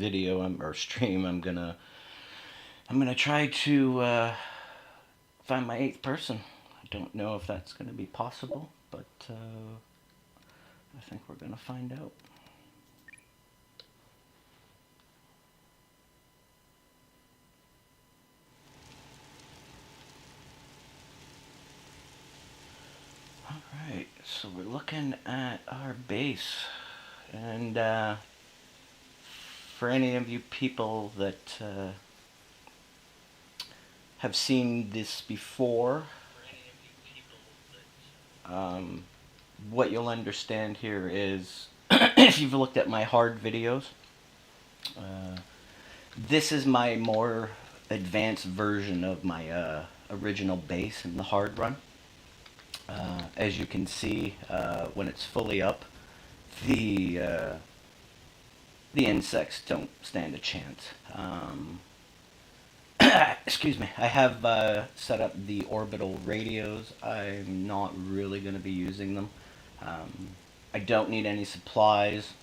video or stream, I'm gonna try to find my eighth person. I don't know if that's gonna be possible, but I think we're gonna find out. Alright, so we're looking at our base. And for any of you people that have seen this before, what you'll understand here is, if you've looked at my hard videos, this is my more advanced version of my original base in the hard run. As you can see, when it's fully up, the insects don't stand a chance. Excuse me. I have set up the orbital radios. I'm not really going to be using them. I don't need any supplies,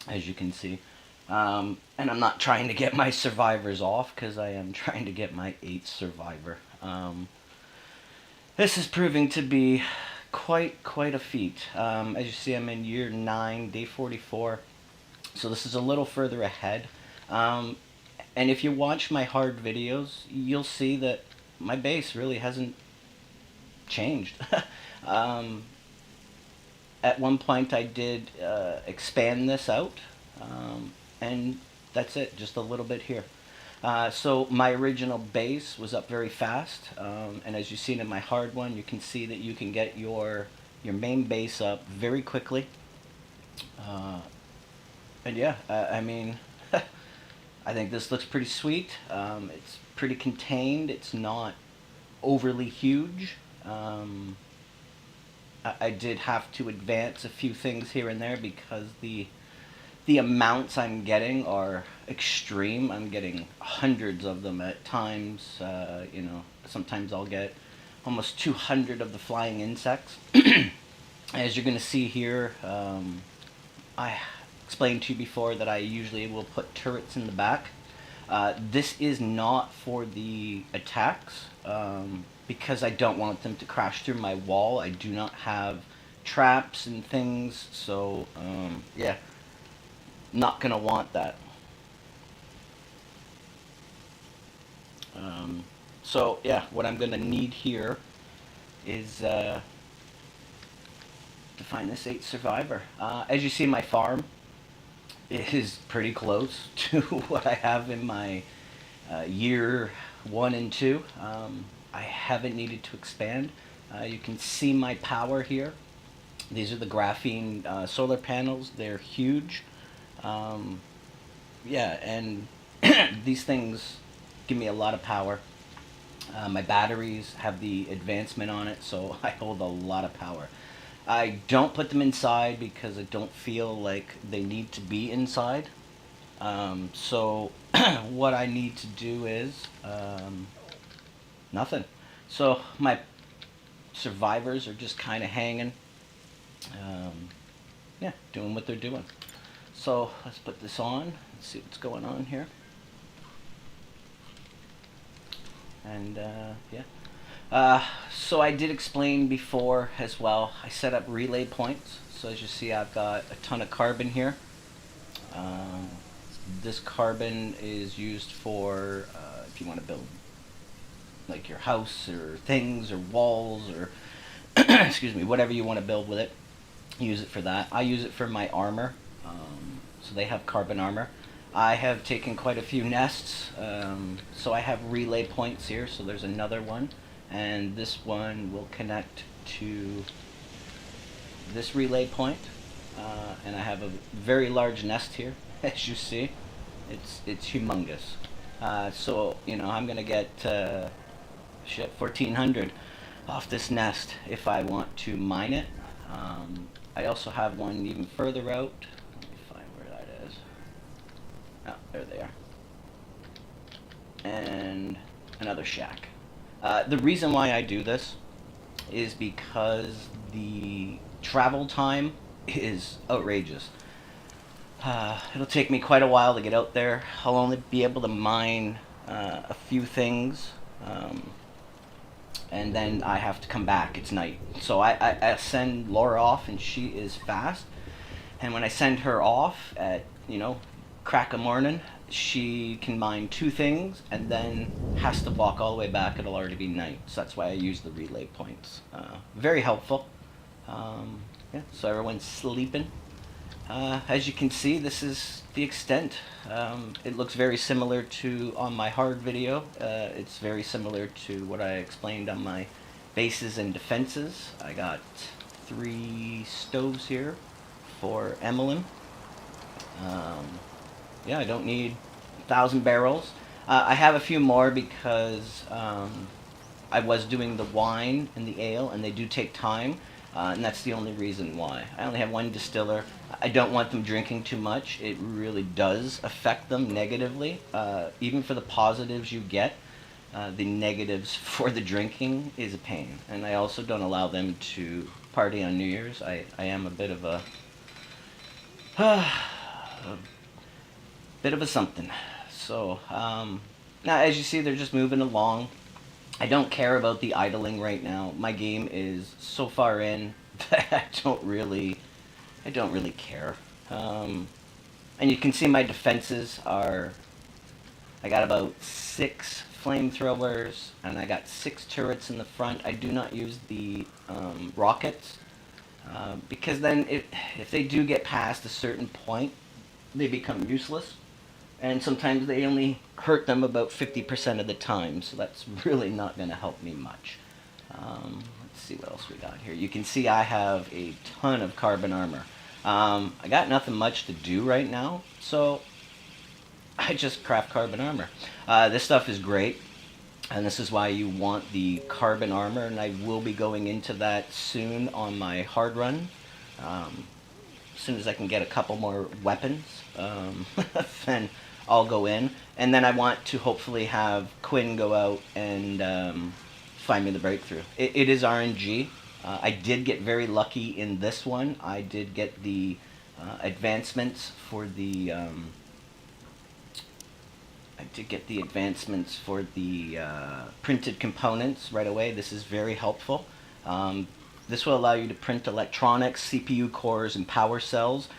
as you can see. And I'm not trying to get my survivors off, because I am trying to get my 8th survivor. This is proving to be quite a feat. As you see, I'm in year 9, day 44. So this is a little further ahead. And if you watch my hard videos, you'll see that my base really hasn't changed. At one point I did expand this out, and that's it, just a little bit here. So my original base was up very fast, and as you've seen in my hard one, you can see that you can get your main base up very quickly. And yeah, I mean, I think this looks pretty sweet. It's pretty contained. It's not overly huge. I did have to advance a few things here and there because the amounts I'm getting are extreme. I'm getting hundreds of them at times. You know, sometimes I'll get almost 200 of the flying insects. As you're going to see here, I explained to you before that I usually will put turrets in the back. This is not for the attacks, because I don't want them to crash through my wall. I do not have traps and things, so yeah, not gonna want that. So yeah, what I'm gonna need here is to find this 8th survivor. As you see, my farm is pretty close to what I have in my year 1 and 2. I haven't needed to expand. You can see my power here. These are the graphene solar panels. They're huge. Yeah, and these things give me a lot of power. My batteries have the advancement on it, so I hold a lot of power. I don't put them inside because I don't feel like they need to be inside. So what I need to do is nothing. So my survivors are just kind of hanging. Yeah, doing what they're doing. So let's put this on. Let's see what's going on here. And yeah. So I did explain before as well, I set up relay points. So as you see, I've got a ton of carbon here. This carbon is used for if you want to build like your house or things or walls or excuse me, whatever you want to build with it, use it for that. I use it for my armor. So they have carbon armor. I have taken quite a few nests, so I have relay points here. So there's another one, and this one will connect to this relay point, and I have a very large nest here. As you see, it's humongous. So you know, I'm gonna get shit 1400 off this nest if I want to mine it. I also have one even further out. Oh, there they are. And another shack. The reason why I do this is because the travel time is outrageous. It'll take me quite a while to get out there. I'll only be able to mine a few things, um, and then I have to come back. It's night, so I send Laura off, and she is fast. And when I send her off at crack of morning, she can mine two things, and then has to walk all the way back. It'll already be night, so that's why I use the relay points. Very helpful. Yeah, so everyone's sleeping. As you can see, this is the extent. It looks very similar to on my hard video. It's very similar to what I explained on my bases and defenses. I got 3 stoves here for Emmeline. Yeah, I don't need 1,000 barrels. I have a few more because I was doing the wine and the ale, and they do take time. And that's the only reason why. I only have one distiller. I don't want them drinking too much. It really does affect them negatively. Even for the positives you get, the negatives for the drinking is a pain. And I also don't allow them to party on New Year's. I am a bit of a something. So, now as you see, they're just moving along. I don't care about the idling right now. My game is so far in that I don't really care. And you can see my defenses are, I got about 6 flamethrowers, and I got 6 turrets in the front. I do not use the rockets, because then if they do get past a certain point, they become useless. And sometimes they only hurt them about 50% of the time, so that's really not going to help me much. Let's see what else we got here. You can see I have a ton of carbon armor. I got nothing much to do right now, so I just craft carbon armor. This stuff is great, and this is why you want the carbon armor, and I will be going into that soon on my hard run. As soon as I can get a couple more weapons, then I'll go in. And then I want to hopefully have Quinn go out and find me the breakthrough. It is RNG. I did get very lucky in this one. I did get the advancements for the printed components right away. This is very helpful. This will allow you to print electronics, CPU cores, and power cells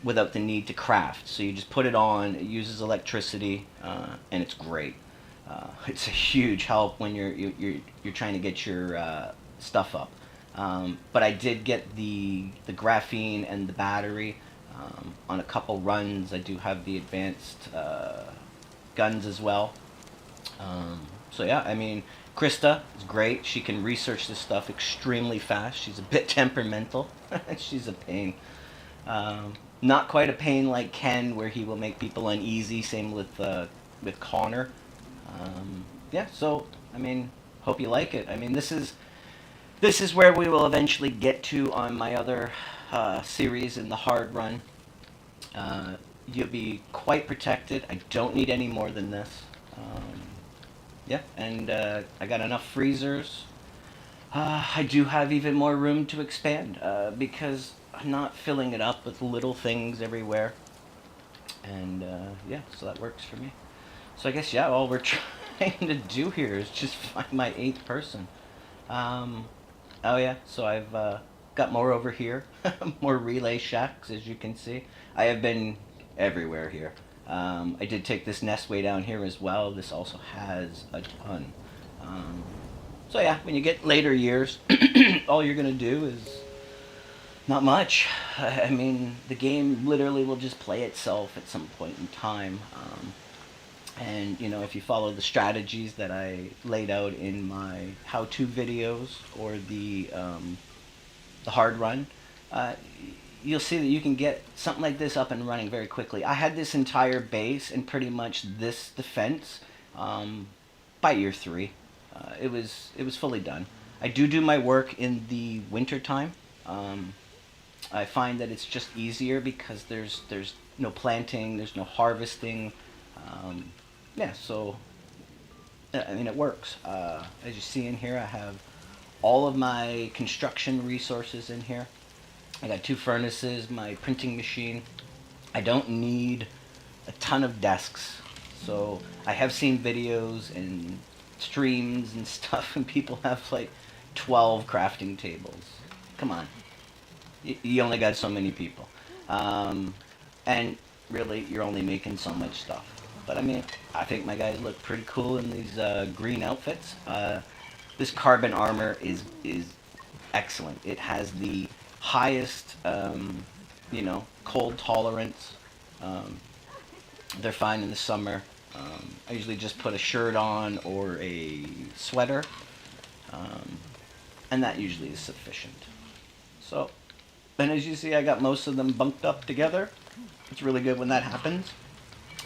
without the need to craft. So you just put it on, it uses electricity, and it's great. It's a huge help when you're trying to get your stuff up. But I did get the graphene and the battery on a couple runs. I do have the advanced guns as well. So yeah, I mean, Krista is great. She can research this stuff extremely fast. She's a bit temperamental. She's a pain. Not quite a pain like Ken, where he will make people uneasy. Same with Connor. Yeah, so I mean, hope you like it. I mean, this is where we will eventually get to on my other series in the hard run. You'll be quite protected. I don't need any more than this. Yeah, and I got enough freezers. I do have even more room to expand because I'm not filling it up with little things everywhere. And yeah, so that works for me. So I guess, yeah, all we're trying to do here is just find my 8th person. Oh yeah, so I've got more over here. More relay shacks, as you can see. I have been everywhere here. I did take this nest way down here as well. This also has a ton. So yeah, when you get later years, all you're going to do is not much. I mean, the game literally will just play itself at some point in time. And, you know, if you follow the strategies that I laid out in my how-to videos or the hard run, you'll see that you can get something like this up and running very quickly. I had this entire base and pretty much this defense by year 3. It was fully done. I do my work in the winter time. I find that it's just easier because there's no planting, there's no harvesting. Yeah, so I mean, it works. As you see in here, I have all of my construction resources in here. I got 2 furnaces, my printing machine, I don't need a ton of desks. So I have seen videos and streams and stuff, and people have like 12 crafting tables. Come on, you only got so many people, and really, you're only making so much stuff. But I mean, I think my guys look pretty cool in these green outfits. This carbon armor is excellent. It has the highest, cold tolerance. Um, they're fine in the summer. I usually just put a shirt on or a sweater, um, and that usually is sufficient. So, and as you see, I got most of them bunked up together. It's really good when that happens,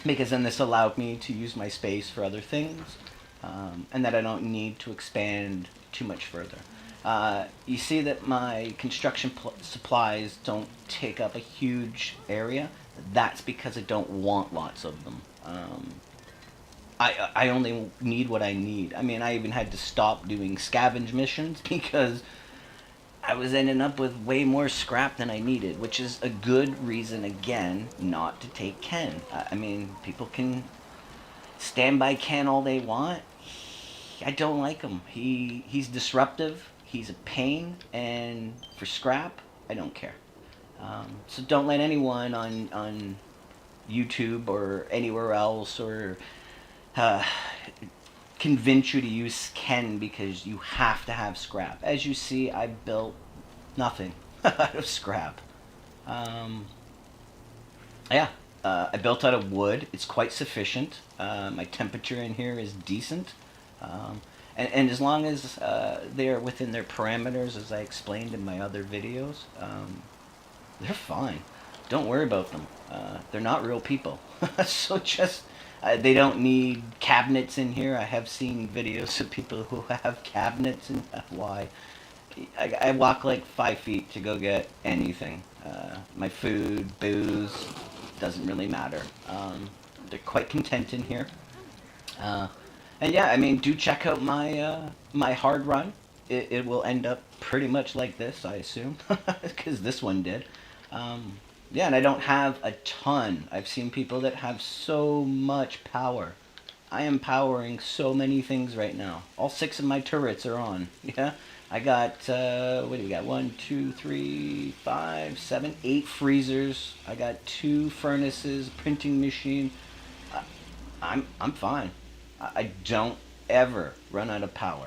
because then this allowed me to use my space for other things, and that I don't need to expand too much further. You see that my construction supplies don't take up a huge area. That's because I don't want lots of them. I only need what I need. I mean, I even had to stop doing scavenge missions because I was ending up with way more scrap than I needed, which is a good reason, again, not to take Ken. I mean, people can stand by Ken all they want. I don't like him. He's disruptive, he's a pain, and for scrap, I don't care. So don't let anyone on YouTube or anywhere else or uh, convince you to use Ken because you have to have scrap. As you see, I built nothing out of scrap. Yeah, I built out of wood. It's quite sufficient. My temperature in here is decent. And as long as they are within their parameters, as I explained in my other videos, they're fine. Don't worry about them. They're not real people. So just, they don't need cabinets in here. I have seen videos of people who have cabinets, and why. I walk like 5 feet to go get anything. My food, booze, doesn't really matter. They're quite content in here. And yeah, I mean, do check out my my hard run. It will end up pretty much like this, I assume, because this one did. Yeah, and I don't have a ton. I've seen people that have so much power. I am powering so many things right now. All 6 of my turrets are on. Yeah, I got what do we got? 1, 2, 3, 5, 7, 8 freezers. I got 2 furnaces, printing machine. I'm fine. I don't ever run out of power.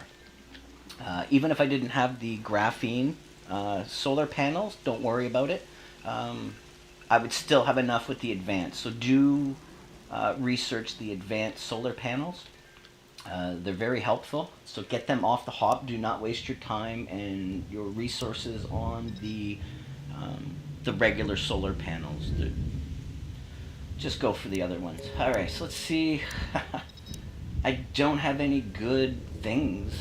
Even if I didn't have the graphene solar panels, don't worry about it. I would still have enough with the advanced. So do research the advanced solar panels. They're very helpful. So get them off the hop. Do not waste your time and your resources on the regular solar panels. Just go for the other ones. All right, so let's see. I don't have any good things.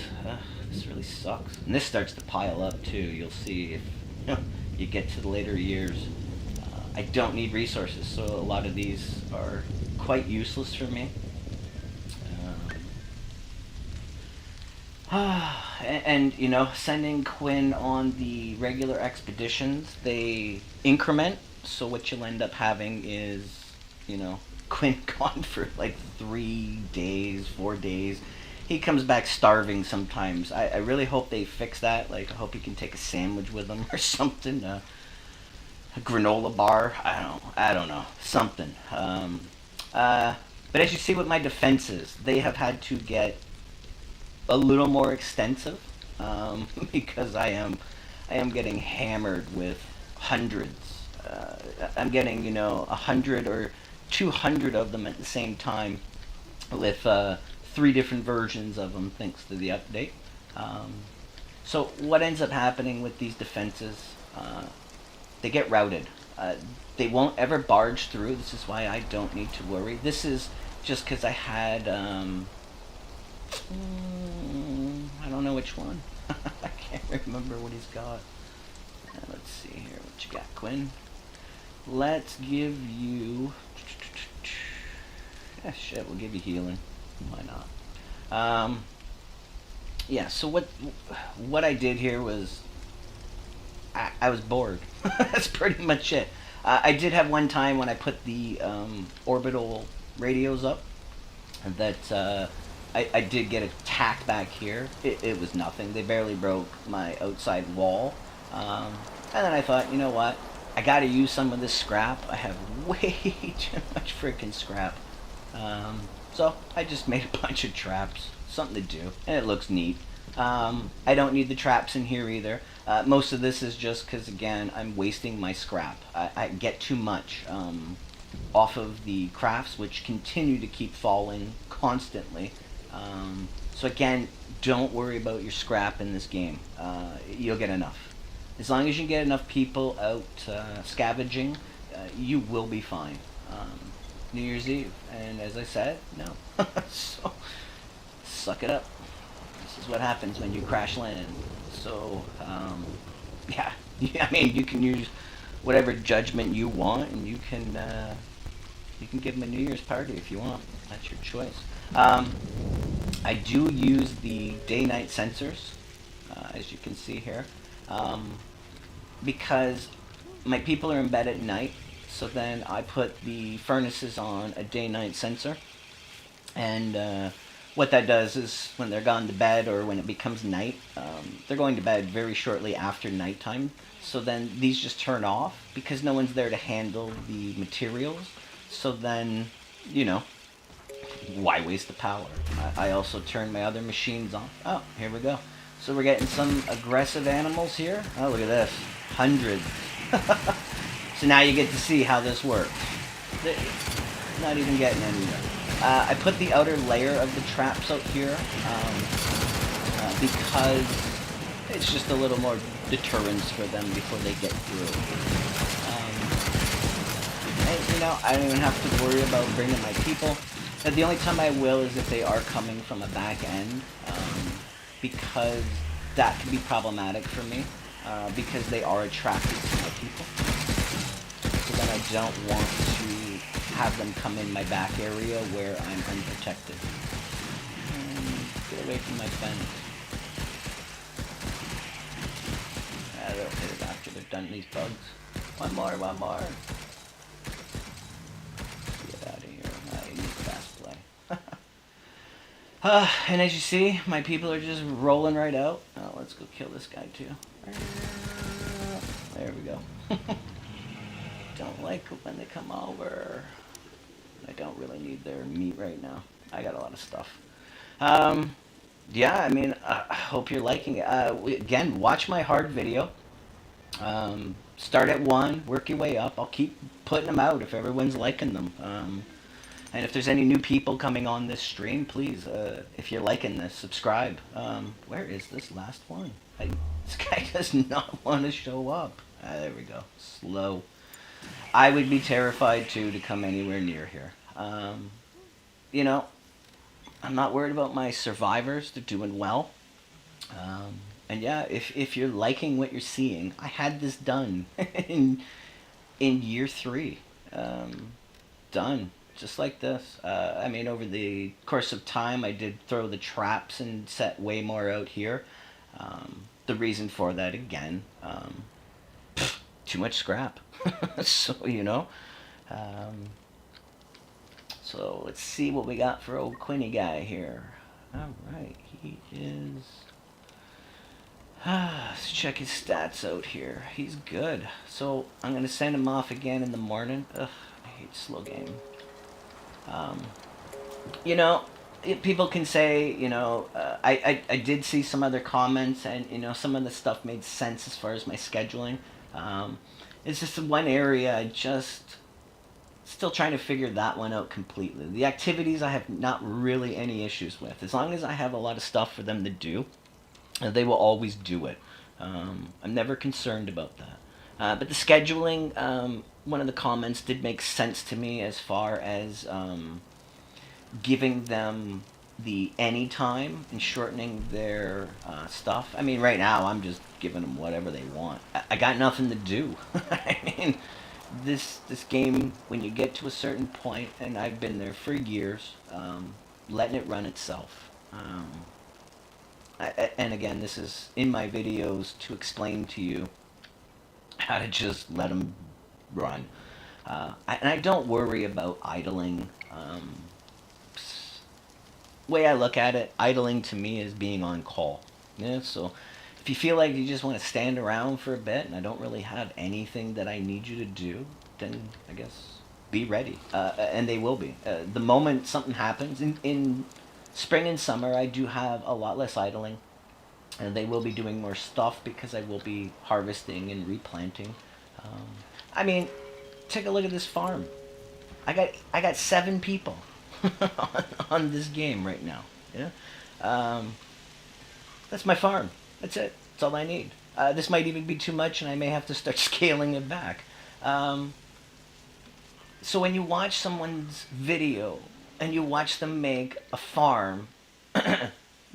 This really sucks. And this starts to pile up too. You'll see if you get to the later years. I don't need resources, so a lot of these are quite useless for me. And you know, sending Quinn on the regular expeditions, they increment. So what you'll end up having is, you know, Quinn gone for like 3 days, 4 days. He comes back starving sometimes. I really hope they fix that. Like, I hope he can take a sandwich with him or something. A granola bar. I don't know. Something. But as you see with my defenses, they have had to get a little more extensive, because I am getting hammered with hundreds. I'm getting, you know, 100 or 200 of them at the same time with 3 different versions of them thanks to the update. So what ends up happening with these defenses, they get routed. They won't ever barge through. This is why I don't need to worry. This is just because I had, I don't know which one. I can't remember what he's got. Let's see here. What you got, Quinn? Let's give you... Yeah, shit, we'll give you healing. Why not? Yeah, so what I did here was I was bored. That's pretty much it. I did have one time when I put the orbital radios up that I did get attacked back here. It was nothing. They barely broke my outside wall. Um, and then I thought, you know what? I got to use some of this scrap. I have way too much freaking scrap. So I just made a bunch of traps. Something to do. And it looks neat. I don't need the traps in here either. Most of this is just because, again, I'm wasting my scrap. I get too much off of the crafts, which continue to keep falling constantly. So again, don't worry about your scrap in this game. You'll get enough. As long as you get enough people out scavenging, you will be fine. New Year's Eve, and as I said, no. So, suck it up. This is what happens when you crash land. So, yeah. I mean, you can use whatever judgment you want, and you can give them a New Year's party if you want. That's your choice. I do use the day-night sensors, as you can see here, because my people are in bed at night. So then I put the furnaces on a day-night sensor, and what that does is when they're gone to bed or when it becomes night, they're going to bed very shortly after nighttime. So then these just turn off because no one's there to handle the materials. So then, you know, why waste the power? I also turn my other machines on. Oh, here we go. So we're getting some aggressive animals here. Oh, look at this. Hundreds. So now you get to see how this works. Not even getting anywhere. I put the outer layer of the traps out here because it's just a little more deterrence for them before they get through. And, you know, I don't even have to worry about bringing my people. The only time I will is if they are coming from a back end, because that can be problematic for me, because they are attracted to my people. So then I don't want to have them come in my back area where I'm unprotected. And get away from my fence. They'll hit it after they've done these bugs. One more. Get out of here. I need fast play. And as you see, my people are just rolling right out. Oh, let's go kill this guy too. There we go. Don't like it when they come over. I don't really need their meat right now. I got a lot of stuff. Yeah, I mean, I hope you're liking it. Again, watch my hard video. Start at 1, work your way up. I'll keep putting them out if everyone's liking them. And if there's any new people coming on this stream, please, if you're liking this, subscribe. Where is this last one? This guy does not want to show up. There we go. Slow. I would be terrified, too, to come anywhere near here. You know, I'm not worried about my survivors. They're doing well. And yeah, if you're liking what you're seeing, I had this done in year 3. Done. Just like this. I mean, over the course of time, I did throw the traps and set way more out here. The reason for that, again, too much scrap. So, you know. So, let's see what we got for old Quinny guy here. Alright, he is... let's check his stats out here. He's good. So, I'm going to send him off again in the morning. Ugh, I hate slow game. You know, people can say, you know, I did see some other comments, and, you know, some of the stuff made sense as far as my scheduling. It's just one area I just still trying to figure that one out completely. The activities I have not really any issues with. As long as I have a lot of stuff for them to do, they will always do it. I'm never concerned about that. But the scheduling, one of the comments did make sense to me as far as giving them the anytime and shortening their stuff. I mean, right now I'm just giving them whatever they want. I got nothing to do. I mean, this game, when you get to a certain point, and I've been there for years, letting it run itself. And again, this is in my videos to explain to you how to just let them run. And I don't worry about idling. Way I look at it, idling to me is being on call. Yeah, so if you feel like you just want to stand around for a bit and I don't really have anything that I need you to do, then I guess be ready. And they will be. The moment something happens, in spring and summer, I do have a lot less idling. And they will be doing more stuff because I will be harvesting and replanting. Um, I mean, take a look at this farm. I got 7 people on this game right now. Yeah, um, that's my farm. That's it. That's all I need. This might even be too much, and I may have to start scaling it back. Um, so when you watch someone's video and you watch them make a farm the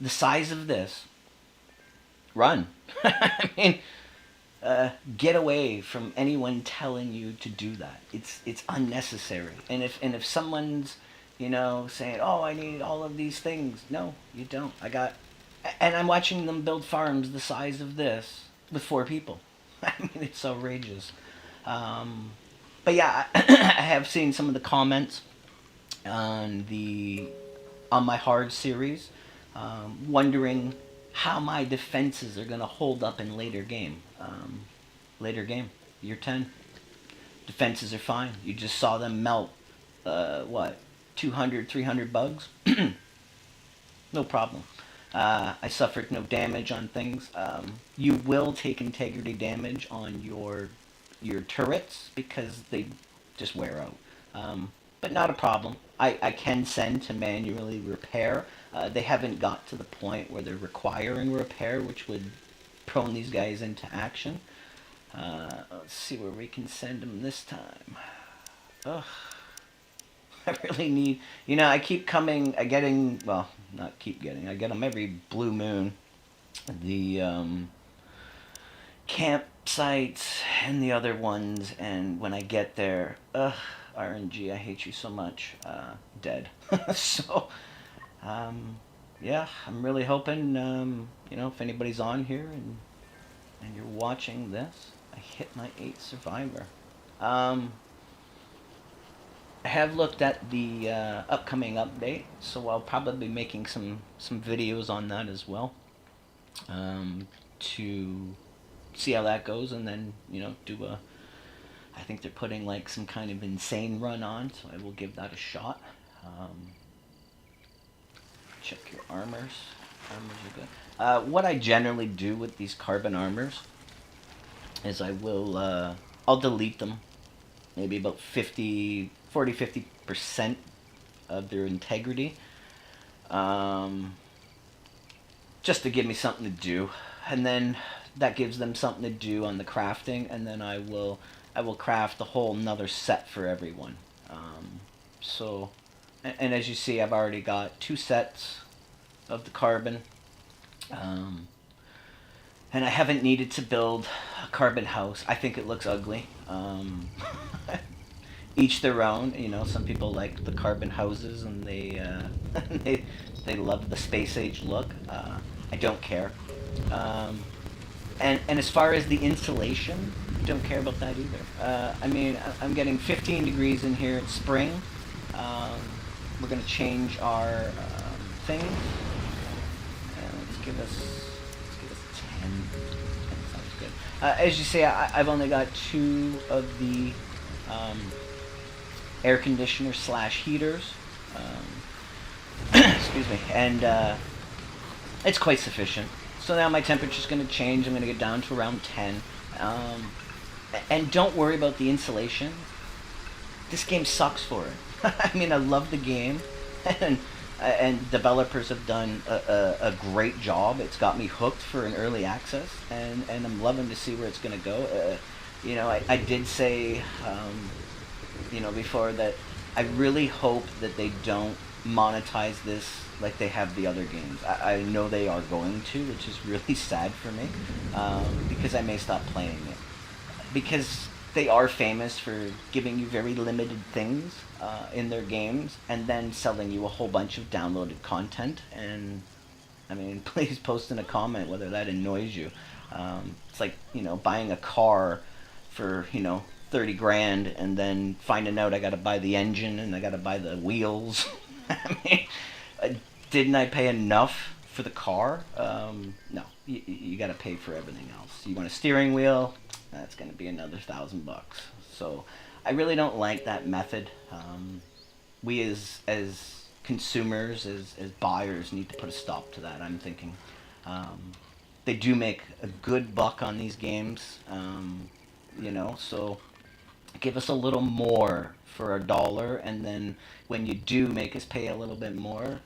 size of this, run. I mean, get away from anyone telling you to do that. It's unnecessary. And if someone's, saying, "Oh, I need all of these things," no, you don't. And I'm watching them build farms the size of this with 4 people. I mean, it's outrageous. Um, but yeah, I have seen some of the comments on the on my hard series, wondering how my defenses are going to hold up in later game, year 10. Defenses are fine. You just saw them melt, what, 200, 300 bugs? No problem. I suffered no damage on things. You will take integrity damage on your turrets because they just wear out. But not a problem. I can send to manually repair. They haven't got to the point where they're requiring repair, which would prone these guys into action. Let's see where we can send them this time. Ugh. I really need... I keep getting... Well, not keep getting. I get them every blue moon. The campsites and the other ones. And when I get there... Ugh, RNG, I hate you so much. Dead. So... yeah, I'm really hoping, if anybody's on here and you're watching this, I hit my 8th survivor. I have looked at the upcoming update, so I'll probably be making some videos on that as well, to see how that goes, and then do a. I think they're putting like some kind of insane run on, so I will give that a shot. Check your armors. Armors are good. What I generally do with these carbon armors is I'll delete them. Maybe about 50% of their integrity. Just to give me something to do. And then that gives them something to do on the crafting, and then I will craft a whole nother set for everyone. And as you see, I've already got 2 sets of the carbon. And I haven't needed to build a carbon house. I think it looks ugly. Each their own. Some people like the carbon houses, and they they love the space age look. I don't care. And as far as the insulation, don't care about that either. I mean, I'm getting 15 degrees in here. It's spring. We're gonna change our thing. Let's give us 10. 10 sounds good. As you see, I've only got 2 of the air conditioner / heaters. Excuse me, and it's quite sufficient. So now my temperature's going to change. I'm going to get down to around 10. And don't worry about the insulation. This game sucks for it. I mean, I love the game, and developers have done a great job. It's got me hooked for an early access, and I'm loving to see where it's going to go. I did say, before that I really hope that they don't monetize this like they have the other games. I know they are going to, which is really sad for me, because I may stop playing it. Because they are famous for giving you very limited things in their games, and then selling you a whole bunch of downloaded content. And I mean, please post in a comment whether that annoys you. It's like, buying a car for, 30 grand and then finding out I got to buy the engine and I got to buy the wheels. I mean, didn't I pay enough for the car? No, you got to pay for everything else. You want a steering wheel? That's going to be another $1,000. So I really don't like that method. We as consumers, as buyers, need to put a stop to that. I'm thinking. They do make a good buck on these games, so give us a little more for $1, and then when you do make us pay a little bit more,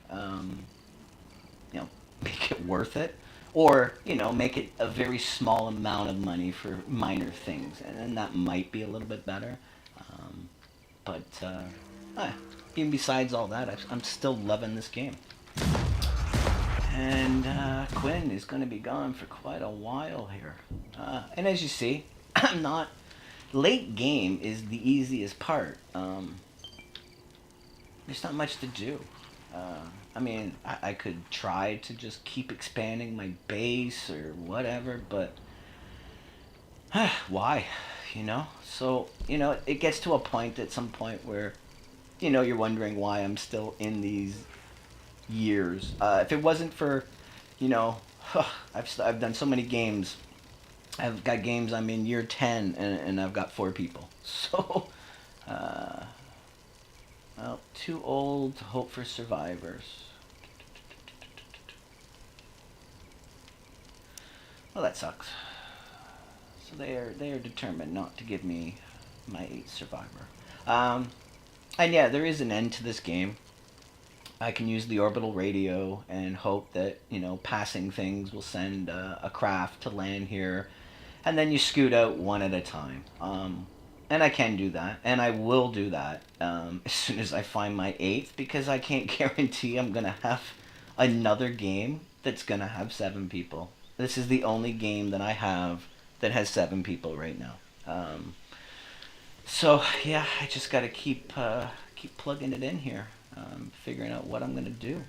make it worth it, or make it a very small amount of money for minor things, and then that might be a little bit better. But even besides all that, I'm still loving this game. And Quinn is going to be gone for quite a while here. And as you see, I'm not... Late game is the easiest part. There's not much to do. I could try to just keep expanding my base or whatever, but... why? So, it gets to a point at some point where, you're wondering why I'm still in these years. If it wasn't for, I've done so many games. I've got games I'm in year 10 and I've got 4 people. So, too old to hope for survivors. Well, that sucks. So they are determined not to give me my 8th survivor. And yeah, there is an end to this game. I can use the orbital radio and hope that, passing things will send a craft to land here. And then you scoot out one at a time. And I can do that. And I will do that as soon as I find my 8th. Because I can't guarantee I'm going to have another game that's going to have 7 people. This is the only game that I have that has 7 people right now. So, yeah, I just got to keep plugging it in here. Figuring out what I'm going to do.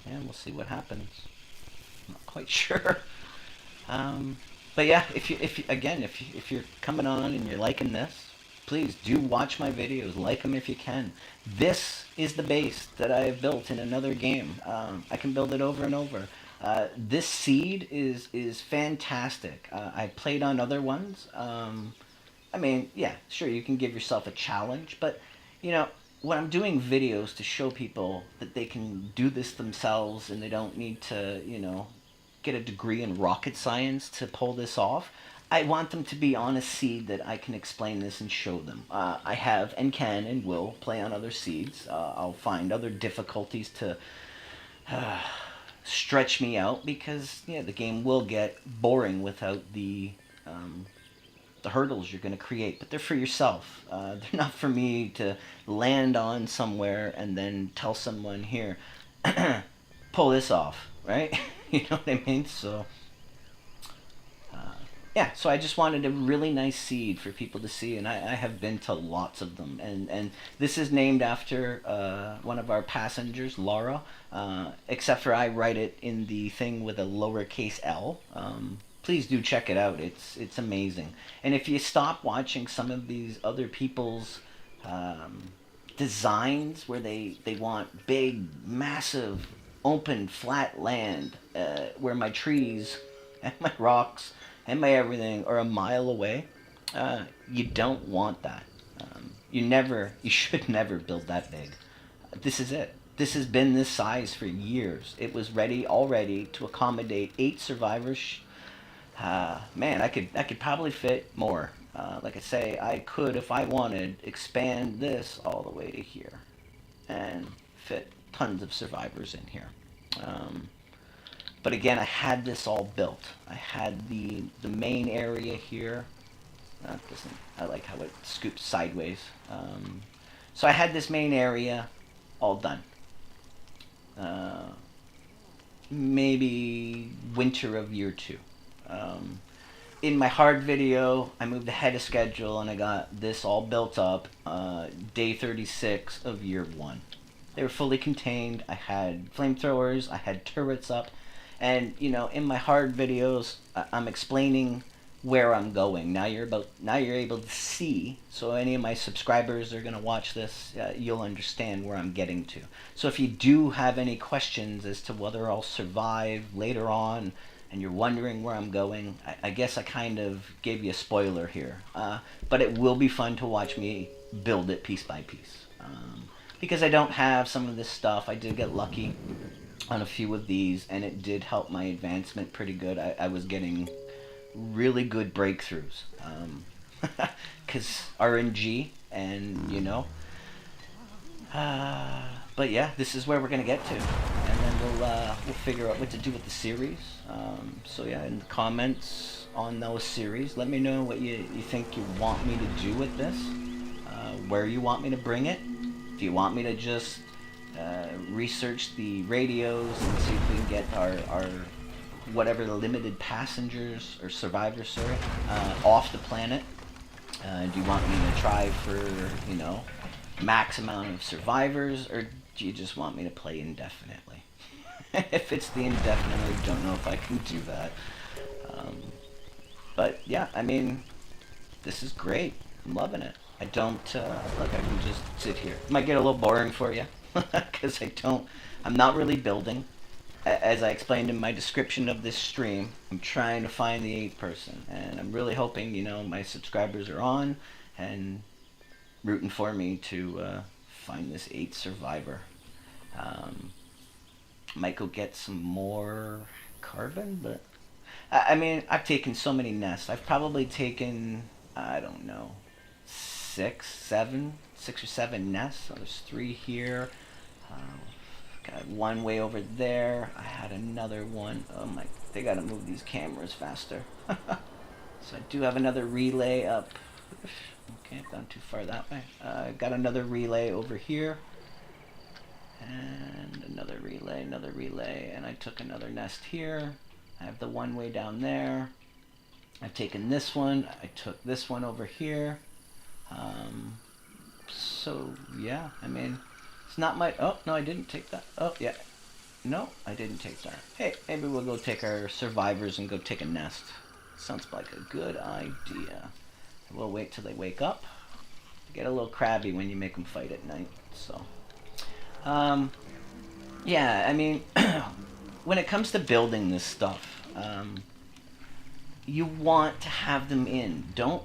And we'll see what happens. I'm not quite sure. But yeah, if you're coming on and you're liking this, please do watch my videos. Like them if you can. This is the base that I have built in another game. I can build it over and over. This seed is fantastic. I played on other ones. Yeah, sure, you can give yourself a challenge, but, when I'm doing videos to show people that they can do this themselves and they don't need to, get a degree in rocket science to pull this off, I want them to be on a seed that I can explain this and show them. I have and can and will play on other seeds. I'll find other difficulties to stretch me out because, the game will get boring without the hurdles you're going to create, but they're for yourself. They're not for me to land on somewhere and then tell someone, here, pull this off, right? You know what I mean? So, so I just wanted a really nice seed for people to see, and I have been to lots of them, and this is named after one of our passengers, Laura, except for I write it in the thing with a lowercase l. Please do check it out. It's amazing. And if you stop watching some of these other people's designs where they want big, massive, open, flat land where my trees and my rocks and my everything are a mile away, you don't want that. You should never build that big. This is it. This has been this size for years. It was ready already to accommodate 8 survivors. I could probably fit more. Like I say, I could, if I wanted, expand this all the way to here and fit tons of survivors in here. But again, I had this all built. I had the main area here. I like how it scoops sideways. So I had this main area all done. Maybe winter of year 2. In my hard video, I moved ahead of schedule and I got this all built up day 36 of year 1. They were fully contained. I had flamethrowers, I had turrets up, and in my hard videos, I'm explaining where I'm going. Now you're able to see. So any of my subscribers are gonna watch this, you'll understand where I'm getting to. So if you do have any questions as to whether I'll survive later on, and you're wondering where I'm going, I guess I kind of gave you a spoiler here. But it will be fun to watch me build it piece by piece. Because I don't have some of this stuff. I did get lucky on a few of these, and it did help my advancement pretty good. I was getting really good breakthroughs. Because RNG, and but yeah, this is where we're gonna get to, and then we'll figure out what to do with the series. So yeah, in the comments on those series, let me know what you think you want me to do with this, where you want me to bring it. If you want me to just research the radios and see if we can get our whatever the limited passengers or survivors, sorry, off the planet. Do you want me to try for max amount of survivors, or do you just want me to play indefinitely? If it's the indefinitely, I don't know if I can do that. But yeah, I mean, this is great. I'm loving it. I don't look. I can just sit here. It might get a little boring for you because I'm not really building. As I explained in my description of this stream, I'm trying to find the 8th person, and I'm really hoping my subscribers are on and rooting for me to find this 8th survivor. Might go get some more carbon, but I mean, I've taken so many nests. I've probably taken, I don't know, 6 or 7 nests. So there's 3 here. Got one way over there. I had another one. Oh my, they gotta move these cameras faster. So I do have another relay up. Okay, I've gone too far that way. Got another relay over here. And another relay, and I took another nest here. I have the one way down there. I've taken this one. I took this one over here. So yeah, I mean, it's not my. Oh no, I didn't take that. Oh yeah, no, I didn't take that. Hey, maybe we'll go take our survivors and go take a nest. Sounds like a good idea. We'll wait till they wake up. They get a little crabby when you make them fight at night. So, yeah, I mean, when it comes to building this stuff, you want to have them in. Don't.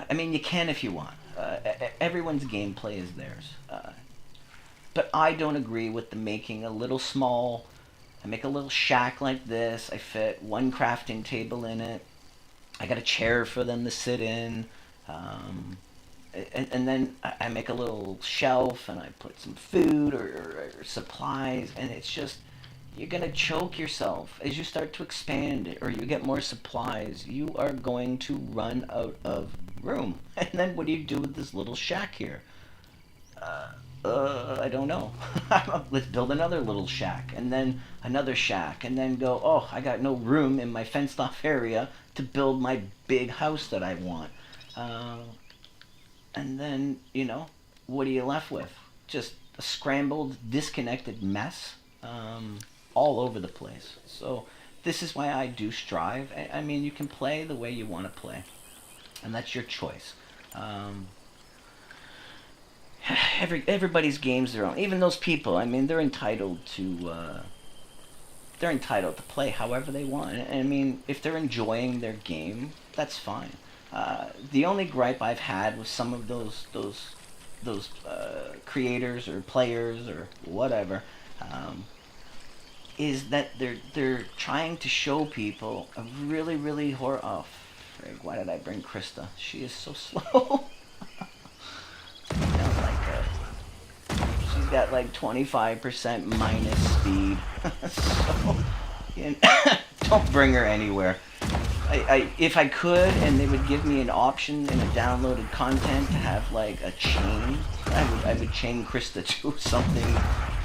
I mean, you can if you want. Everyone's gameplay is theirs. But I don't agree with the making a little small. I make a little shack like this. I fit one crafting table in it. I got a chair for them to sit in. And then I make a little shelf and I put some food or supplies. And it's just, you're going to choke yourself. As you start to expand it or you get more supplies, you are going to run out of room. And then what do you do with this little shack here? I don't know. Let's build another little shack, and then another shack, and then go, oh, I got no room in my fenced off area to build my big house that I want. And then, what are you left with? Just a scrambled, disconnected mess all over the place. So this is why I do strive. I mean, you can play the way you want to play, and that's your choice. Everybody's game's their own. Even those people, I mean, they're entitled to play however they want. I mean, if they're enjoying their game, that's fine. The only gripe I've had with some of those creators or players or whatever is that they're trying to show people a really oh, frig, why did I bring Krista? She is so slow. She's got like 25% minus speed. So, don't bring her anywhere. If I could, and they would give me an option in a downloaded content to have like a chain, I would chain Krista to something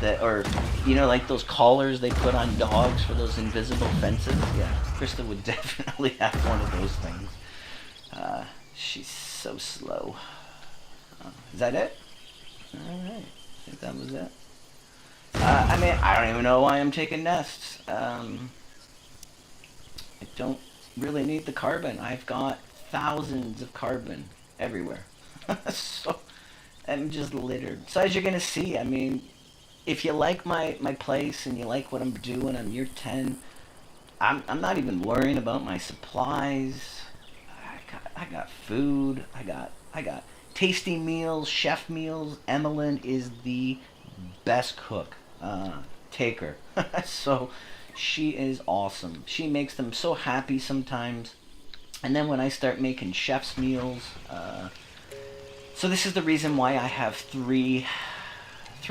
that, or like those collars they put on dogs for those invisible fences. Yeah, Krista would definitely have one of those things. She's so slow. Is that it? All right, I think that was it. I don't even know why I'm taking nests. I don't really need the carbon. I've got thousands of carbon everywhere. So I'm just littered. So as you're gonna see, I mean, if you like my place and you like what I'm doing, I'm year 10. I'm not even worrying about my supplies. I got food. I got tasty meals, chef meals. Emmeline is the best cook. Take her. So she is awesome. She makes them so happy sometimes. And then when I start making chef's meals, so this is the reason why I have three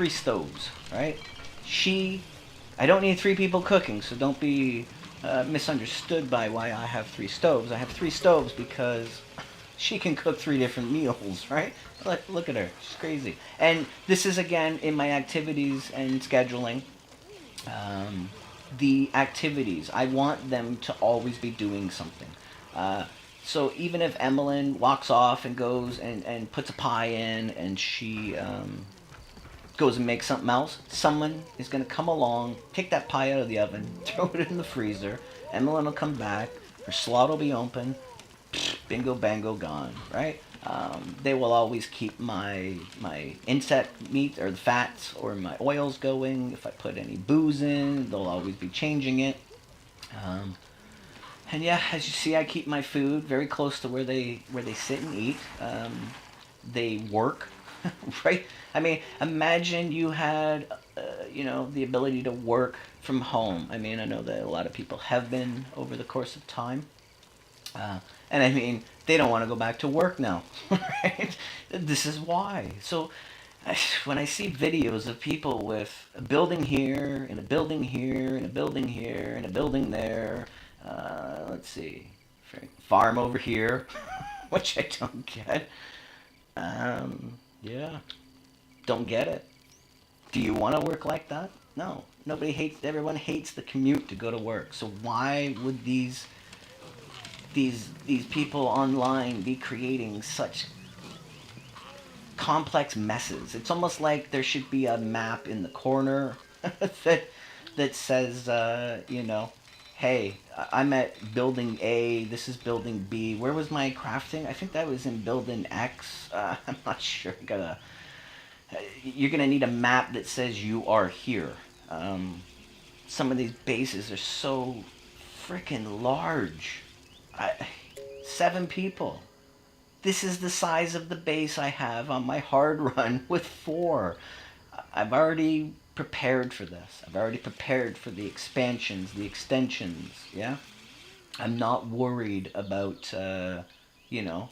stoves, right? She, I don't need three people cooking, so don't be misunderstood by why I have three stoves. I have three stoves because she can cook three different meals, right? Look at her, she's crazy. And this is again in my activities and scheduling. Um, the activities, I want them to always be doing something. Uh, so even if Emmeline walks off and goes and puts a pie in and she goes and makes something else, someone is going to come along, take that pie out of the oven, throw it in the freezer. Emmeline will come back, her slot will be open, bingo bango gone, right? They will always keep my insect meat or the fats or my oils going. If I put any booze in, they'll always be changing it. Um, and yeah, as you see, I keep my food very close to where they sit and eat. They work, right? I mean, imagine you had, the ability to work from home. I mean, I know that a lot of people have been over the course of time. And I mean, they don't want to go back to work now, right? This is why. So when I see videos of people with a building here, and a building here, and a building here, and a building there, let's see, farm over here, which I don't get. Yeah, don't get it. Do you want to work like that? No. Nobody hates. Everyone hates the commute to go to work. So why would these people online be creating such complex messes? It's almost like there should be a map in the corner that says, hey, I'm at building A. This is building B. Where was my crafting? I think that was in building X. I'm not sure. You're gonna need a map that says you are here. Um, some of these bases are so freaking large. I, 7 people. This is the size of the base I have on my hard run with 4. I've already prepared for this. I've already prepared for the expansions, the extensions. Yeah, I'm not worried about you know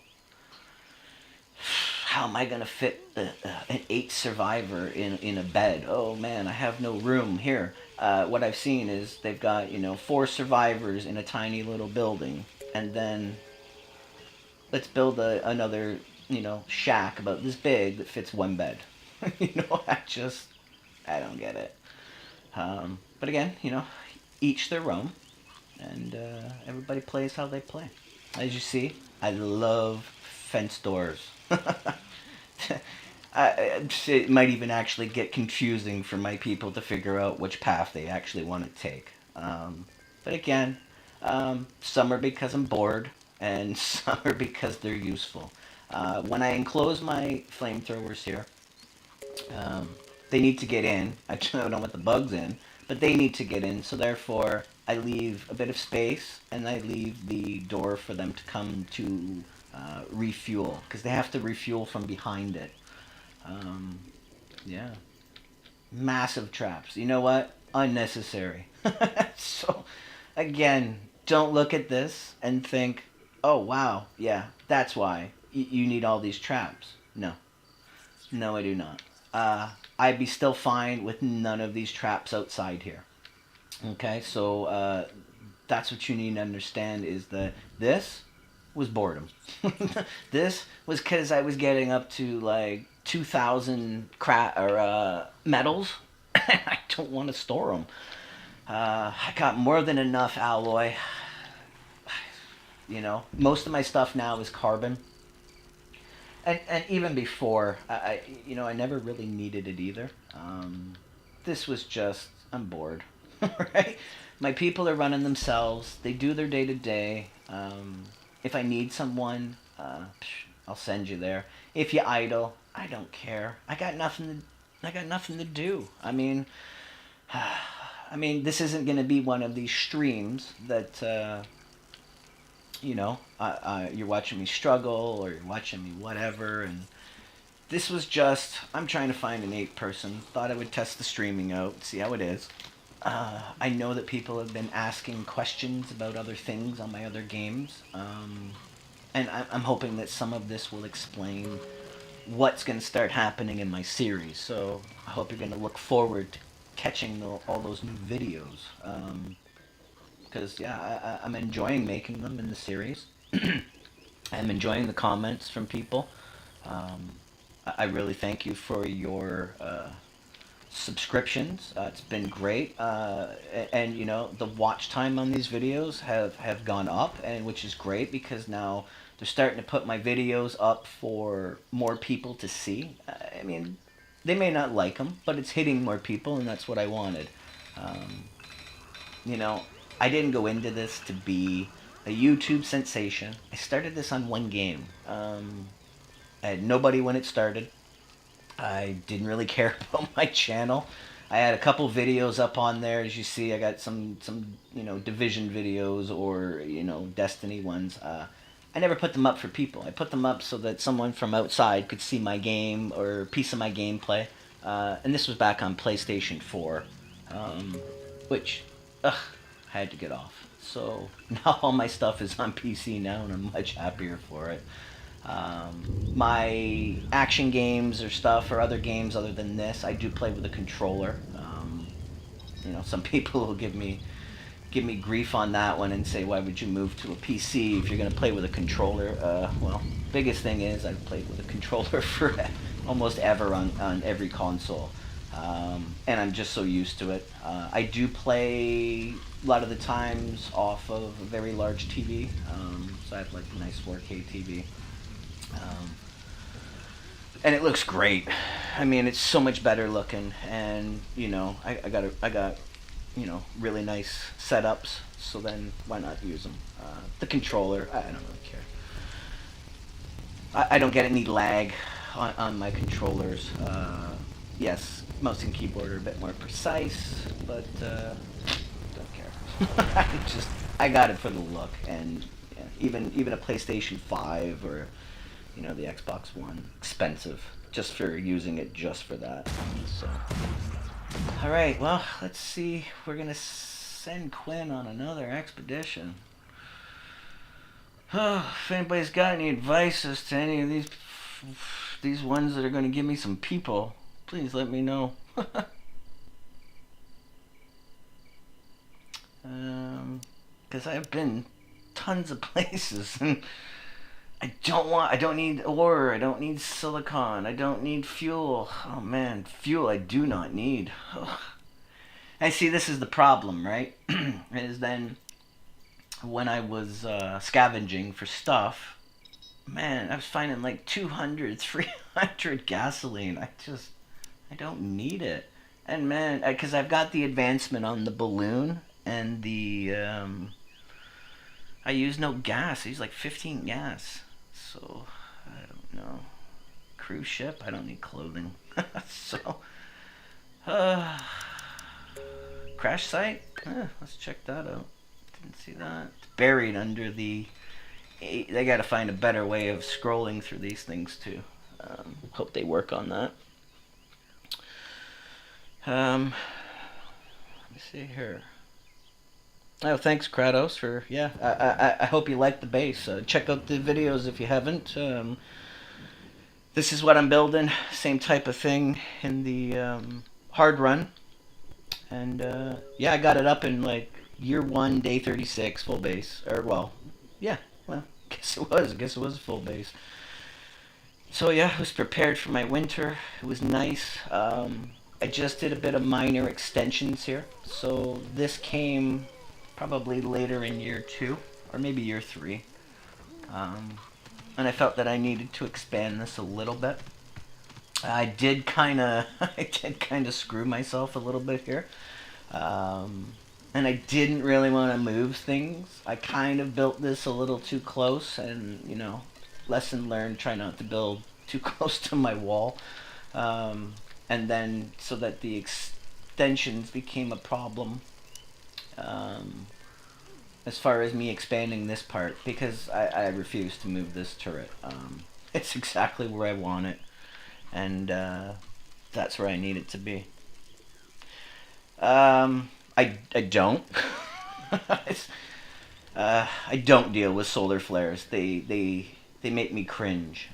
how am I gonna fit an 8 survivor in a bed? Oh man, I have no room here. What I've seen is they've got 4 survivors in a tiny little building, and then let's build another shack about this big that fits 1 bed. I don't get it. But again, each their own, and everybody plays how they play. As you see, I love fence doors. It might even actually get confusing for my people to figure out which path they actually want to take. But again, some are because I'm bored, and some are because they're useful. When I enclose my flamethrowers here, um, they need to get in. I don't want the bugs in, but they need to get in. So therefore, I leave a bit of space, and I leave the door for them to come to refuel, because they have to refuel from behind it. Um, yeah, massive traps. You know what? Unnecessary. So, again, don't look at this and think, "Oh wow, yeah, that's why you need all these traps." No, no, I do not. I'd be still fine with none of these traps outside here. Okay, so that's what you need to understand is that this was boredom. This was because I was getting up to like 2,000 metals. I don't want to store them. I got more than enough alloy. Most of my stuff now is carbon. And even before, I never really needed it either. This was I'm bored, right? My people are running themselves. They do their day to day. If I need someone, I'll send you there. If you idle, I don't care. I got nothing to do. I mean, this isn't going to be one of these streams that you're watching me struggle or you're watching me whatever. And this was just, I'm trying to find an 8 person. Thought I would test the streaming out, see how it is. I know that people have been asking questions about other things on my other games. And I'm hoping that some of this will explain what's going to start happening in my series. So I hope you're going to look forward to catching all those new videos. Because, I'm enjoying making them in the series. I'm enjoying the comments from people. I really thank you for your subscriptions. It's been great. And, the watch time on these videos have gone up, and which is great because now they're starting to put my videos up for more people to see. I mean, they may not like them, but it's hitting more people, and that's what I wanted. I didn't go into this to be a YouTube sensation. I started this on one game. I had nobody when it started. I didn't really care about my channel. I had a couple videos up on there, as you see. I got some Division videos or Destiny ones. I never put them up for people. I put them up so that someone from outside could see my game or a piece of my gameplay. And this was back on PlayStation 4, which I had to get off. So now all my stuff is on PC now, and I'm much happier for it. My action games or stuff or other games other than this, I do play with a controller. Some people will give me grief on that one and say, why would you move to a PC if you're going to play with a controller? Well, biggest thing is I've played with a controller for almost ever on every console. And I'm just so used to it. I do play a lot of the times off of a very large TV. So I have like a nice 4K TV. And it looks great. I mean, it's so much better looking, and I got really nice setups. So then, why not use them? The controller, I don't really care. I don't get any lag on my controllers. Yes, mouse and keyboard are a bit more precise, but don't care. I got it for the look, and even a PlayStation 5 or the Xbox One, expensive just for using it just for that. So, all right, well, let's see. We're gonna send Quinn on another expedition. Oh, if anybody's got any advice as to any of these ones that are going to give me some people, please let me know. Because I've been tons of places, and I don't need ore, I don't need silicon, I don't need fuel. Oh man, fuel I do not need. Ugh. I see, this is the problem, right? Is then when I was scavenging for stuff, man, I was finding like 200, 300 gasoline. I don't need it. And man, because I've got the advancement on the balloon and the, I use no gas. I use like 15 gas. So, I don't know. Cruise ship, I don't need clothing. So, crash site? Let's check that out. Didn't see that. It's buried under the... They gotta find a better way of scrolling through these things too. Hope they work on that. Let me see here. Oh, thanks Kratos for, I hope you like the base. Check out the videos if you haven't. This is what I'm building. Same type of thing in the hard run. And I got it up in like year 1, day 36, full base. Well, I guess it was a full base. So I was prepared for my winter. It was nice. I just did a bit of minor extensions here. So this came probably later in year 2 or maybe year 3. And I felt that I needed to expand this a little bit. I did kind of screw myself a little bit here. and I didn't really want to move things. I kind of built this a little too close, and lesson learned: try not to build too close to my wall. And then so that the extensions became a problem. Um, as far as me expanding this part, because I refuse to move this turret. It's exactly where I want it, and that's where I need it to be. I don't. I don't deal with solar flares. They make me cringe.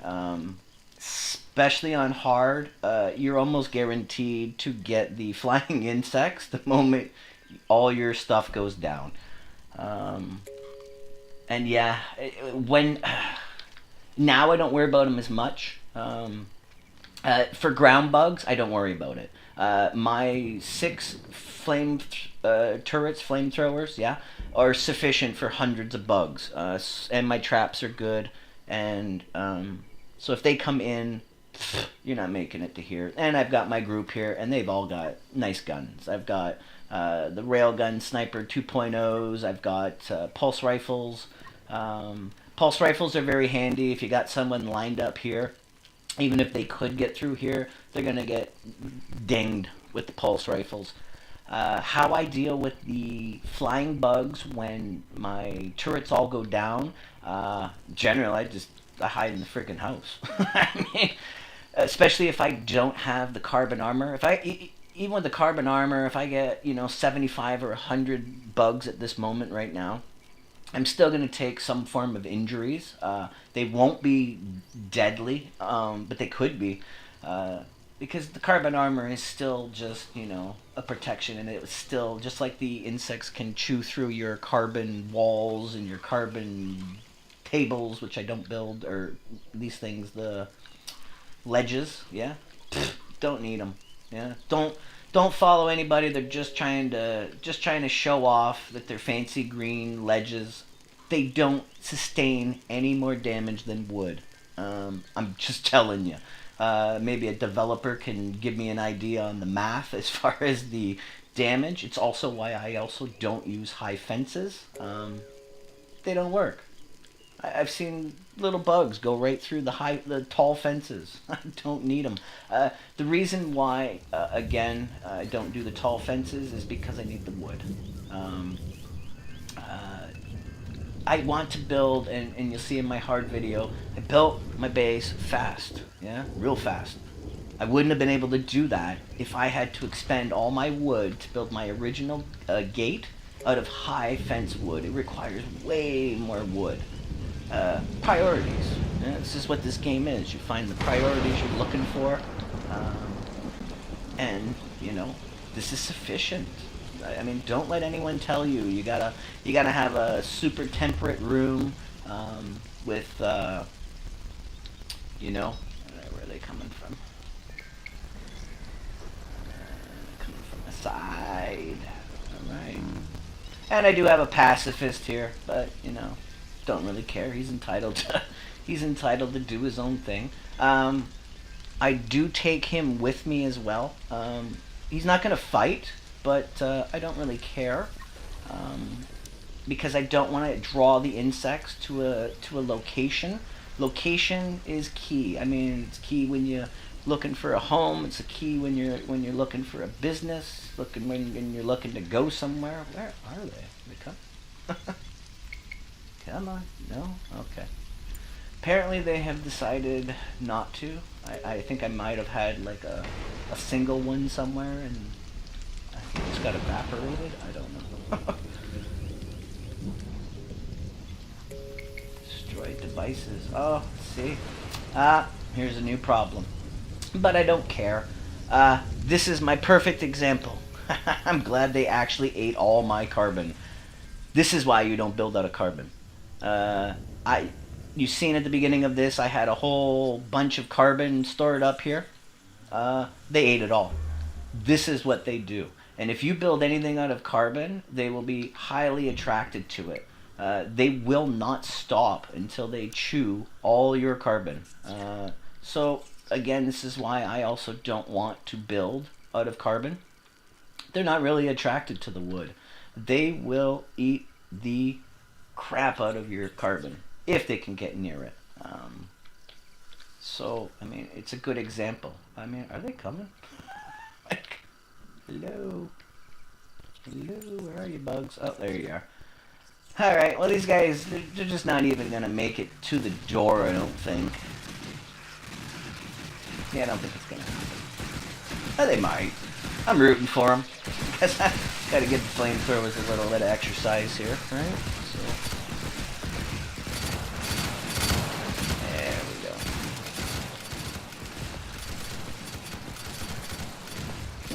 Especially on hard, you're almost guaranteed to get the flying insects the moment all your stuff goes down. Um, and yeah, when now I don't worry about them as much. For ground bugs, I don't worry about it. My six turrets, flamethrowers, yeah, are sufficient for hundreds of bugs. And my traps are good. And so if they come in, you're not making it to here. And I've got my group here, and they've all got nice guns. I've got the railgun sniper 2.0s. I've got pulse rifles. Pulse rifles are very handy if you got someone lined up here. Even if they could get through here, they're going to get dinged with the pulse rifles. How I deal with the flying bugs when my turrets all go down, generally I hide in the freaking house. I mean, especially if I don't have the carbon armor. Even with the carbon armor, if I get 75 or 100 bugs at this moment right now, I'm still going to take some form of injuries. They won't be deadly, but they could be. Because the carbon armor is still just, a protection, and it's still, just like the insects can chew through your carbon walls and your carbon tables, which I don't build, or these things, the ledges, yeah? Don't need them, yeah? Don't follow anybody. They're just trying to show off that they're fancy green ledges. They don't sustain any more damage than wood. I'm just telling you. Maybe a developer can give me an idea on the math as far as the damage. It's also why I also don't use high fences. They don't work. I've seen little bugs go right through the tall fences. I don't need them. The reason why, again, I don't do the tall fences is because I need the wood. I want to build, and you'll see in my hard video, I built my base fast, yeah, real fast. I wouldn't have been able to do that if I had to expend all my wood to build my original gate out of high fence wood. It requires way more wood. Priorities. Yeah, this is what this game is. You find the priorities you're looking for, and this is sufficient. I mean, don't let anyone tell you you gotta have a super temperate room with where are they coming from? Coming from the side. All right. And I do have a pacifist here, but don't really care. He's entitled to do his own thing. I do take him with me as well. He's not gonna fight, but I don't really care, because I don't want to draw the insects to a location. Location is key. I mean, it's key when you're looking for a home. It's a key when you're looking for a business. When you're looking to go somewhere. Where are they? They come. Come on. No? Okay. Apparently they have decided not to. I think I might have had like a single one somewhere, and I think it's got evaporated. I don't know. Destroyed devices. Oh, see? Here's a new problem. But I don't care. This is my perfect example. I'm glad they actually ate all my carbon. This is why you don't build out of carbon. You've seen at the beginning of this, I had a whole bunch of carbon stored up here. They ate it all. This is what they do. And if you build anything out of carbon, they will be highly attracted to it. They will not stop until they chew all your carbon. So, again, this is why I also don't want to build out of carbon. They're not really attracted to the wood. they will eat the crap out of your carbon if they can get near it. So, I mean, it's a good example. I mean, are they coming? Like, hello? Hello? Where are you, bugs? Oh, there you are. Alright, well, these guys, they're just not even going to make it to the door, I don't think. Yeah, I don't think it's going to happen. Oh, they might. I'm rooting for them. Guess I got to give the flamethrowers a little bit of exercise here, right? So, there we go.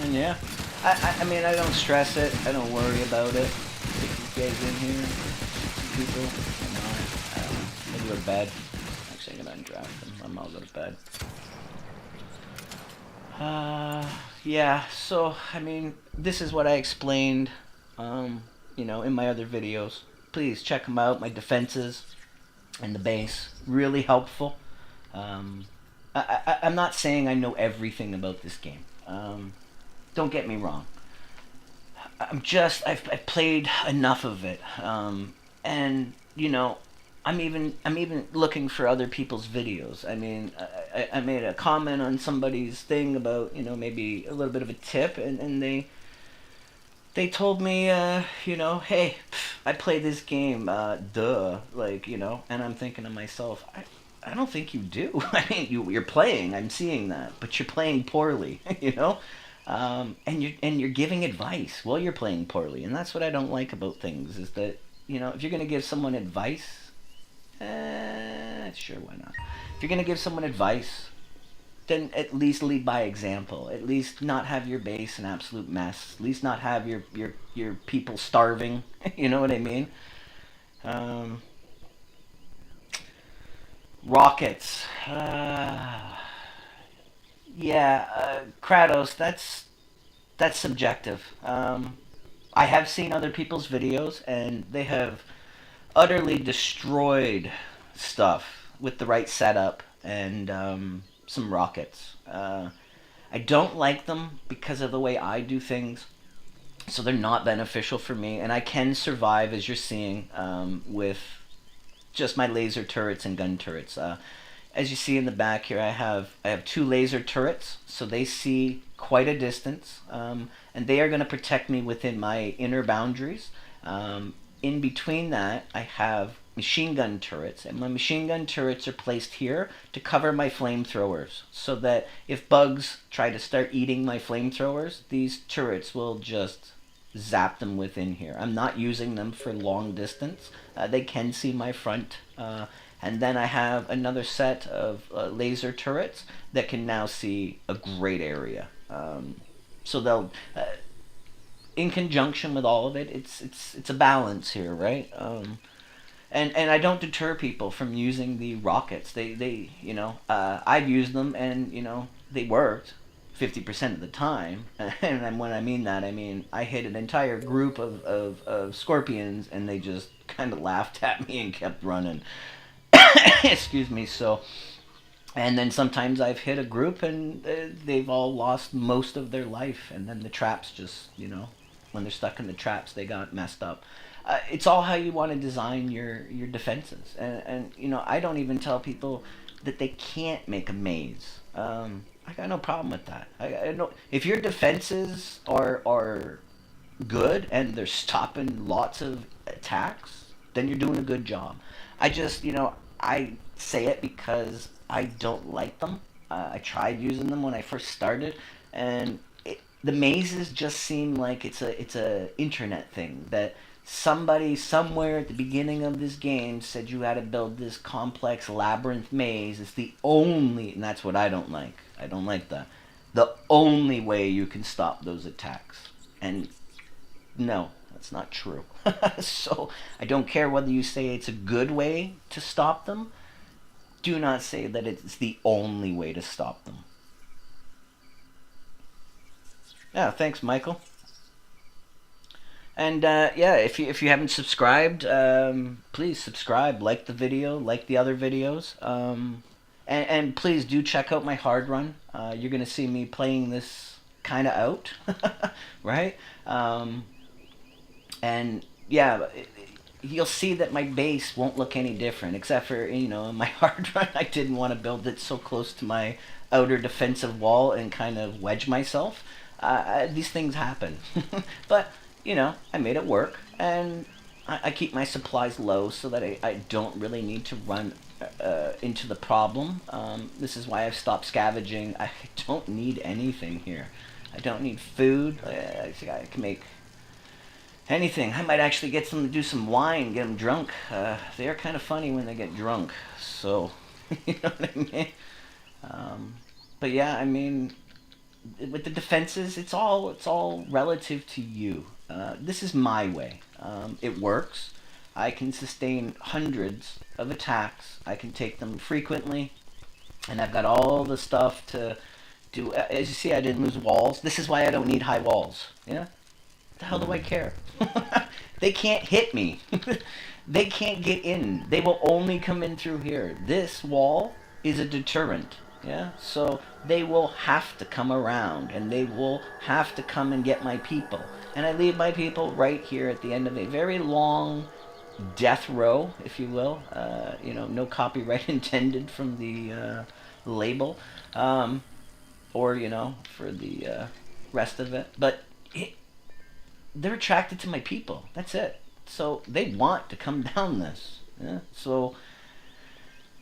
And yeah, I mean, I don't stress it. I don't worry about it. Get these guys in here. People. Come on. Maybe go to bed. Actually, I'm going to undraft them. I'll go to bed. Yeah, so, I mean, this is what I explained, you know, in my other videos. Please check them out, my defenses and the base. Really helpful. I'm not saying I know everything about this game. Don't get me wrong. I've played enough of it. And, you know, I'm even looking for other people's videos. I mean, I made a comment on somebody's thing about, you know, maybe a little bit of a tip, and they told me, you know, hey, I play this game, duh, like, you know, and I'm thinking to myself, I don't think you do. I mean, you're playing, I'm seeing that, but you're playing poorly, you know, and you're giving advice while you're playing poorly, and that's what I don't like about things, is that, you know, if you're gonna give someone advice. Sure, why not? If you're gonna give someone advice, then at least lead by example. At least not have your base an absolute mess. At least not have your people starving. You know what I mean? Um, Rockets. Yeah, Kratos. That's subjective. I have seen other people's videos, and they have utterly destroyed stuff with the right setup and some rockets. I don't like them because of the way I do things, so they're not beneficial for me. And I can survive, as you're seeing, with just my laser turrets and gun turrets. As you see in the back here, I have two laser turrets, so they see quite a distance, and they are going to protect me within my inner boundaries. In between that, I have machine gun turrets, and my machine gun turrets are placed here to cover my flamethrowers, so that if bugs try to start eating my flamethrowers, these turrets will just zap them within here. I'm not using them for long distance. They can see my front. And then I have another set of laser turrets that can now see a great area. So they'll, in conjunction with all of it, it's a balance here, right? And I don't deter people from using the rockets. They you know, I've used them, and you know, they worked 50% of the time. And when I mean that, I mean I hit an entire group of scorpions, and they just kind of laughed at me and kept running. Excuse me. So, and then sometimes I've hit a group, and they've all lost most of their life, and then the traps just, you know, when they're stuck in the traps, they got messed up. It's all how you want to design your defenses, and you know, I don't even tell people that they can't make a maze. I got no problem with that. I don't. If your defenses are good and they're stopping lots of attacks, then you're doing a good job. I just, you know, I say it because I don't like them. I tried using them when I first started, and the mazes just seem like it's a internet thing that somebody somewhere at the beginning of this game said you had to build this complex labyrinth maze. It's the only, and that's what I don't like. I don't like that. The only way you can stop those attacks, and no, that's not true. So I don't care whether you say it's a good way to stop them. Do not say that it's the only way to stop them. Yeah, thanks, Michael. And yeah, if you haven't subscribed, please subscribe, like the video, like the other videos, and please do check out my hard run. You're gonna see me playing this kind of out, right? And yeah, you'll see that my base won't look any different, except for, in my hard run, I didn't want to build it so close to my outer defensive wall and kind of wedge myself. These things happen. But, I made it work, and I keep my supplies low so that I don't really need to run into the problem. This is why I've stopped scavenging. I don't need anything here. I don't need food. I can make anything. I might actually get them to do some wine, get them drunk. They are kind of funny when they get drunk. So, you know what I mean? But yeah, I mean, with the defenses, it's all relative to you. This is my way. It works. I can sustain hundreds of attacks. I can take them frequently, and I've got all the stuff to do. As you see, I didn't lose walls. This is why I don't need high walls. Yeah, the hell do I care? They can't hit me. They can't get in. They will only come in through here. This wall is a deterrent. Yeah, so they will have to come around, and they will have to come and get my people. And I leave my people right here at the end of a very long death row, if you will. No copyright intended from the label, or for the rest of it. But they're attracted to my people. That's it. So they want to come down this. Yeah. So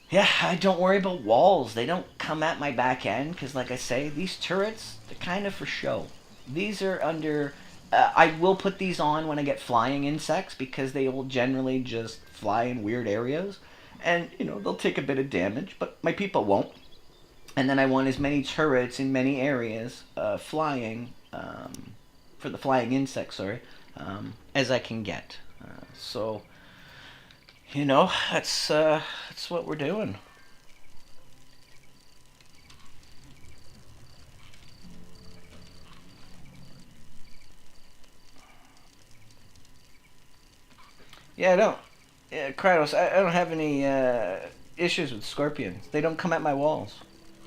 yeah, I don't worry about walls. They don't come at my back end because, like I say, these turrets, they're kind of for show. These are under. I will put these on when I get flying insects because they will generally just fly in weird areas, and they'll take a bit of damage, but my people won't. And then I want as many turrets in many areas flying for the flying insects, sorry, as I can get. So that's what we're doing. Yeah, I don't. Yeah, Kratos, I don't have any issues with scorpions. They don't come at my walls.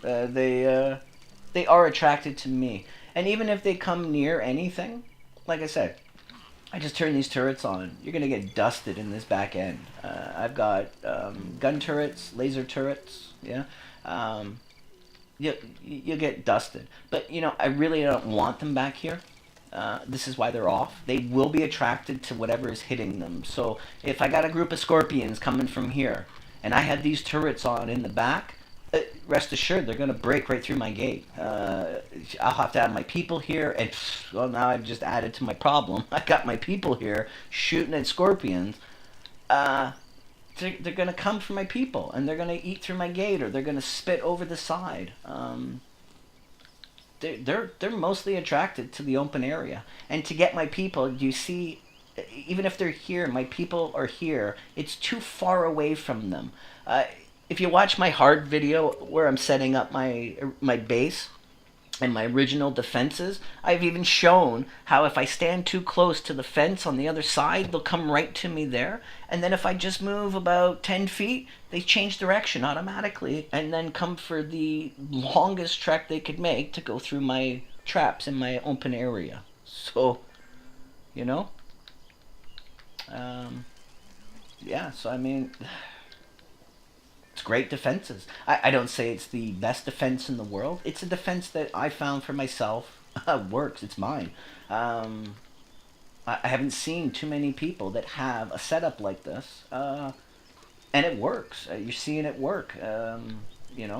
They are attracted to me, and even if they come near anything, like I said, I just turn these turrets on. You're gonna get dusted in this back end. I've got gun turrets, laser turrets. Yeah, um, you'll get dusted. But I really don't want them back here. This is why they're off. They will be attracted to whatever is hitting them. So if I got a group of scorpions coming from here, and I had these turrets on in the back, rest assured they're going to break right through my gate. I'll have to have my people here, and well, now I've just added to my problem. I got my people here shooting at scorpions. They're going to come for my people, and they're going to eat through my gate, or they're going to spit over the side. They're mostly attracted to the open area, and to get my people, you see, even if they're here, my people are here. It's too far away from them. If you watch my hard video where I'm setting up my base and my original defenses, I've even shown how if I stand too close to the fence on the other side, they'll come right to me there. And then if I just move about 10 feet, they change direction automatically and then come for the longest trek they could make to go through my traps in my open area. So, you know, um, yeah, so I mean, it's great defenses. I don't say it's the best defense in the world. It's a defense that I found for myself works. It's mine. Um, I haven't seen too many people that have a setup like this, and it works. You're seeing it work. You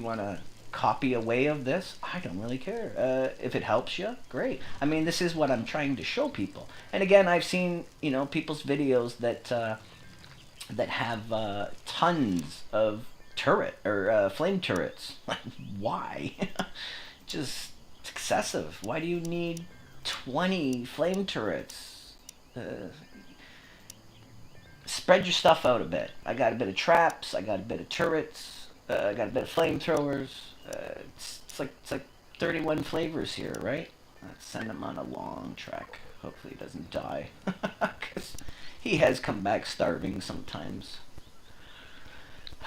want to copy a way of this? I don't really care. If it helps you, great. I mean, this is what I'm trying to show people. And again, I've seen people's videos that have tons of turret or flame turrets. Like, why? Just it's excessive. Why do you need 20 flame turrets? Spread your stuff out a bit. I got a bit of traps. I got a bit of turrets. I got a bit of flamethrowers. It's like 31 flavors here, right? Let's send him on a long trek. Hopefully he doesn't die. 'Cause he has come back starving sometimes.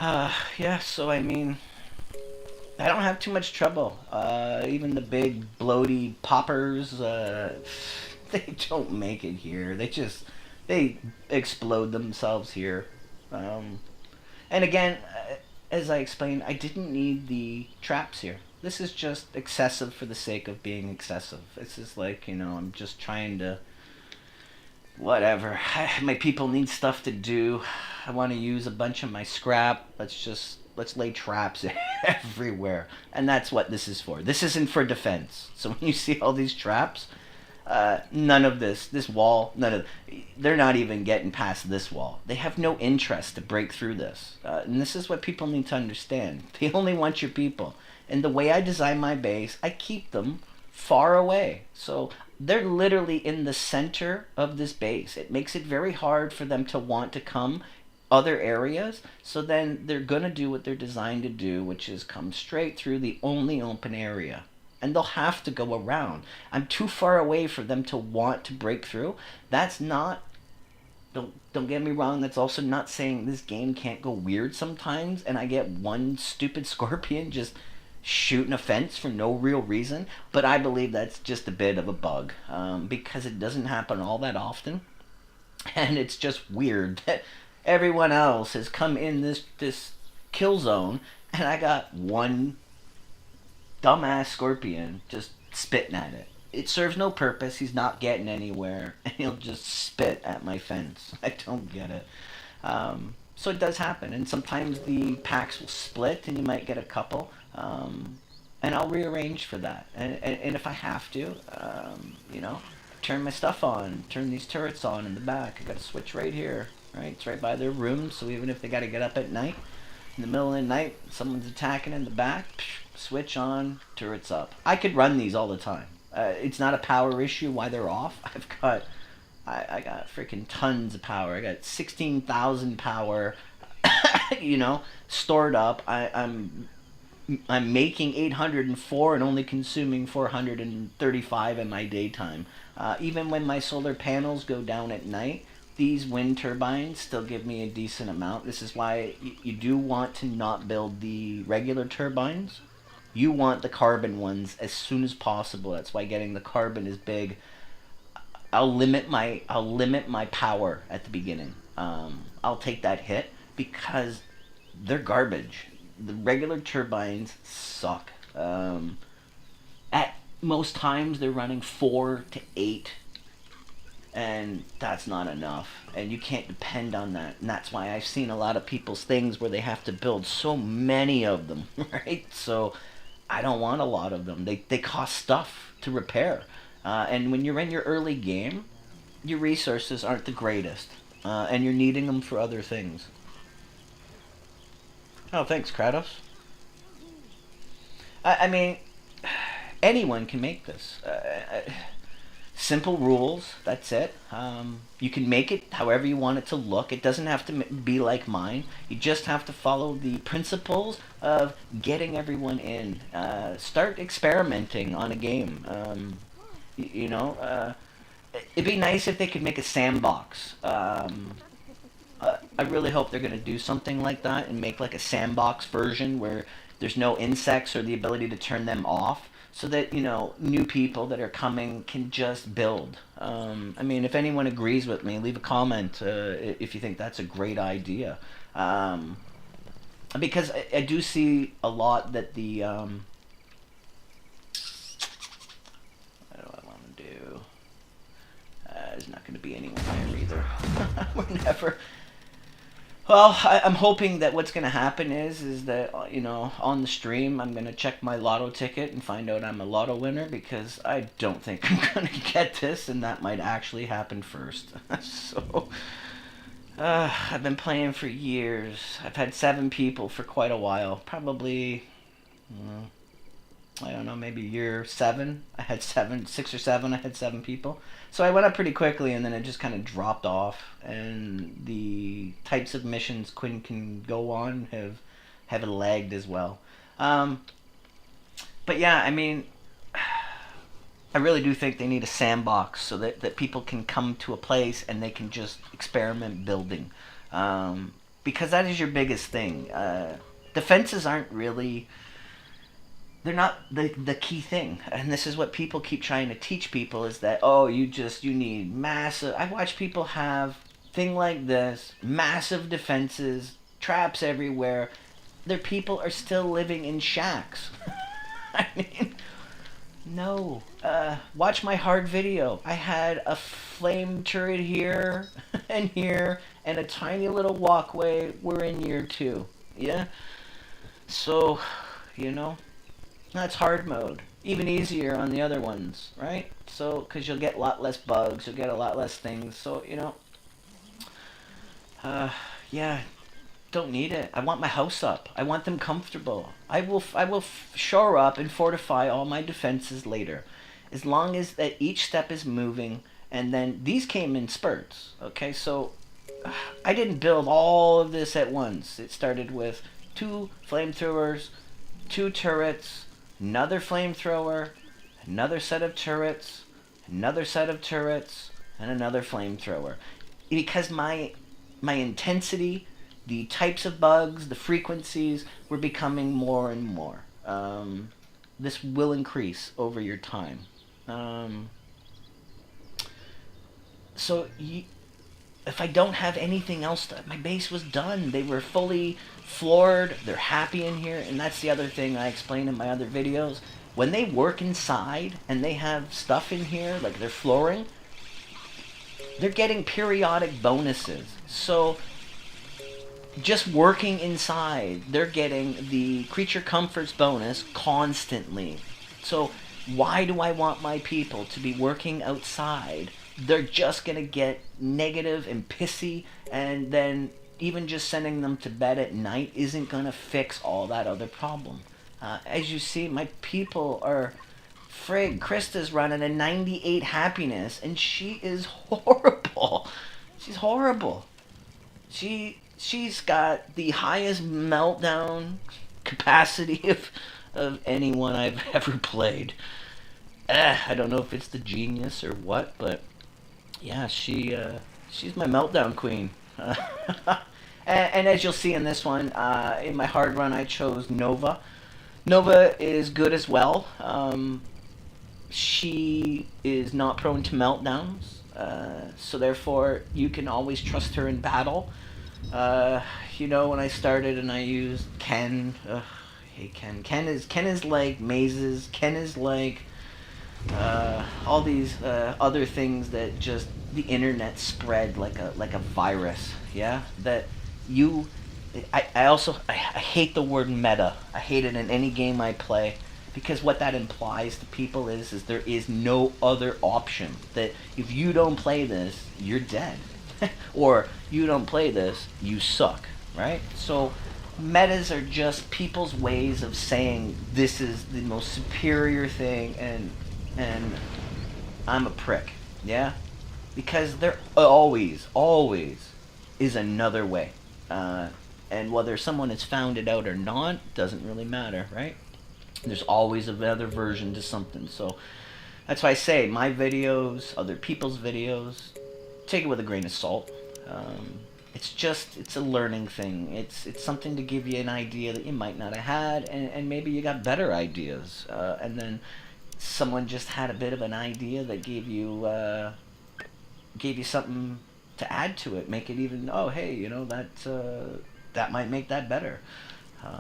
Yeah, so I mean, I don't have too much trouble. Even the big bloaty poppers, they don't make it here. They explode themselves here. Um, and again, as I explained, I didn't need the traps here. This is just excessive for the sake of being excessive. This is like, I'm just trying to, whatever. My people need stuff to do. I want to use a bunch of my scrap. Let's lay traps everywhere. And that's what this is for. This isn't for defense. So when you see all these traps, none of this wall, they're not even getting past this wall. They have no interest to break through this. And this is what people need to understand. They only want your people. And the way I design my base, I keep them far away. So they're literally in the center of this base. It makes it very hard for them to want to come other areas. So then they're going to do what they're designed to do, which is come straight through the only open area. And they'll have to go around. I'm too far away for them to want to break through. That's not, don't get me wrong, that's also not saying this game can't go weird sometimes and I get one stupid scorpion just shooting a fence for no real reason. But I believe that's just a bit of a bug, because it doesn't happen all that often. And it's just weird that everyone else has come in this kill zone and I got one dumbass scorpion just spitting at it. It serves no purpose. He's not getting anywhere, and he'll just spit at my fence. I don't get it. So it does happen, and sometimes the packs will split, and you might get a couple. And I'll rearrange for that. And if I have to, turn my stuff on, turn these turrets on in the back. I got a switch right here, right? It's right by their room, so even if they got to get up at night, in the middle of the night, someone's attacking in the back, switch on, turrets up. I could run these all the time. It's not a power issue why they're off. I got freaking tons of power. I got 16,000 power, stored up. I'm making 804 and only consuming 435 in my daytime. Even when my solar panels go down at night, these wind turbines still give me a decent amount. This is why you do want to not build the regular turbines. You want the carbon ones as soon as possible. That's why getting the carbon is big. I'll limit my power at the beginning. I'll take that hit because they're garbage. The regular turbines suck. At most times they're running 4 to 8, and that's not enough. And you can't depend on that. And that's why I've seen a lot of people's things where they have to build so many of them, right? So I don't want a lot of them. They cost stuff to repair. And when you're in your early game, your resources aren't the greatest. And you're needing them for other things. Oh, thanks, Kratos. I mean, anyone can make this. Simple rules, that's it. You can make it however you want it to look. It doesn't have to be like mine. You just have to follow the principles of getting everyone in. Start experimenting on a game. It'd be nice if they could make a sandbox. I really hope they're going to do something like that and make like a sandbox version where there's no insects or the ability to turn them off, so that new people that are coming can just build. If anyone agrees with me, leave a comment if you think that's a great idea. Because I do see a lot that the what do I want to do? There's not going to be anyone there either. We're never. Well, I'm hoping that what's going to happen is that, on the stream, I'm going to check my lotto ticket and find out I'm a lotto winner, because I don't think I'm going to get this, and that might actually happen first. So, I've been playing for years. I've had 7 people for quite a while. Probably, I don't know, maybe year 7. I had 6 or 7, I had 7 people. So I went up pretty quickly, and then it just kind of dropped off, and the types of missions Quinn can go on have lagged as well. But yeah, I really do think they need a sandbox so that people can come to a place and they can just experiment building. Because that is your biggest thing. Defenses aren't really they're not the key thing. And this is what people keep trying to teach people, is that, oh, you need massive. I watch people have thing like this, massive defenses, traps everywhere. Their people are still living in shacks. I mean, no. Watch my hard video. I had a flame turret here and here and a tiny little walkway. We're in year 2. Yeah? So, you know, that's hard mode. Even easier on the other ones, right? So, because you'll get a lot less bugs, you'll get a lot less things. So, uh, yeah, don't need it. I want my house up. I want them comfortable. I will shore up and fortify all my defenses later, as long as that each step is moving. And then these came in spurts. Okay, so I didn't build all of this at once. It started with 2 flamethrowers, 2 turrets, another flamethrower, another set of turrets, another set of turrets, and another flamethrower. Because my intensity, the types of bugs, the frequencies were becoming more and more. This will increase over your time. So if I don't have anything else, my base was done. They were fully floored. They're happy in here, and that's the other thing I explain in my other videos. When they work inside and they have stuff in here, like their flooring, they're getting periodic bonuses. So just working inside, they're getting the creature comforts bonus constantly. So why do I want my people to be working outside? They're just going to get negative and pissy, and then even just sending them to bed at night isn't going to fix all that other problem. As you see, my people are... Frig, Krista's running a 98 happiness, and she is horrible. She's horrible. She's got the highest meltdown capacity of anyone I've ever played. I don't know if it's the genius or what, but yeah, she's my meltdown queen. And as you'll see in this one, in my hard run, I chose Nova. Nova is good as well. She is not prone to meltdowns, so therefore you can always trust her in battle. When I started and I used Ken, I hate Ken. Ken is like mazes. Ken is like all these other things that just the internet spread like a virus. Yeah, that you. I hate the word meta. I hate it in any game I play, because what that implies to people is there is no other option. That if you don't play this, you're dead. Or you don't play this, you suck, right? So metas are just people's ways of saying this is the most superior thing, and I'm a prick, yeah? Because there always is another way. And whether someone has found it out or not doesn't really matter, right? There's always another version to something. So that's why I say my videos, other people's videos, take it with a grain of salt. It's a learning thing. It's something to give you an idea that you might not have had, and maybe you got better ideas. And then someone just had a bit of an idea that gave you something to add to it, make it even, oh hey, that might make that better. You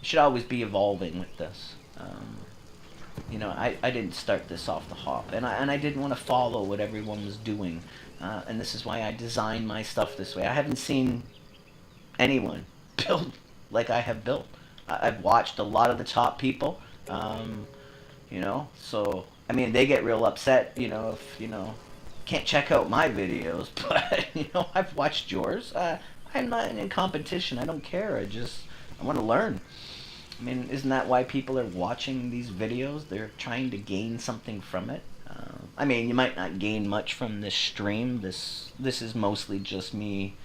should always be evolving with this. I didn't start this off the hop, and I didn't want to follow what everyone was doing, and this is why I designed my stuff this way. I haven't seen anyone build like I have built. I've watched a lot of the top people, so I mean they get real upset, if can't check out my videos, but I've watched yours. I'm not in competition. I don't care. I want to learn. I mean, isn't that why people are watching these videos? They're trying to gain something from it. I mean, you might not gain much from this stream. This is mostly just me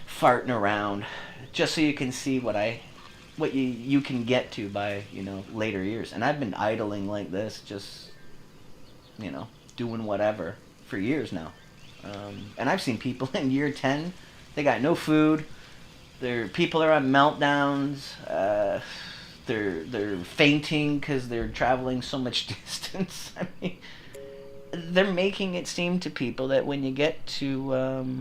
farting around, just so you can see what you can get to by later years. And I've been idling like this, just doing whatever for years now. And I've seen people in year 10, they got no food. People are on meltdowns. they're fainting because they're traveling so much distance. I mean, they're making it seem to people that when you get to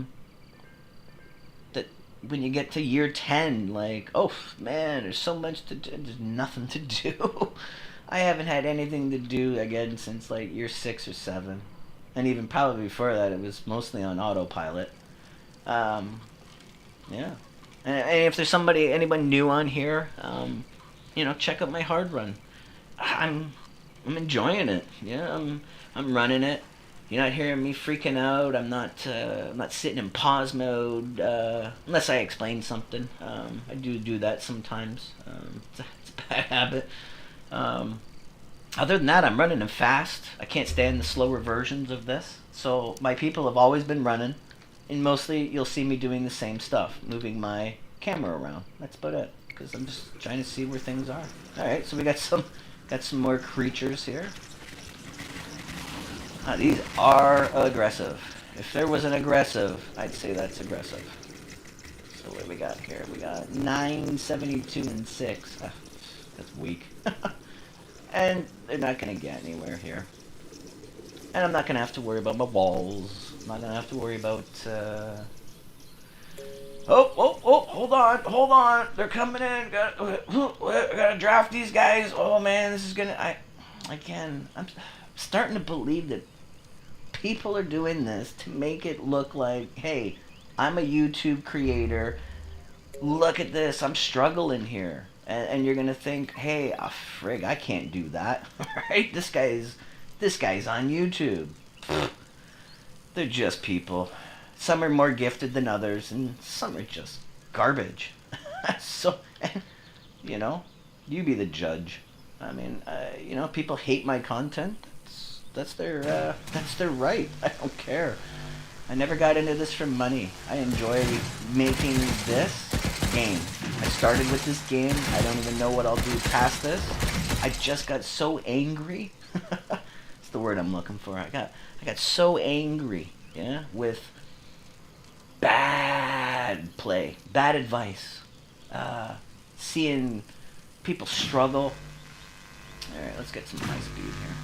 year 10, like, oh man, there's so much to do. There's nothing to do. I haven't had anything to do again since like year 6 or 7, and even probably before that, it was mostly on autopilot. Um, yeah, and if there's anyone new on here, check out my hard run. I'm I'm enjoying it. Yeah, I'm running it. You're not hearing me freaking out. I'm not sitting in pause mode unless I explain something. I do that sometimes. It's a bad habit. Um, Other than that, I'm running them fast. I can't stand the slower versions of this. So my people have always been running, and mostly you'll see me doing the same stuff, moving my camera around. That's about it, because I'm just trying to see where things are. All right, so we got some more creatures here. These are aggressive. If there was an aggressive, I'd say that's aggressive. So what do we got here? We got 972 and 6. That's weak. And they're not going to get anywhere here. And I'm not going to have to worry about my walls. I'm not going to have to worry about... Oh, hold on. They're coming in. Gotta draft these guys. Oh, man, this is going to... I'm starting to believe that people are doing this to make it look like, hey, I'm a YouTube creator. Look at this. I'm struggling here. And you're gonna think, hey, frig, I can't do that, right? This guy's on YouTube. They're just people. Some are more gifted than others, and some are just garbage. So, you be the judge. I mean, people hate my content. That's their right. I don't care. I never got into this for money. I enjoy making this game. I started with this game. I don't even know what I'll do past this. I just got so angry. That's the word I'm looking for. I got so angry, with bad play, bad advice, seeing people struggle. All right, let's get some high speed here.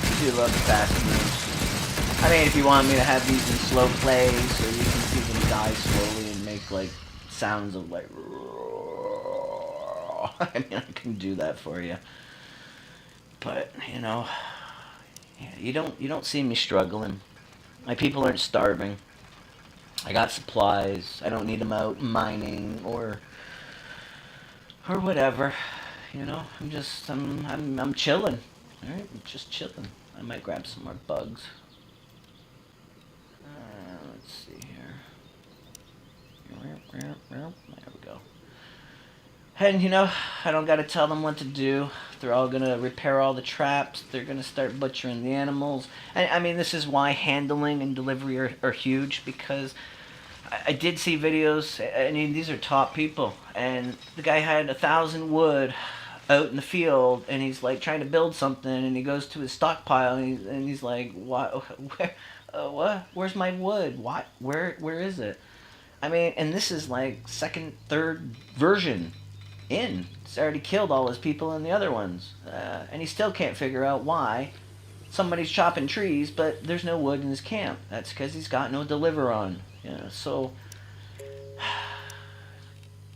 I do love the fast moves. I mean, if you want me to have these in slow play, so you can see them die slowly and make like sounds of like, I mean, I can do that for you. But you don't see me struggling. My people aren't starving. I got supplies. I don't need them out mining or whatever. I'm chilling. All right, I'm just chilling. I might grab some more bugs. Let's see here. There we go. And I don't gotta tell them what to do. They're all gonna repair all the traps. They're gonna start butchering the animals. And I mean, this is why handling and delivery are huge, because I did see videos. I mean, these are top people, and the guy had 1,000 wood out in the field, and he's like trying to build something, and he goes to his stockpile, and he's like, what? What? Where's my wood? What? Where is it? I mean, and this is like second, third version in. It's already killed all his people in the other ones, and he still can't figure out why somebody's chopping trees, but there's no wood in his camp. That's because he's got no Deliveron. So,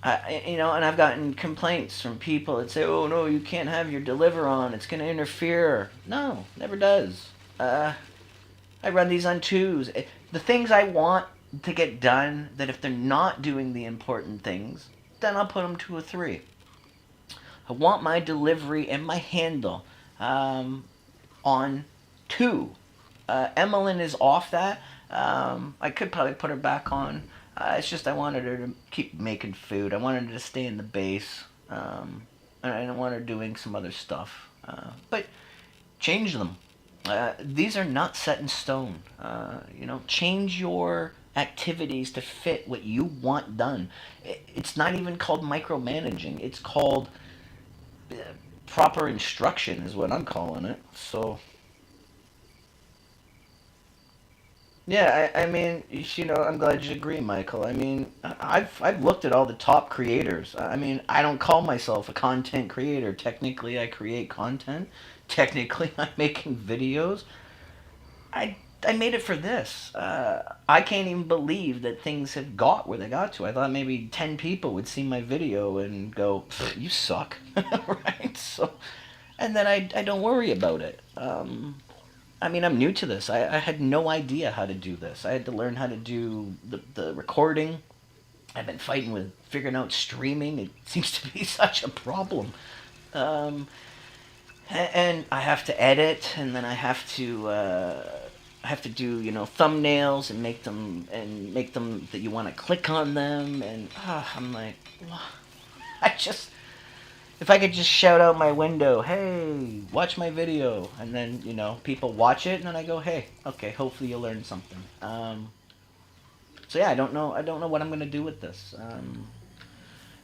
and I've gotten complaints from people that say, "Oh no, you can't have your Deliveron. It's going to interfere." No, never does. I run these on 2s. The things I want to get done, that if they're not doing the important things, then I'll put them to a 3. I want my delivery and my handle on 2. Emmeline is off that. I could probably put her back on. It's just I wanted her to keep making food. I wanted her to stay in the base. And I didn't want her doing some other stuff. But change them. These are not set in stone. Change your activities to fit what you want done. It's not even called micromanaging. It's called proper instruction is what I'm calling it. So, Yeah, I mean, I'm glad you agree, Michael. I mean, I've looked at all the top creators. I mean, I don't call myself a content creator. Technically, I create content. Technically, I'm making videos. I I made it for this. I can't even believe that things have got where they got to. I thought maybe 10 people would see my video and go, "You suck," right? So, and then I don't worry about it. I mean, I'm new to this. I had no idea how to do this. I had to learn how to do the recording. I've been fighting with figuring out streaming. It seems to be such a problem. Um, and I have to edit, and then I have to do thumbnails and make them that you want to click on them, and I'm like, I just if I could just shout out my window, hey, watch my video, and then people watch it, and then I go, hey, okay, hopefully you'll learn something. So yeah, I don't know what I'm gonna do with this.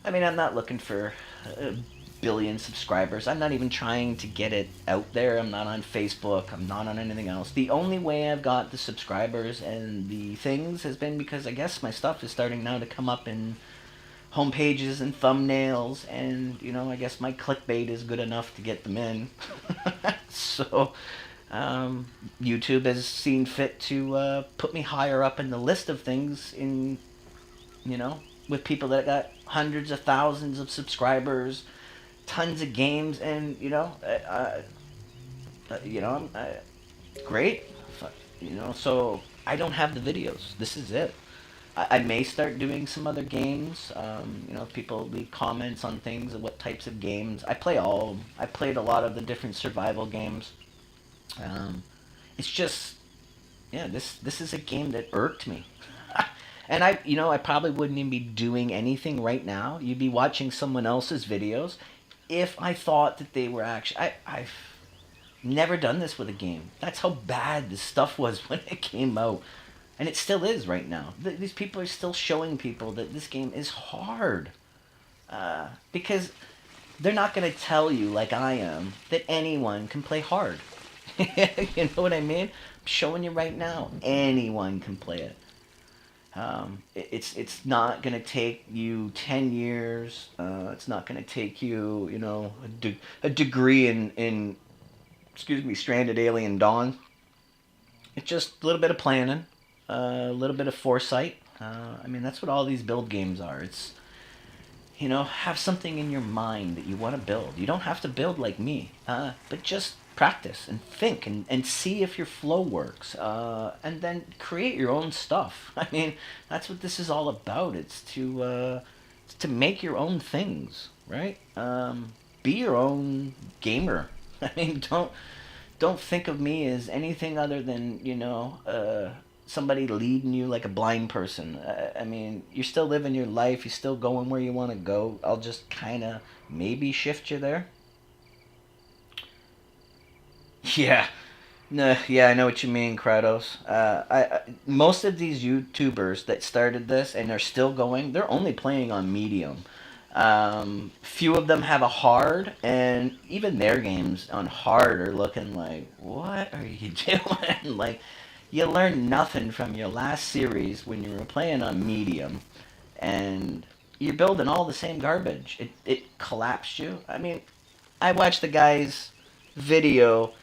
I mean, I'm not looking for a billion subscribers. I'm not even trying to get it out there. I'm not on Facebook. I'm not on anything else. The only way I've got the subscribers and the things has been because I guess my stuff is starting now to come up in home pages and thumbnails, and I guess my clickbait is good enough to get them in. So YouTube has seen fit to put me higher up in the list of things in you know with people that got hundreds of thousands of subscribers, tons of games, and great. So I don't have the videos. This is it. I may start doing some other games. If people leave comments on things and what types of games. I play all of them. I played a lot of the different survival games. Um, it's just, yeah, this is a game that irked me. And I probably wouldn't even be doing anything right now. You'd be watching someone else's videos if I thought that they were actually. I've never done this with a game. That's how bad this stuff was when it came out. And it still is right now. These people are still showing people that this game is hard. Because they're not going to tell you, like I am, that anyone can play hard. You know what I mean? I'm showing you right now. Anyone can play it. It's not going to take you 10 years. It's not going to take you, a degree in excuse me, Stranded Alien Dawn. It's just a little bit of planning, a little bit of foresight. I mean, that's what all these build games are. It's, have something in your mind that you want to build. You don't have to build like me, but just practice and think and see if your flow works. And then create your own stuff. I mean, that's what this is all about. It's to make your own things, right? Be your own gamer. I mean, don't think of me as anything other than somebody leading you like a blind person. I mean, you're still living your life. You're still going where you want to go. I'll just kind of maybe shift you there. Yeah. No, yeah, I know what you mean, Kratos. Most of these YouTubers that started this and are still going, they're only playing on medium. Few of them have a hard, and even their games on hard are looking like, what are you doing? Like, you learned nothing from your last series when you were playing on medium, and you're building all the same garbage. It collapsed you. I mean, I watched the guy's video,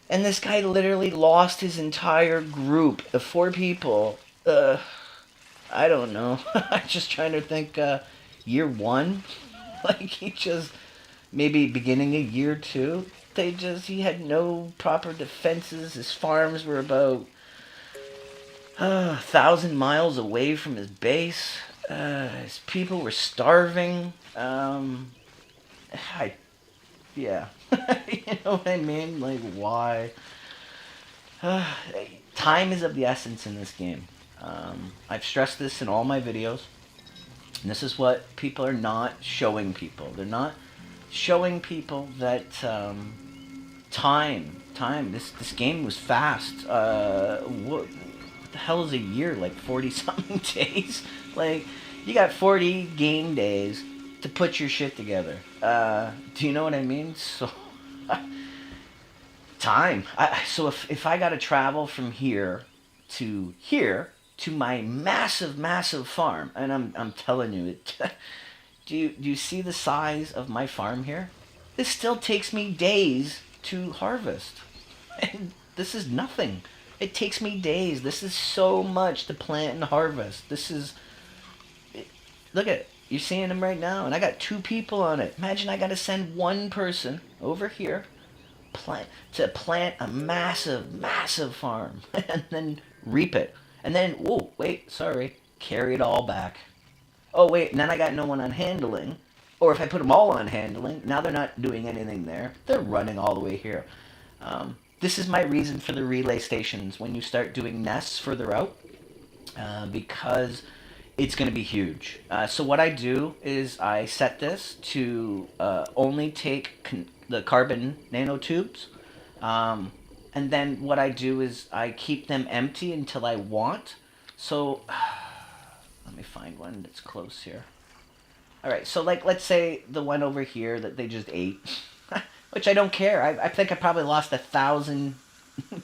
and this guy literally lost his entire group of 4 people. I don't know. I'm just trying to think. Year one, like he just maybe beginning of year two. He had no proper defenses. His farms were about 1,000 miles away from his base. His people were starving. I yeah, you know what I mean? Like why? Uh, Time is of the essence in this game. I've stressed this in all my videos. And this is what people are not showing people. They're not showing people that time. This game was fast. What the hell is a year? Like 40 something days. Like you got 40 game days to put your shit together. Do you know what I mean? So time. So if I got to travel from here to here to my massive farm, and I'm telling you, it. Do you see the size of my farm here? This still takes me days to harvest, and this is nothing. It takes me days. This is so much to plant and harvest. This is look at it. You're seeing them right now, and I got 2 people on it. Imagine I got to send one person over here to plant a massive farm and then reap it. And then, oh, wait, sorry, carry it all back. Oh, wait, and then I got no one on handling. Or if I put them all on handling, now they're not doing anything there. They're running all the way here. This is my reason for the relay stations when you start doing nests further out, because it's going to be huge. So what I do is I set this to only take the carbon nanotubes, and then what I do is I keep them empty until I want. So let me find one that's close here. All right, so like let's say the one over here that they just ate, which I don't care. I think I probably lost 1,000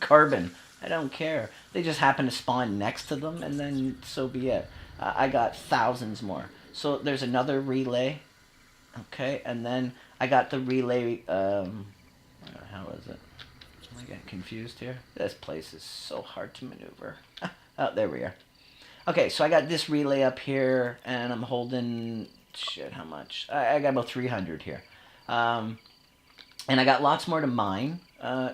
carbon. I don't care. They just happen to spawn next to them, and then so be it. I got thousands more. So there's another relay. Okay, and then I got the relay. How is it? Am I getting confused here? This place is so hard to maneuver. Oh, there we are. Okay, so I got this relay up here, and I'm holding, shit, how much? I got about 300 here. And I got lots more to mine.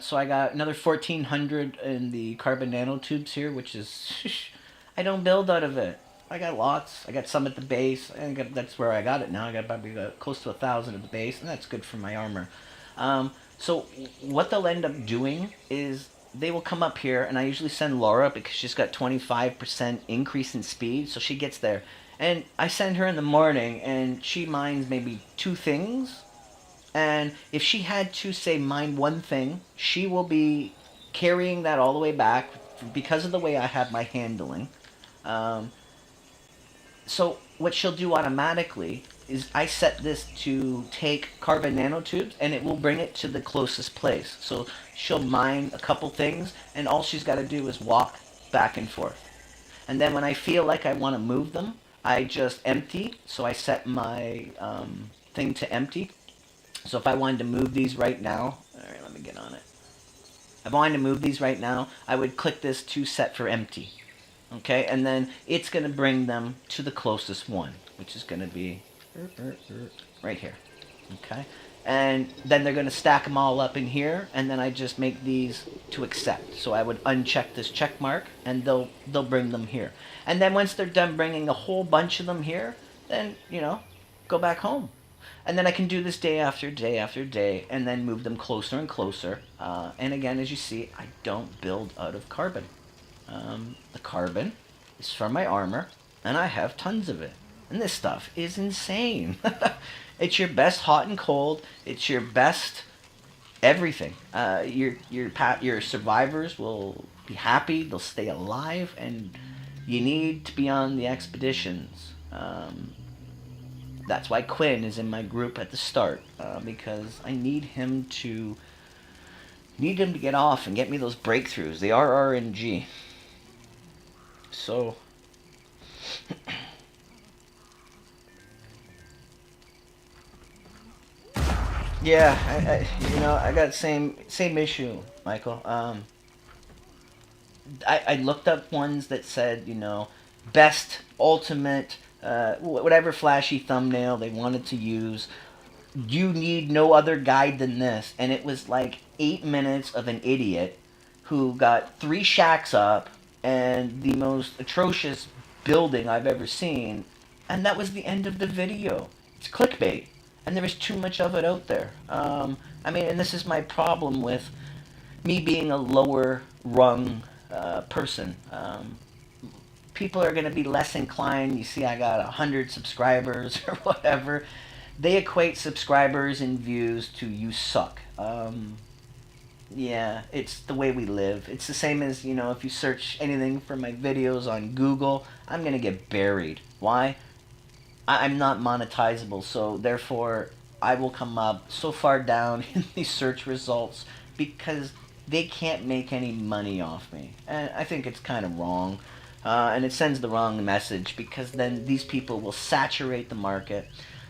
So I got another 1,400 in the carbon nanotubes here, which is, I don't build out of it. I got lots. I got some at the base. That's where I got it now. I got probably close to 1,000 at the base, and that's good for my armor. So what they'll end up doing is they will come up here, and I usually send Laura because she's got 25% increase in speed, so she gets there. And I send her in the morning, and she mines maybe 2 things. And if she had to, say, mine 1 thing, she will be carrying that all the way back because of the way I have my handling. So what she'll do automatically is I set this to take carbon nanotubes, and it will bring it to the closest place. So she'll mine a couple things, and all she's got to do is walk back and forth. And then when I feel like I want to move them, I just empty. So I set my thing to empty. So if I wanted to move these right now, all right, let me get on it. If I wanted to move these right now, I would click this to set for empty. Okay, and then it's going to bring them to the closest one, which is going to be right here. Okay, and then they're going to stack them all up in here, and then I just make these to accept. So I would uncheck this check mark, and they'll bring them here. And then once they're done bringing a whole bunch of them here, then, you know, go back home. And then I can do this day after day after day, and then move them closer and closer. And again, as you see, I don't build out of carbon. The carbon is from my armor, and I have tons of it. And this stuff is insane. It's your best hot and cold. It's your best everything. Your survivors will be happy. They'll stay alive, and you need to be on the expeditions. That's why Quinn is in my group at the start, because I need him to get off and get me those breakthroughs. They are RNG. So yeah, I got same issue, Michael. I looked up ones that said, best ultimate, whatever flashy thumbnail they wanted to use. You need no other guide than this, and it was like 8 minutes of an idiot who got 3 shacks up and the most atrocious building I've ever seen, and that was the end of the video. It's clickbait, and there is too much of it out there. And this is my problem with me being a lower rung person. People are going to be less inclined. You see, I got 100 subscribers or whatever. They equate subscribers and views to you suck. Yeah, it's the way we live. It's the same as, if you search anything for my videos on Google, I'm going to get buried. Why? I'm not monetizable, so therefore I will come up so far down in these search results because they can't make any money off me. And I think it's kind of wrong. And it sends the wrong message, because then these people will saturate the market.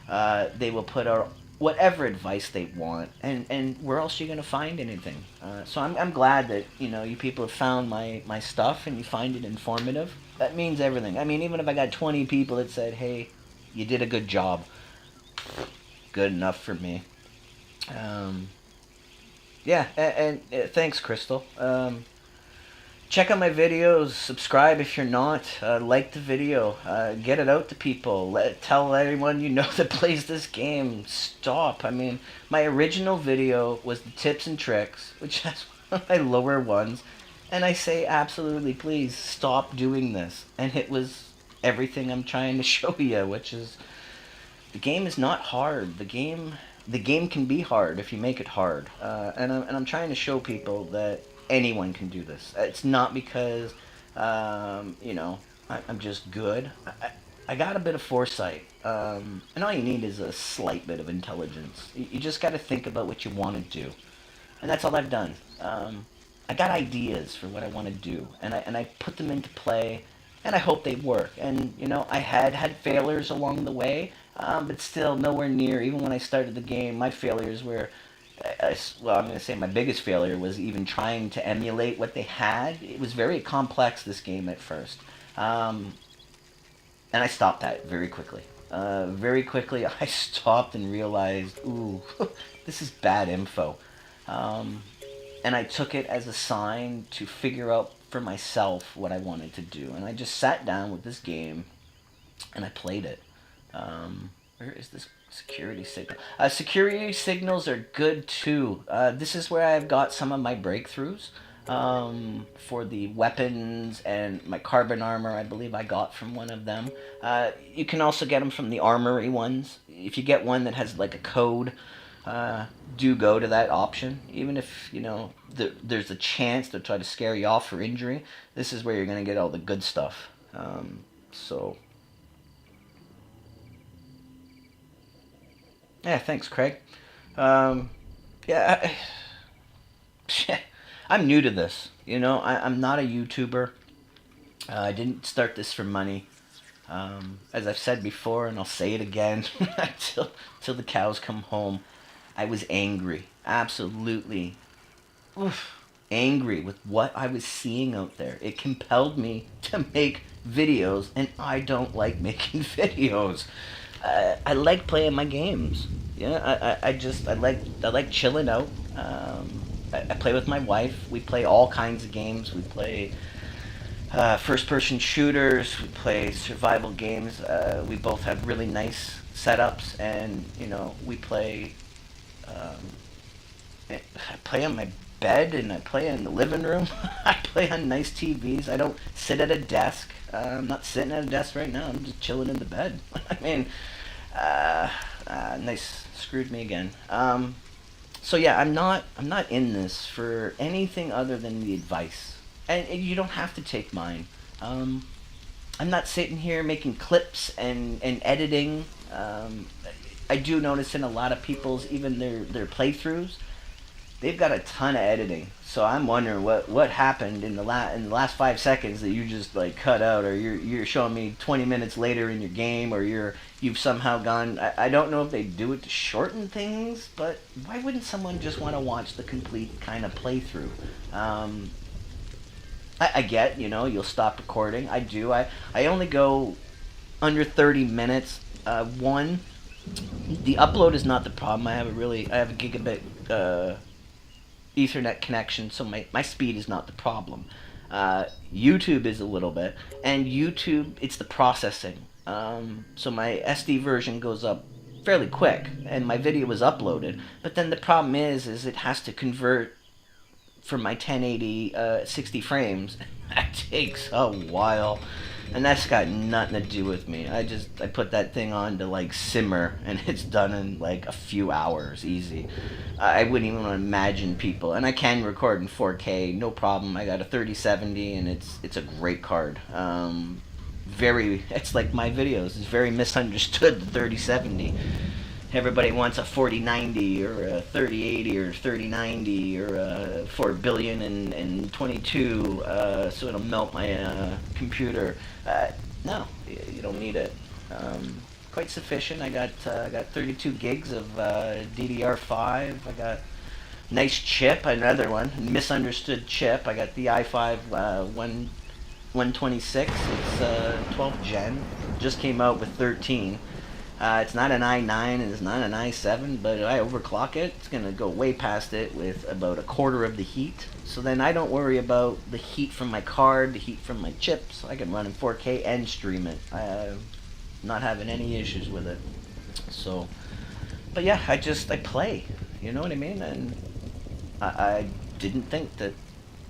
They will put out whatever advice they want, and where else are you going to find anything? So I'm glad that you people have found my stuff and you find it informative. That means everything. I mean, even if I got 20 people that said, "Hey, you did a good job," good enough for me. Yeah, and thanks, Crystal. Check out my videos. Subscribe if you're not. Like the video. Get it out to people. Tell everyone you know that plays this game. Stop. I mean, my original video was the tips and tricks, which is one of my lower ones. And I say, absolutely, please stop doing this. And it was everything I'm trying to show you, which is the game is not hard. The game can be hard if you make it hard. And I'm trying to show people that anyone can do this. It's not because, I'm just good. I got a bit of foresight. And all you need is a slight bit of intelligence. You just got to think about what you want to do. And that's all I've done. I got ideas for what I want to do. And I put them into play. And I hope they work. And, I had failures along the way. But still nowhere near, even when I started the game, my failures were... well, I'm going to say my biggest failure was even trying to emulate what they had. It was very complex, this game, at first. And I stopped that very quickly. Very quickly, I stopped and realized, ooh, this is bad info. And I took it as a sign to figure out for myself what I wanted to do. And I just sat down with this game, and I played it. Where is this security signal? Security signals are good too. This is where I've got some of my breakthroughs for the weapons and my carbon armor. I believe I got from one of them. You can also get them from the armory ones. If you get one that has like a code, do go to that option. Even if there's a chance to try to scare you off for injury, this is where you're gonna get all the good stuff. So. Yeah, thanks, Craig. Yeah, I'm new to this. I'm not a YouTuber. I didn't start this for money. As I've said before, and I'll say it again, till the cows come home, I was angry. Absolutely angry with what I was seeing out there. It compelled me to make videos, and I don't like making videos. I like playing my games. Yeah, I like chilling out. I play with my wife. We play all kinds of games. We play first-person shooters. We play survival games. We both have really nice setups, and we play. I play on my bed, and I play in the living room. I play on nice TVs. I don't sit at a desk. I'm not sitting at a desk right now. I'm just chilling in the bed. I mean, nice. Screwed me again. So yeah, I'm not in this for anything other than the advice. And you don't have to take mine. I'm not sitting here making clips and editing. I do notice in a lot of people's, even their playthroughs, they've got a ton of editing. So I'm wondering what happened in the last 5 seconds that you just like cut out, or you're showing me 20 minutes later in your game, or you've somehow gone. I don't know if they do it to shorten things, but why wouldn't someone just want to watch the complete kind of playthrough? I get, you'll stop recording. I do. I only go under 30 minutes. The upload is not the problem. I have a gigabit Ethernet connection, so my speed is not the problem. YouTube is a little bit, and YouTube, it's the processing. So my SD version goes up fairly quick, and my video was uploaded. But then the problem is it has to convert from my 1080 60 frames. That takes a while, and that's got nothing to do with me. I put that thing on to like simmer, and it's done in like a few hours, easy. I wouldn't even imagine people, and I can record in 4K, no problem. I got a 3070, and it's a great card. It's like my videos. It's very misunderstood, the 3070. Everybody wants a 4090 or a 3080 or 3090 or a 4 billion and 22, so it'll melt my computer. No, you don't need it. Quite sufficient. I got 32 gigs of DDR5. I got nice chip, another one, misunderstood chip. I got the i5 126. It's 12 gen. Just came out with 13. It's not an i9 and it's not an i7, but if I overclock it, it's going to go way past it with about a quarter of the heat. So then I don't worry about the heat from my card, the heat from my chips. I can run in 4K and stream it. I'm not having any issues with it. So, but yeah, I play. You know what I mean? And I didn't think that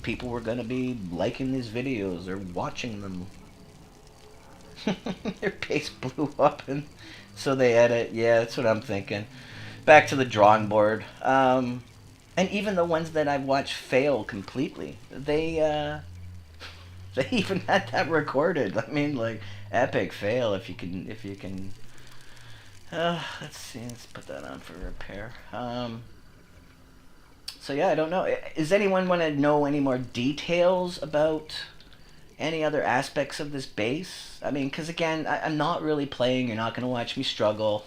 people were going to be liking these videos or watching them. Their base blew up, and so they edit. Yeah, that's what I'm thinking. Back to the drawing board. And even the ones that I've watched fail completely, they even had that recorded. I mean, like, epic fail if you can. Let's see. Let's put that on for repair. So yeah, I don't know. Does anyone want to know any more details about any other aspects of this base? I mean, because again, I'm not really playing. You're not going to watch me struggle.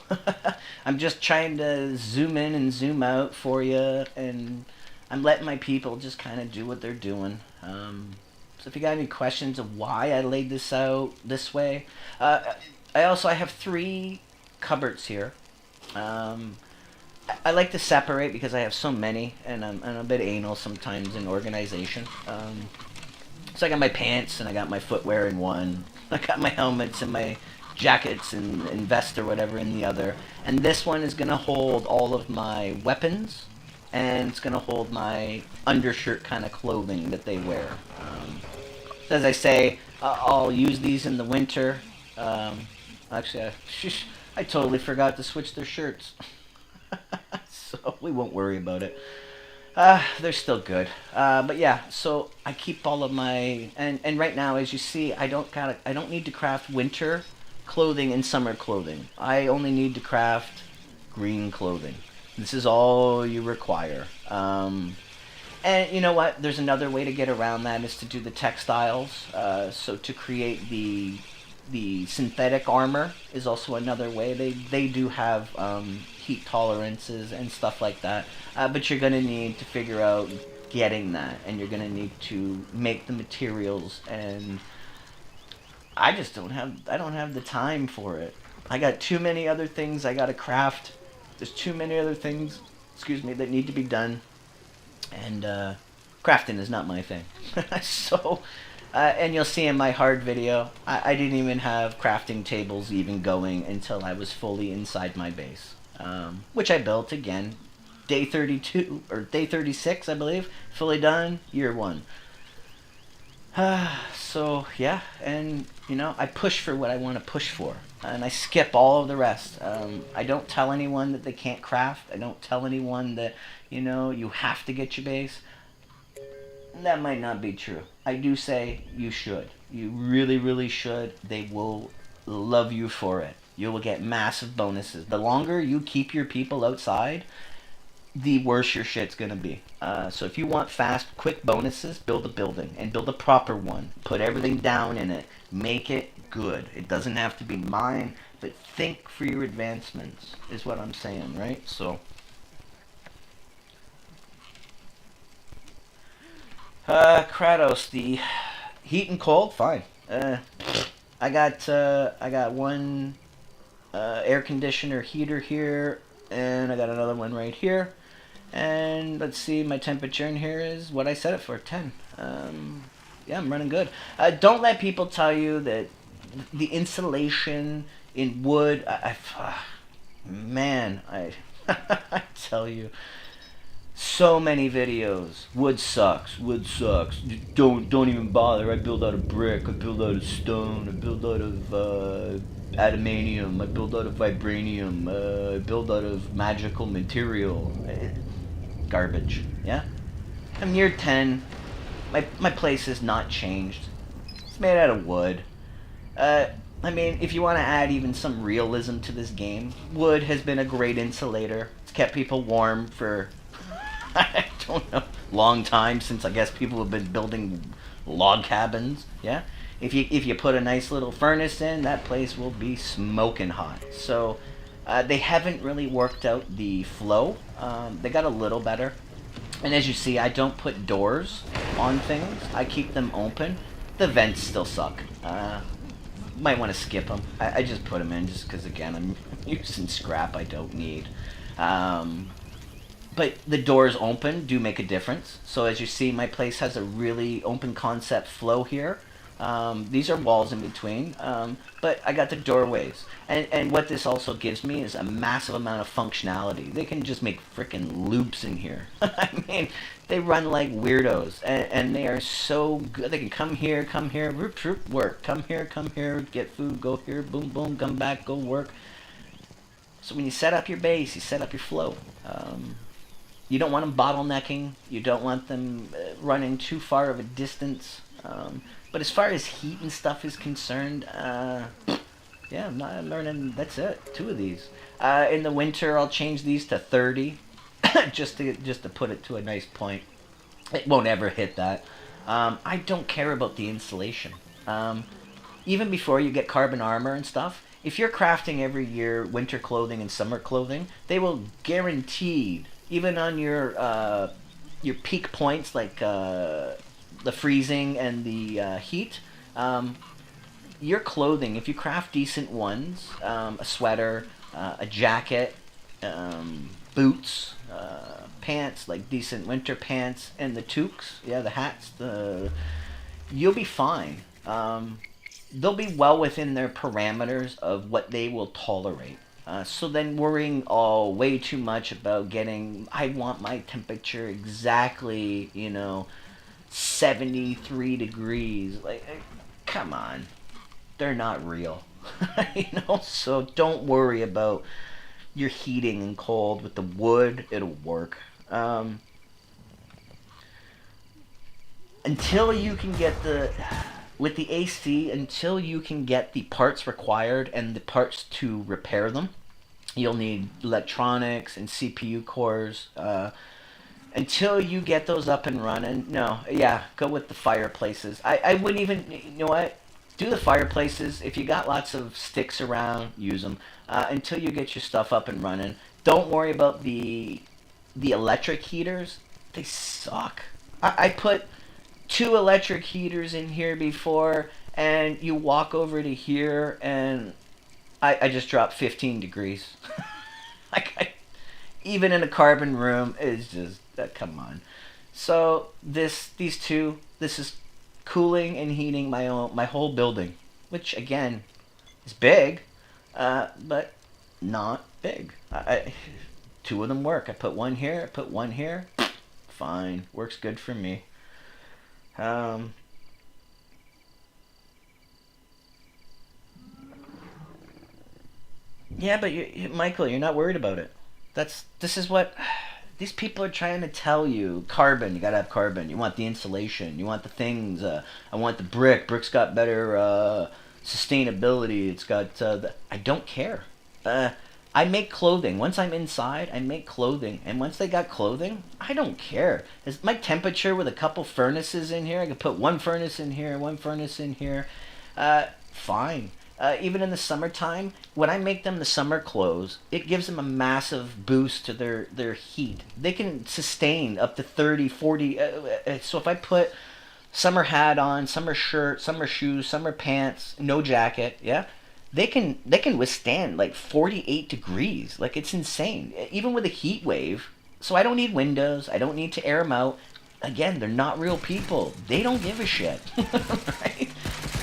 I'm just trying to zoom in and zoom out for you, and I'm letting my people just kind of do what they're doing. So if you got any questions of why I laid this out this way, I have 3 cupboards here. I like to separate because I have so many, and I'm a bit anal sometimes in organization. So I got my pants and I got my footwear in one. I got my helmets and my jackets and vest or whatever in the other. And this one is going to hold all of my weapons, and it's going to hold my undershirt kind of clothing that they wear. As I say, I'll use these in the winter. Actually, I totally forgot to switch their shirts. So we won't worry about it. They're still good. But yeah, so I keep all of my, and right now, as you see, I don't need to craft winter clothing and summer clothing. I only need to craft green clothing. This is all you require. And you know what? There's another way to get around that, is to do the textiles. So to create the synthetic armor is also another way. They do have heat tolerances and stuff like that, but you're going to need to figure out getting that, and you're going to need to make the materials, and I don't have the time for it. I got too many other things I got to craft. There's too many other things, that need to be done, and crafting is not my thing. So and you'll see in my hard video, I didn't even have crafting tables even going until I was fully inside my base. Which I built, again, day 32, or day 36, I believe. Fully done, year 1. So, yeah, and, I push for what I want to push for. And I skip all of the rest. I don't tell anyone that they can't craft. I don't tell anyone that, you have to get your base. That might not be true. I do say you should. You really, really should. They will love you for it. You will get massive bonuses. The longer you keep your people outside, the worse your shit's gonna be. So if you want fast, quick bonuses, build a building, and build a proper one. Put everything down in it. Make it good. It doesn't have to be mine, but think for your advancements, is what I'm saying, right? So Kratos, the heat and cold, fine. I got one air conditioner heater here, and I got another one right here. And let's see, my temperature in here is what I set it for, 10. Yeah, I'm running good. Don't let people tell you that the insulation in wood, man, I tell you, so many videos. Wood sucks. Wood sucks. Don't even bother. I build out of brick. I build out of stone. I build out of adamantium. I build out of vibranium. I build out of magical material. Garbage. Yeah. I'm year 10. My place has not changed. It's made out of wood. I mean, if you want to add even some realism to this game, wood has been a great insulator. It's kept people warm for, I don't know, long time, since I guess people have been building log cabins. Yeah, if you put a nice little furnace in, that place will be smoking hot. So they haven't really worked out the flow. They got a little better. And as you see, I don't put doors on things. I keep them open. The vents still suck. Might want to skip them. I just put them in just because, again, I'm using scrap I don't need. But the doors open do make a difference. So as you see, my place has a really open concept flow here. These are walls in between, but I got the doorways. And what this also gives me is a massive amount of functionality. They can just make freaking loops in here. I mean, they run like weirdos, and they are so good. They can come here, whoop, whoop, work. Come here, get food, go here, boom, boom, come back, go work. So when you set up your base, you set up your flow. You don't want them bottlenecking. You don't want them running too far of a distance. But as far as heat and stuff is concerned, yeah, I'm learning. That's it. 2 of these. In the winter, I'll change these to 30, just to put it to a nice point. It won't ever hit that. I don't care about the insulation. Even before you get carbon armor and stuff, if you're crafting every year winter clothing and summer clothing, they will guaranteed, even on your peak points, like the freezing and the heat, your clothing, if you craft decent ones, a sweater, a jacket, boots, pants, like decent winter pants, and the toques, yeah, the hats, you'll be fine. They'll be well within their parameters of what they will tolerate. So then worrying way too much about getting, I want my temperature exactly, 73 degrees. Like, come on. They're not real. So don't worry about your heating and cold. With the wood, it'll work. Until you can get with the AC, until you can get the parts required and the parts to repair them, you'll need electronics and CPU cores. Until you get those up and running, go with the fireplaces. I wouldn't even, what? Do the fireplaces. If you got lots of sticks around, use them. Until you get your stuff up and running. Don't worry about the electric heaters. They suck. I put 2 electric heaters in here before, and you walk over to here, and I just dropped 15 degrees. Even in a carbon room, is just, come on. So these 2, this is cooling and heating my whole building, which again is big, but not big. 2 of them work. I put 1 here, I put 1 here. Fine, works good for me. Yeah, but Michael, you're not worried about it. This is what these people are trying to tell you. Carbon, you gotta have carbon. You want the insulation. You want the things. I want the brick. Brick's got better sustainability. It's got. I don't care. I make clothing. Once I'm inside, I make clothing. And once they got clothing, I don't care. It's my temperature with a couple furnaces in here. I could put 1 furnace in here, 1 furnace in here. Fine. Even in the summertime, when I make them the summer clothes, it gives them a massive boost to their heat. They can sustain up to 30, 40. So if I put summer hat on, summer shirt, summer shoes, summer pants, no jacket, yeah, they can withstand like 48 degrees. Like, it's insane. Even with a heat wave. So I don't need windows. I don't need to air them out. Again, they're not real people. They don't give a shit. Right?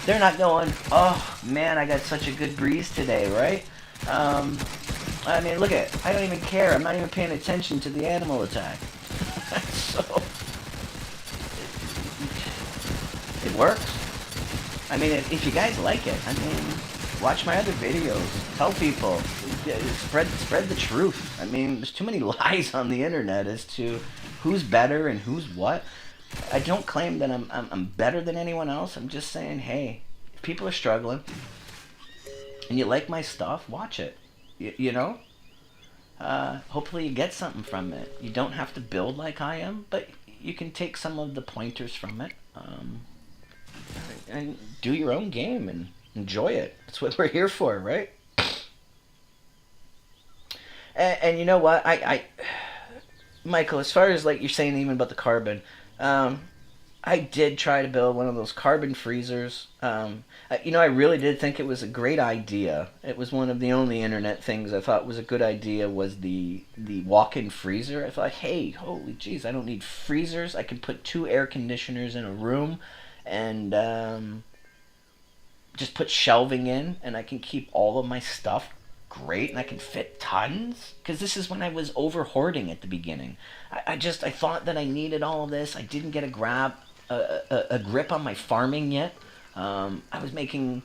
They're not going, oh man, I got such a good breeze today, right? I mean, look at it. I don't even care. I'm not even paying attention to the animal attack. So, it works. I mean, if you guys like it, I mean, watch my other videos. Tell people. Spread the truth. I mean, there's too many lies on the internet as to who's better and who's what. I don't claim that I'm better than anyone else. I'm just saying, hey, if people are struggling, and you like my stuff, watch it. You know, hopefully you get something from it. You don't have to build like I am, but you can take some of the pointers from it, and do your own game and enjoy it. That's what we're here for, right? And you know what, Michael, as far as like you're saying even about the carbon, um, I did try to build one of those carbon freezers. I really did think it was a great idea. It was one of the only internet things I thought was a good idea was the walk-in freezer. I thought, hey, holy jeez, I don't need freezers. I could put two air conditioners in a room, and just put shelving in, and I can keep all of my stuff great, and I can fit tons. Because this is when I was over hoarding at the beginning. I thought that I needed all of this. I didn't get a grip on my farming yet. I was making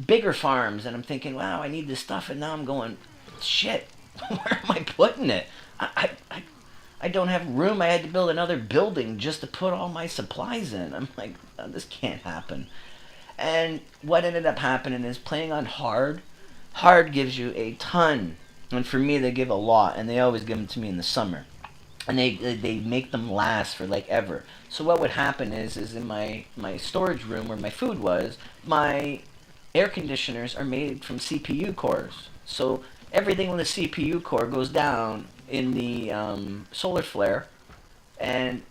bigger farms, and I'm thinking, wow, I need this stuff, and now I'm going, shit, where am I putting it? I don't have room. I had to build another building just to put all my supplies in. I'm like, oh, this can't happen. And what ended up happening is playing on hard. Hard gives you a ton, and for me, they give a lot, and they always give them to me in the summer, and they make them last for like ever. So what would happen is in my storage room where my food was, my air conditioners are made from CPU cores. So everything on the CPU core goes down in the solar flare, and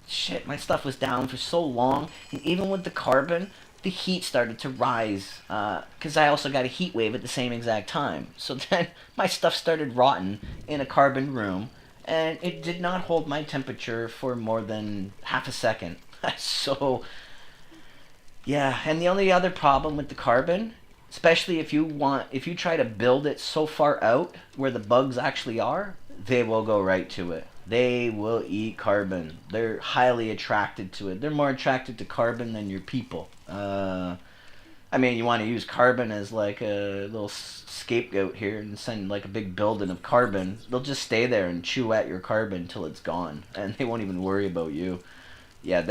shit, my stuff was down for so long, and even with the carbon, the heat started to rise, because I also got a heat wave at the same exact time. So then my stuff started rotting in a carbon room, and it did not hold my temperature for more than half a second. So, yeah, and the only other problem with the carbon, especially if you try to build it so far out where the bugs actually are, they will go right to it. They will eat carbon. They're highly attracted to it. They're more attracted to carbon than your people. I mean, you want to use carbon as like a little scapegoat here and send like a big building of carbon. They'll just stay there and chew at your carbon till it's gone, and they won't even worry about you. Yeah,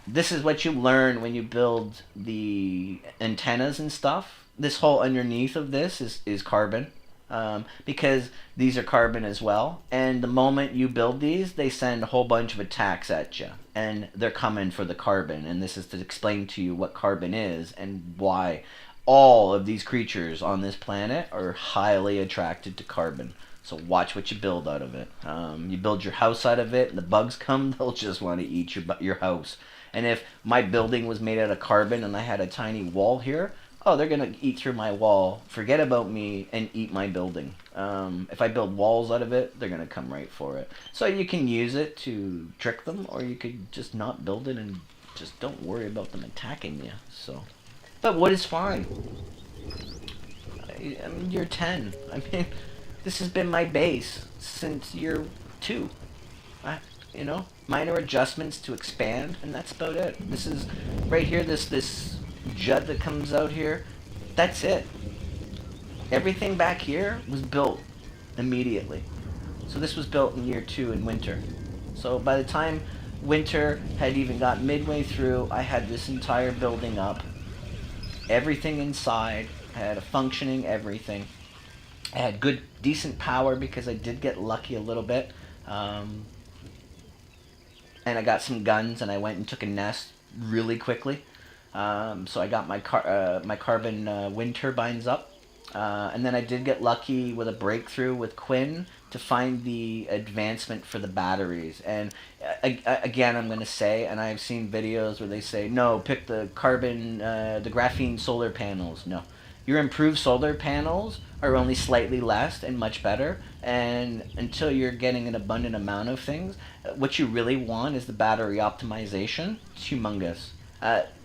this is what you learn when you build the antennas and stuff. This whole underneath of this is carbon, because these are carbon as well. And the moment you build these, they send a whole bunch of attacks at you, and they're coming for the carbon. And this is to explain to you what carbon is and why all of these creatures on this planet are highly attracted to carbon. So watch what you build out of it. You build your house out of it, and the bugs come, they'll just want to eat your house. And if my building was made out of carbon and I had a tiny wall here, oh, they're going to eat through my wall, forget about me, and eat my building. If I build walls out of it, they're going to come right for it. So you can use it to trick them, or you could just not build it and just don't worry about them attacking you. So, but wood is fine. I mean, you're 10. I mean, this has been my base since year 2. Minor adjustments to expand, and that's about it. This is right here, this jut that comes out here, that's it. Everything back here was built immediately. So this was built in year 2 in winter. So by the time winter had even got midway through, I had this entire building up. Everything inside, I had a functioning everything. I had good, decent power because I did get lucky a little bit. And I got some guns, and I went and took a nest really quickly. So I got my carbon wind turbines up. And then I did get lucky with a breakthrough with Quinn to find the advancement for the batteries. And again, I'm going to say, and I've seen videos where they say, no, pick the the graphene solar panels. No. Your improved solar panels are only slightly less and much better. And until you're getting an abundant amount of things, what you really want is the battery optimization. It's humongous.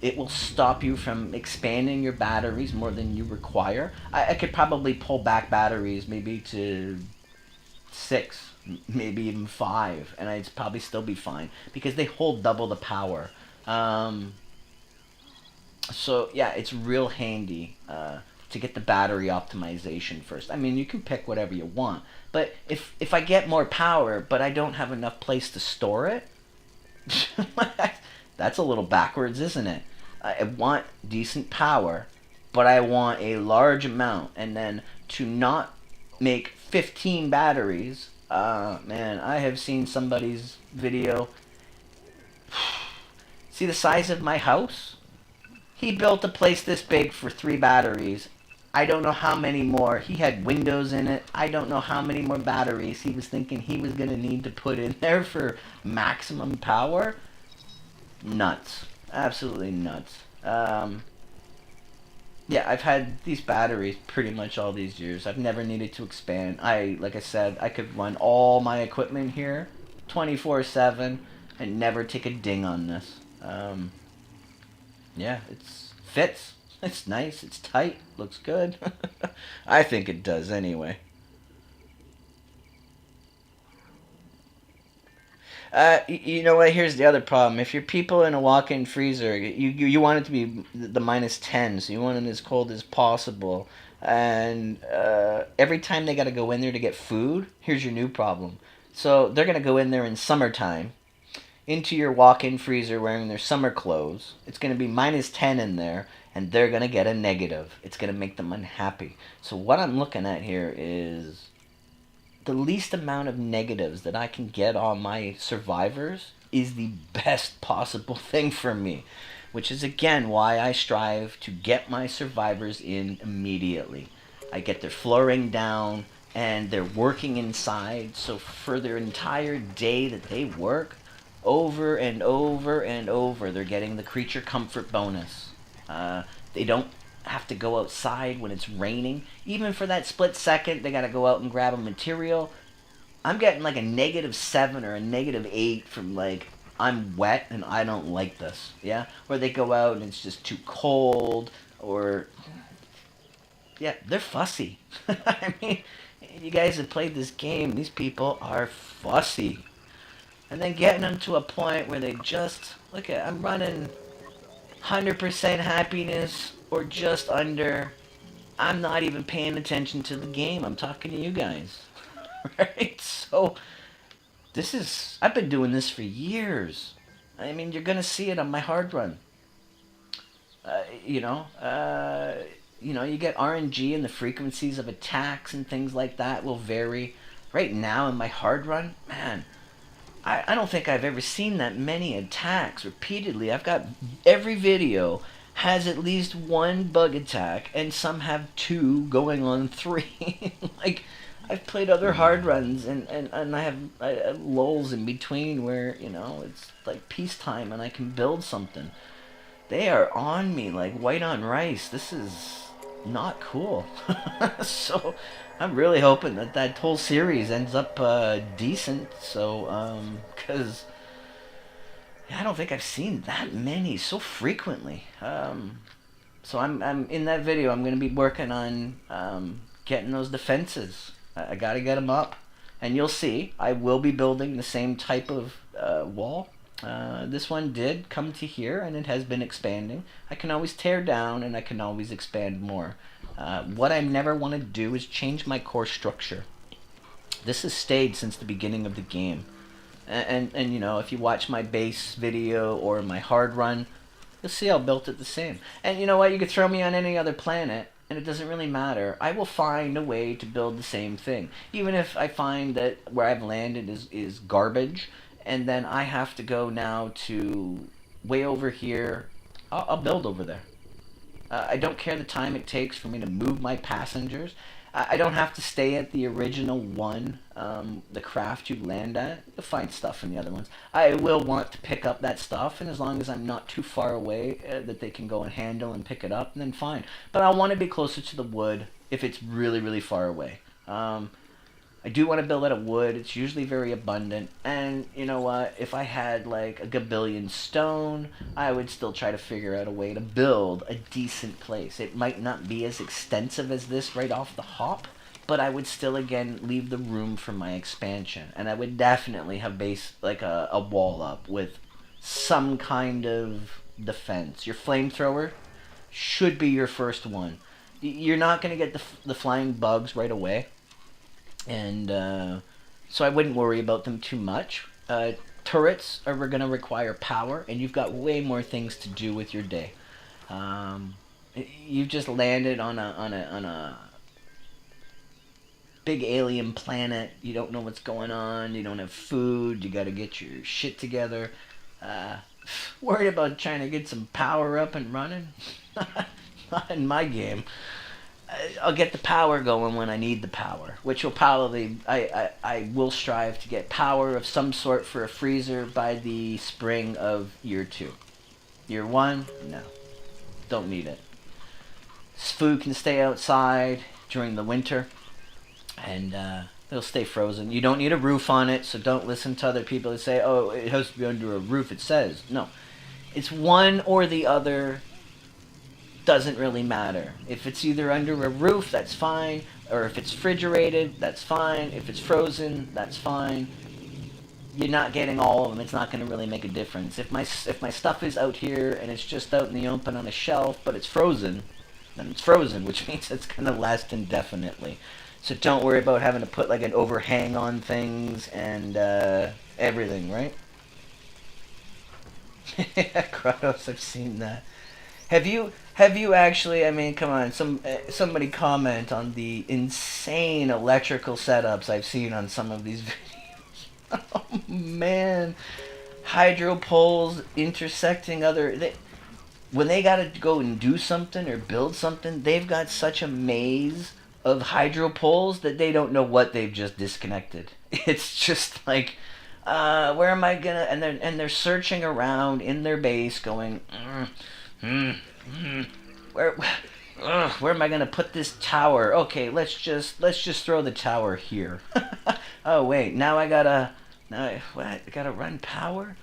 It will stop you from expanding your batteries more than you require. I could probably pull back batteries maybe to 6, maybe even 5, and I'd probably still be fine because they hold double the power. So yeah, it's real handy to get the battery optimization first. I mean, you can pick whatever you want, but if I get more power, but I don't have enough place to store it, that's a little backwards, isn't it? I want decent power, but I want a large amount, and then to not make 15 batteries. Man, I have seen somebody's video. See the size of my house? He built a place this big for 3 batteries. I don't know how many more. He had windows in it. I don't know how many more batteries he was thinking he was going to need to put in there for maximum power. Nuts. Absolutely nuts. Yeah, I've had these batteries pretty much all these years. I've never needed to expand. Like I said, I could run all my equipment here 24/7 and never take a ding on this. Yeah, it's fits. It's nice. It's tight. Looks good. I think it does anyway. You know what? Here's the other problem. If you're people in a walk-in freezer, you want it to be the -10, so you want it as cold as possible. And every time they got to go in there to get food, here's your new problem. So they're gonna go in there in summertime into your walk-in freezer wearing their summer clothes. It's gonna be -10 in there, and they're gonna get a negative. It's gonna make them unhappy. So what I'm looking at here is the least amount of negatives that I can get on my survivors is the best possible thing for me, which is again why I strive to get my survivors in immediately. I get their flooring down and they're working inside, so for their entire day that they work, over and over and over, they're getting the creature comfort bonus. They don't have to go outside when it's raining. Even for that split second, they got to go out and grab a material. I'm getting like a -7 or a -8 from like, I'm wet and I don't like this. Yeah? Or they go out and it's just too cold. Or, yeah, they're fussy. I mean, you guys have played this game. These people are fussy. And then getting them to a point where they just, look at, I'm running 100% happiness or just under. I'm not even paying attention to the game. I'm talking to you guys. Right? So, I've been doing this for years. I mean, you're going to see it on my hard run. Uh, you know, uh, you get RNG and the frequencies of attacks and things like that will vary. Right now in my hard run, man, I don't think I've ever seen that many attacks repeatedly. I've got every video has at least one bug attack, and some have 2 going on 3. Like, I've played other hard runs, and I have lulls in between where, it's like peacetime and I can build something. They are on me like white on rice. This is not cool. So I'm really hoping that whole series ends up decent. So, because I don't think I've seen that many so frequently. So I'm in that video. I'm gonna be working on getting those defenses. I gotta get them up, and you'll see. I will be building the same type of wall. This one did come to here, and it has been expanding. I can always tear down, and I can always expand more. What I never want to do is change my core structure. This has stayed since the beginning of the game. And if you watch my base video or my hard run, you'll see I built it the same. And you know what? You could throw me on any other planet, and it doesn't really matter. I will find a way to build the same thing. Even if I find that where I've landed is garbage, and then I have to go now to way over here, I'll build over there. I don't care the time it takes for me to move my passengers. I don't have to stay at the original one, the craft you land at. You'll find stuff in the other ones. I will want to pick up that stuff, and as long as I'm not too far away that they can go and handle and pick it up, then fine. But I want to be closer to the wood if it's really, really far away. I do want to build out of wood. It's usually very abundant. And you know what? If I had like a gabillion stone, I would still try to figure out a way to build a decent place. It might not be as extensive as this right off the hop, but I would still, again, leave the room for my expansion. And I would definitely have like a wall up with some kind of defense. Your flamethrower should be your first one. You're not going to get the flying bugs right away. And so I wouldn't worry about them too much. Turrets are going to require power, and you've got way more things to do with your day. You've just landed on a big alien planet. You don't know what's going on. You don't have food. You got to get your shit together. Uh, Worried about trying to get some power up and running. Not in my game. I'll get the power going when I need the power, which will probably I will strive to get power of some sort for a freezer by the spring of year 2. Year 1, no, don't need it. Food can stay outside during the winter, and it'll stay frozen. You don't need a roof on it, so don't listen to other people that say, "Oh, it has to be under a roof." It says no. It's one or the other. Doesn't really matter. If it's either under a roof, that's fine, or if it's refrigerated, that's fine. If it's frozen, that's fine. You're not getting all of them. It's not going to really make a difference. If my stuff is out here and it's just out in the open on a shelf, but it's frozen, then it's frozen, which means it's going to last indefinitely. So don't worry about having to put like an overhang on things and everything, right? Kratos, I've seen that. Have you actually? I mean, come on. Somebody comment on the insane electrical setups I've seen on some of these videos. Oh man, hydro poles intersecting when they gotta go and do something or build something, they've got such a maze of hydro poles that they don't know what they've just disconnected. It's just like, where am I gonna? And they're searching around in their base, going, mm, mm, where, where am I gonna put this tower? Okay, let's just throw the tower here. Oh wait, I gotta run power.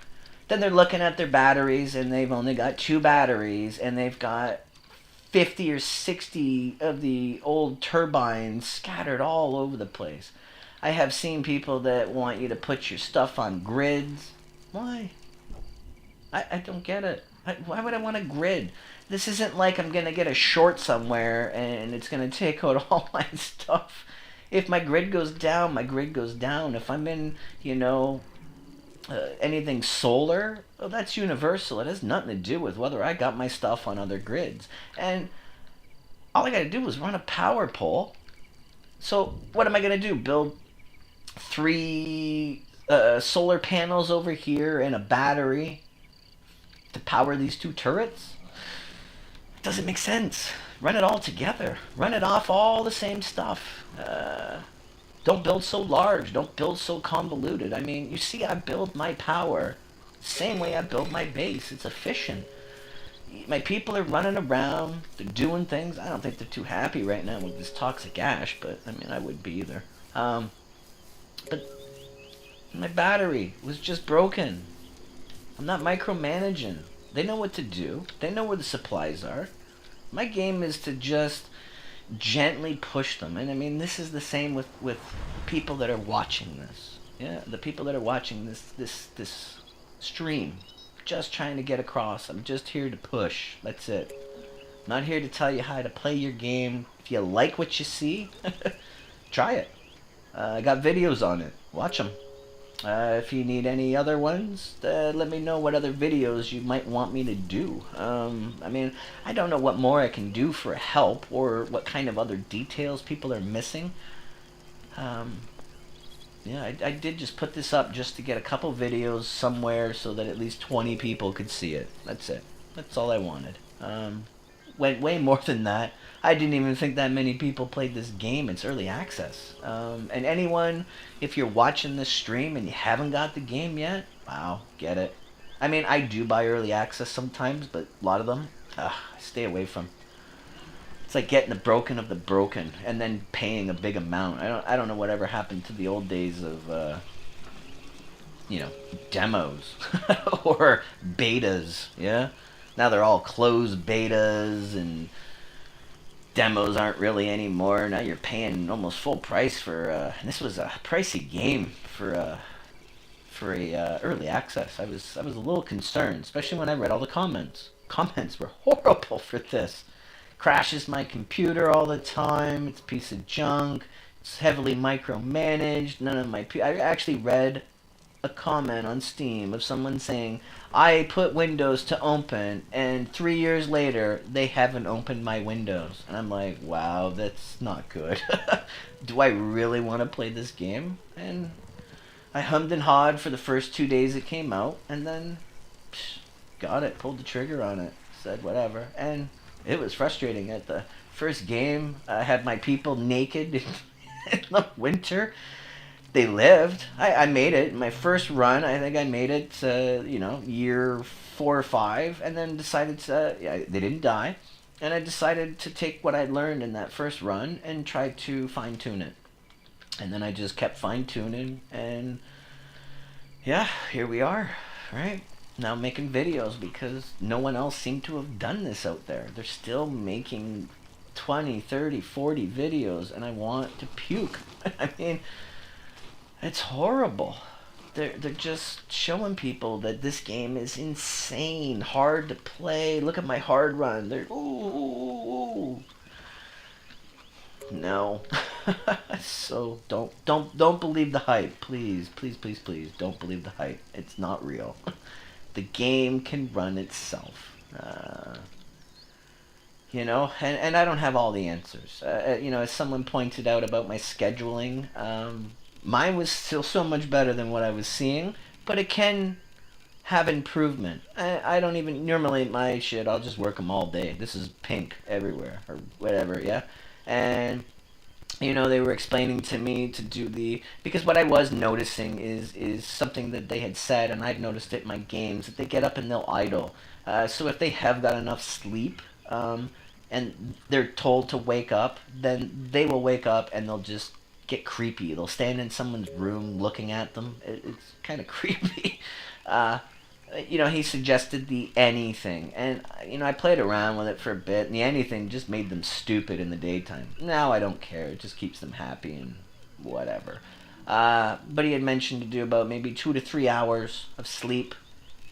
Then they're looking at their batteries, and they've only got 2 batteries, and they've got 50 or 60 of the old turbines scattered all over the place. I have seen people that want you to put your stuff on grids. Why? I don't get it. Why would I want a grid? This isn't like I'm gonna get a short somewhere and it's gonna take out all my stuff. If my grid goes down, my grid goes down. If I'm in, anything solar, well, that's universal. It has nothing to do with whether I got my stuff on other grids. And all I gotta do is run a power pole. So what am I gonna do? Build 3 solar panels over here and a battery to power these 2 turrets? It doesn't make sense. Run it all together. Run it off all the same stuff. Don't build so large. Don't build so convoluted. I mean, you see, I build my power same way I build my base. It's efficient. My people are running around. They're doing things. I don't think they're too happy right now with this toxic ash, but I mean, I wouldn't be either. But my battery was just broken. I'm not micromanaging. They know what to do. They know where the supplies are. My game is to just gently push them. And I mean, this is the same with people that are watching this. Yeah, the people that are watching this stream. Just trying to get across. I'm just here to push. That's it. I'm not here to tell you how to play your game. If you like what you see, try it. I got videos on it. Watch them. If you need any other ones, let me know what other videos you might want me to do. I mean, I don't know what more I can do for help or what kind of other details people are missing. Yeah, I did just put this up just to get a couple videos somewhere so that at least 20 people could see it. That's it. That's all I wanted. Went way more than that. I didn't even think that many people played this game. It's early access. And anyone, if you're watching this stream and you haven't got the game yet, wow, get it. I mean, I do buy early access sometimes, but a lot of them, I stay away from. It's like getting the broken of the broken and then paying a big amount. I don't know whatever happened to the old days of demos or betas. Yeah, now they're all closed betas and demos aren't really anymore. Now you're paying almost full price for. And this was a pricey game for a early access. I was a little concerned, especially when I read all the comments. Comments were horrible for this. Crashes my computer all the time. It's a piece of junk. It's heavily micromanaged. None of my I actually read a comment on Steam of someone saying, I put Windows to open, and 3 years later, they haven't opened my Windows. And I'm like, wow, that's not good. Do I really want to play this game? And I hummed and hawed for the first 2 days it came out, and then got it, pulled the trigger on it, said whatever. And it was frustrating. At the first game, I had my people naked in the winter. They lived. I made it. My first run, I think I made it, year 4 or 5, and then decided to, they didn't die. And I decided to take what I'd learned in that first run and try to fine tune it. And then I just kept fine tuning, and yeah, here we are, right? Now making videos because no one else seemed to have done this out there. They're still making 20, 30, 40 videos, and I want to puke. I mean, it's horrible. They're just showing people that this game is insane, hard to play. Look at my hard run. They're ooh. No. So don't believe the hype. Please, please, please, please don't believe the hype. It's not real. The game can run itself. And I don't have all the answers. As someone pointed out about my scheduling, mine was still so much better than what I was seeing, but it can have improvement. I don't even, normally my shit, I'll just work them all day. This is pink everywhere, or whatever, yeah? And, they were explaining to me to do because what I was noticing is something that they had said, and I've noticed it in my games, that they get up and they'll idle. So if they have got enough sleep, and they're told to wake up, then they will wake up and they'll just get creepy. They'll stand in someone's room looking at them. It's kind of creepy. He suggested the anything, and I played around with it for a bit, and the anything just made them stupid in the daytime. Now I don't care; it just keeps them happy and whatever. But he had mentioned to do about maybe 2 to 3 hours of sleep,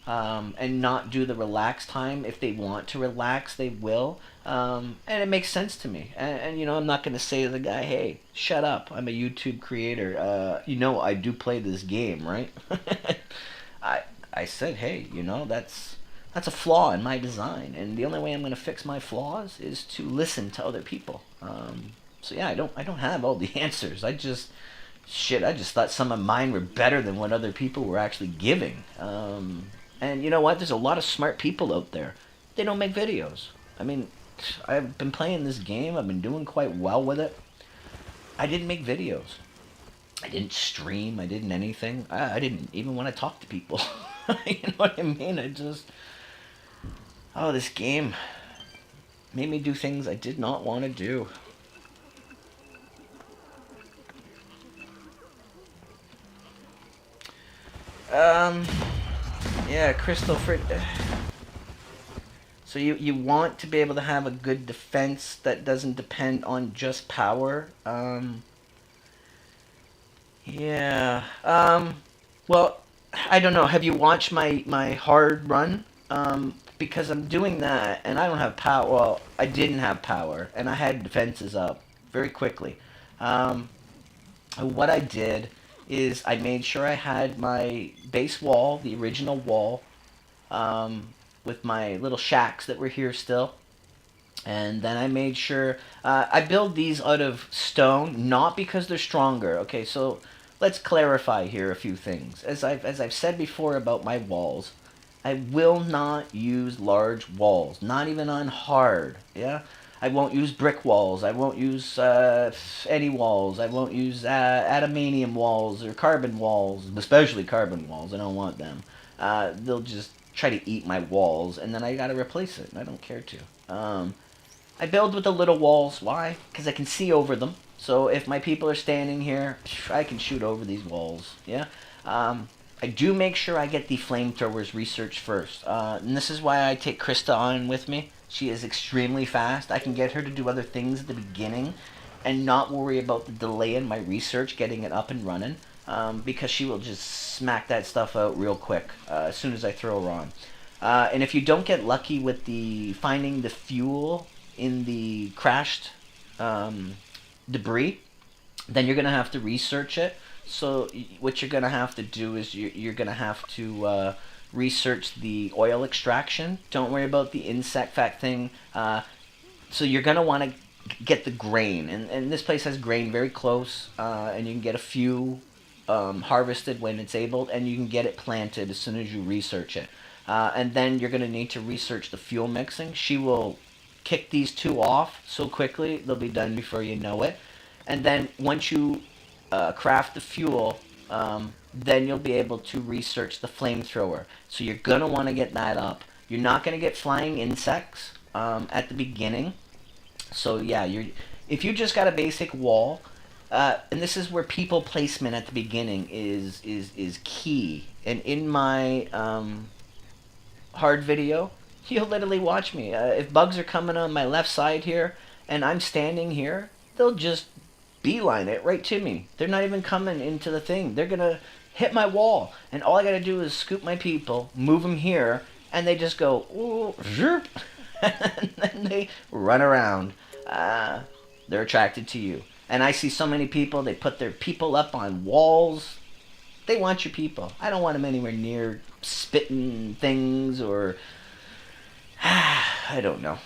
and not do the relax time. If they want to relax, they will, and it makes sense to me. And I'm not going to say to the guy, "Hey, shut up! I'm a YouTube creator. I do play this game, right?" I said, hey, that's a flaw in my design, and the only way I'm going to fix my flaws is to listen to other people. So yeah, I don't have all the answers. I just thought some of mine were better than what other people were actually giving. And you know what? There's a lot of smart people out there. They don't make videos. I mean, I've been playing this game. I've been doing quite well with it. I didn't make videos. I didn't stream. I didn't anything. I didn't even want to talk to people. You know what I mean? This game made me do things I did not want to do. Yeah, Christopher. So you want to be able to have a good defense that doesn't depend on just power. Yeah. Well, I don't know. Have you watched my hard run? Because I'm doing that, and I don't have power. Well, I didn't have power, and I had defenses up very quickly. What I did is I made sure I had my base wall, the original wall, with my little shacks that were here still. And then I made sure I build these out of stone, not because they're stronger. Okay, so let's clarify here a few things. As I've said before about my walls, I will not use large walls, not even on hard. Yeah, I won't use brick walls. I won't use any walls. I won't use adamantium walls or carbon walls, especially carbon walls. I don't want them. They'll just try to eat my walls, and then I gotta replace it, and I don't care to. I build with the little walls. Why? Because I can see over them. So if my people are standing here, I can shoot over these walls. Yeah. I do make sure I get the flamethrowers researched first. And this is why I take Krista on with me. She is extremely fast. I can get her to do other things at the beginning and not worry about the delay in my research getting it up and running. Because she will just smack that stuff out real quick as soon as I throw her on. And if you don't get lucky with finding the fuel in the crashed debris, then you're going to have to research it. So what you're gonna have to do is you're gonna have to research the oil extraction. Don't worry about the insect fact thing. So you're gonna want to get the grain, and this place has grain very close, and you can get a few harvested when it's able, and you can get it planted as soon as you research it. And then you're gonna need to research the fuel mixing. She will kick these two off so quickly they'll be done before you know it. And then once you craft the fuel, then you'll be able to research the flamethrower. So you're gonna want to get that up. You're not gonna get flying insects at the beginning. So yeah, you're if you just got a basic wall, and this is where people placement at the beginning is key. And in my hard video, you'll literally watch me. If bugs are coming on my left side here, and I'm standing here, they'll just beeline it right to me. They're not even coming into the thing. They're gonna hit my wall, and all I gotta do is scoop my people, move them here, and they just go, ooh, zherp, and then they run around. They're attracted to you. And I see so many people, they put their people up on walls. They want your people. I don't want them anywhere near spitting things or I don't know.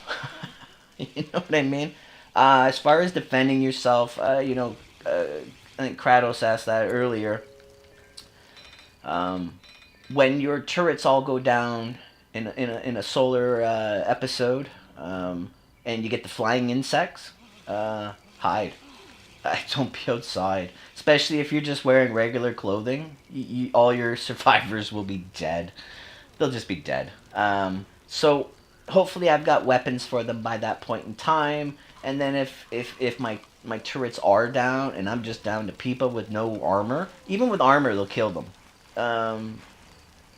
You know what I mean? As far as defending yourself, I think Kratos asked that earlier. When your turrets all go down in a solar episode, and you get the flying insects, hide. Don't be outside, especially if you're just wearing regular clothing. All your survivors will be dead. They'll just be dead. So hopefully I've got weapons for them by that point in time. And then if my turrets are down and I'm just down to people with no armor, even with armor they'll kill them.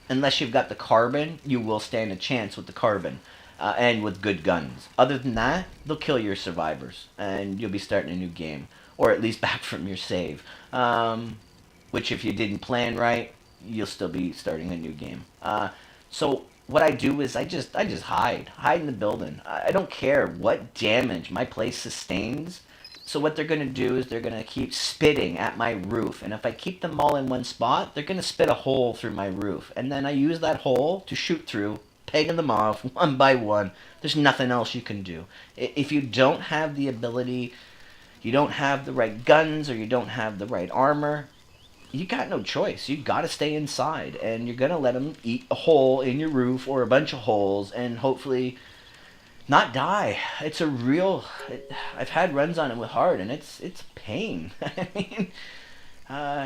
Unless you've got the carbon, you will stand a chance with the carbon. And with good guns. Other than that, they'll kill your survivors, and you'll be starting a new game, or at least back from your save. Which, if you didn't plan right, you'll still be starting a new game. So what I do is I just hide in the building. I don't care what damage my place sustains. So what they're gonna do is they're gonna keep spitting at my roof, and if I keep them all in one spot, they're gonna spit a hole through my roof, and then I use that hole to shoot through, pegging them off one by one. There's nothing else you can do. If you don't have the ability, you don't have the right guns, or you don't have the right armor, you got no choice. You got to stay inside, and you're gonna let them eat a hole in your roof or a bunch of holes, and hopefully not die. It's a real. I've had runs on it with hard, and it's pain. I mean.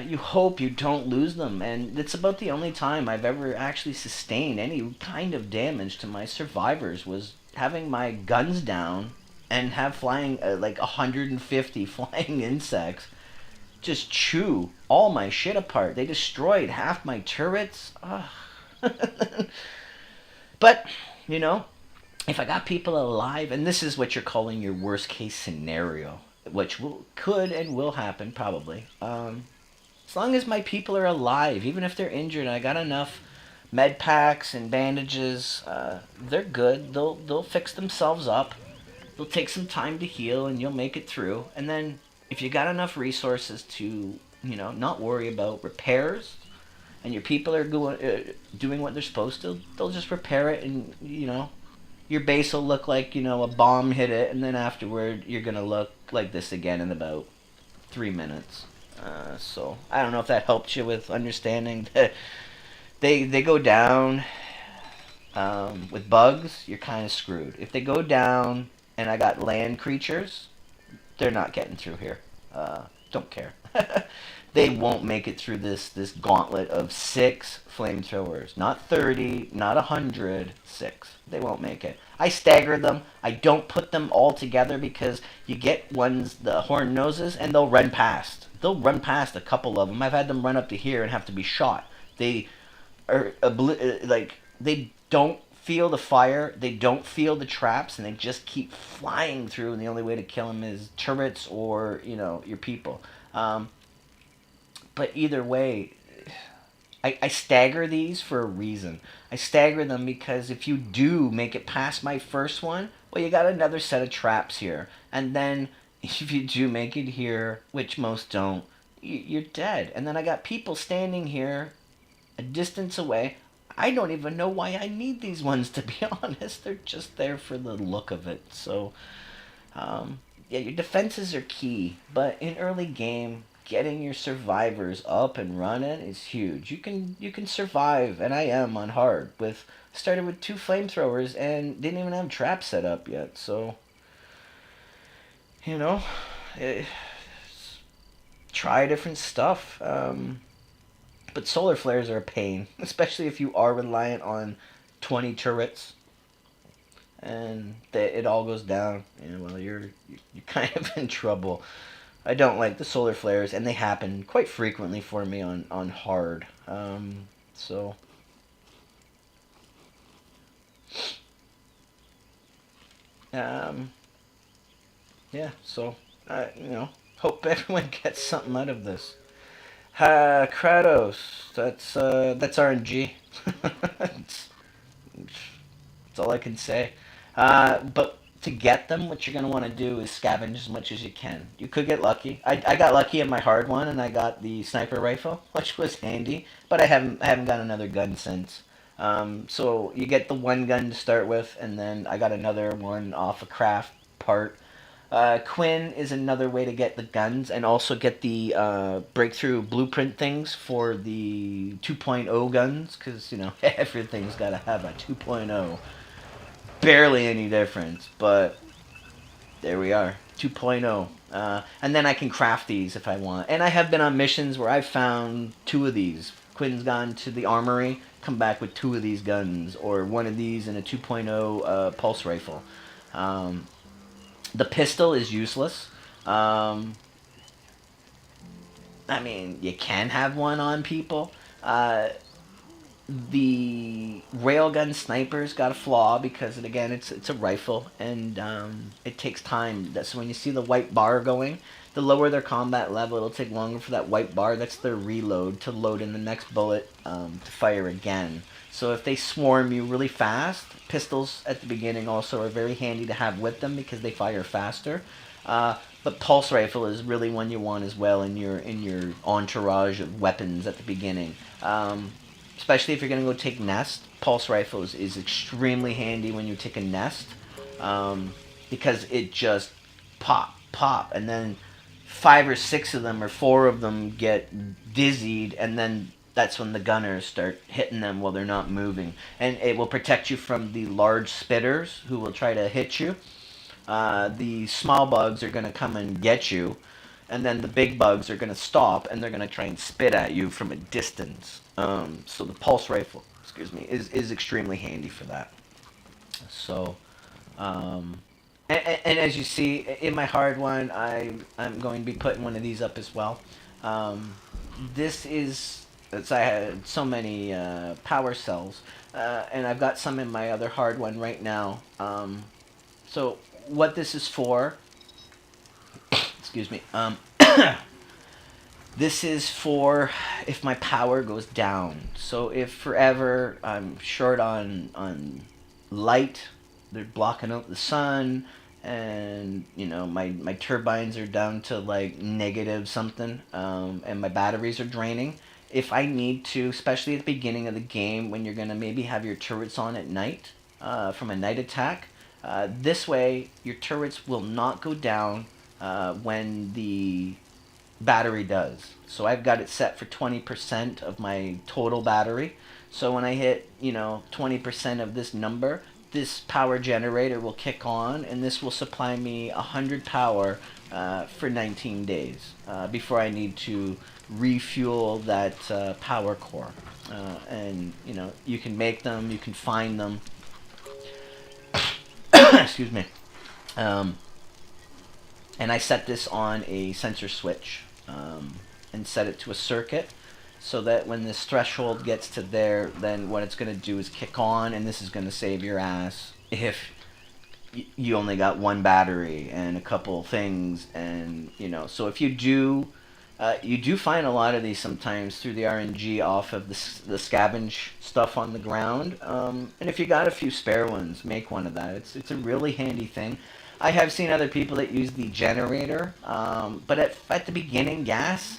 You hope you don't lose them, and it's about the only time I've ever actually sustained any kind of damage to my survivors was having my guns down and have flying like 150 flying insects just chew all my shit apart. They destroyed half my turrets. But if I got people alive, and this is what you're calling your worst case scenario, which could and will happen probably. As long as my people are alive, even if they're injured, I got enough med packs and bandages. They're good. They'll fix themselves up. They'll take some time to heal, and you'll make it through. And then, if you got enough resources to, not worry about repairs, and your people are doing what they're supposed to, they'll just repair it, and your base will look like a bomb hit it, and then afterward you're gonna look like this again in about 3 minutes. So I don't know if that helped you with understanding that they go down. With bugs, you're kind of screwed. If they go down and I got land creatures, they're not getting through here. Don't care. They won't make it through this gauntlet of 6 flamethrowers. Not 30, not 100, 6. They won't make it. I stagger them. I don't put them all together because you get ones, the horn noses, and they'll run past. They'll run past a couple of them. I've had them run up to here and have to be shot. They are they don't feel the fire, they don't feel the traps, and they just keep flying through, and the only way to kill them is turrets or your people. But either way, I stagger these for a reason. I stagger them because if you do make it past my first one, well, you got another set of traps here. And then if you do make it here, which most don't, you're dead. And then I got people standing here a distance away. I don't even know why I need these ones, to be honest. They're just there for the look of it. So, um, yeah, your defenses are key, but in early game, getting your survivors up and running is huge. You can survive, and I am on hard with started with 2 flamethrowers and didn't even have traps set up yet. So, you know, eh, try different stuff. But solar flares are a pain, especially if you are reliant on 20 turrets and it all goes down. Well, you're kind of in trouble. I don't like the solar flares, and they happen quite frequently for me on hard. So um, yeah. So hope everyone gets something out of this. Kratos. That's RNG. that's, that's all I can say. But to get them, what you're gonna want to do is scavenge as much as you can. You could get lucky. I got lucky in my hard one, and I got the sniper rifle, which was handy. But I haven't got another gun since. So you get the one gun to start with, and then I got another one off a craft part. Quinn is another way to get the guns and also get the breakthrough blueprint things for the 2.0 guns, because everything's got to have a 2.0. Barely any difference, but there we are, 2.0. And then I can craft these if I want. And I have been on missions where I've found 2 of these. Quinn's gone to the armory, come back with 2 of these guns, or 1 of these and a 2.0 pulse rifle. Um, the pistol is useless. Um, I mean, you can have one on people. The railgun sniper's got a flaw because again it's a rifle and it takes time. So when you see the white bar going, the lower their combat level, it'll take longer for that white bar. That's their reload to load in the next bullet to fire again. So if they swarm you really fast, pistols at the beginning also are very handy to have with them because they fire faster. But pulse rifle is really one you want as well in your entourage of weapons at the beginning. Especially if you're going to go take nest. Pulse rifle is extremely handy when you take a nest because it just pop, and then 5 or 6 of them or 4 of them get dizzied, and then that's when the gunners start hitting them while they're not moving, and it will protect you from the large spitters who will try to hit you. The small bugs are going to come and get you, and then the big bugs are going to stop and they're going to try and spit at you from a distance. So the pulse rifle, is extremely handy for that. So, um, and as you see in my hard one, I'm going to be putting one of these up as well. Um, this is I had so many power cells, and I've got some in my other hard one right now. So what this is for, excuse me. This is for if my power goes down. So if forever I'm short on light, they're blocking out the sun, and my turbines are down to like negative something, and my batteries are draining. If I need to, especially at the beginning of the game when you're gonna maybe have your turrets on at night, from a night attack, this way your turrets will not go down when the battery does. So I've got it set for 20% of my total battery. So when I hit, 20% of this number, this power generator will kick on, and this will supply me 100 power for 19 days before I need to refuel that power core. And you can make them, you can find them. Excuse me. Um, and I set this on a sensor switch, and set it to a circuit so that when this threshold gets to there, then what it's going to do is kick on, and this is going to save your ass if you only got one battery and a couple things. And so if you do find a lot of these sometimes through the RNG off of the scavenge stuff on the ground. And if you got a few spare ones, make one of that. It's a really handy thing. I have seen other people that use the generator, but at the beginning, gas,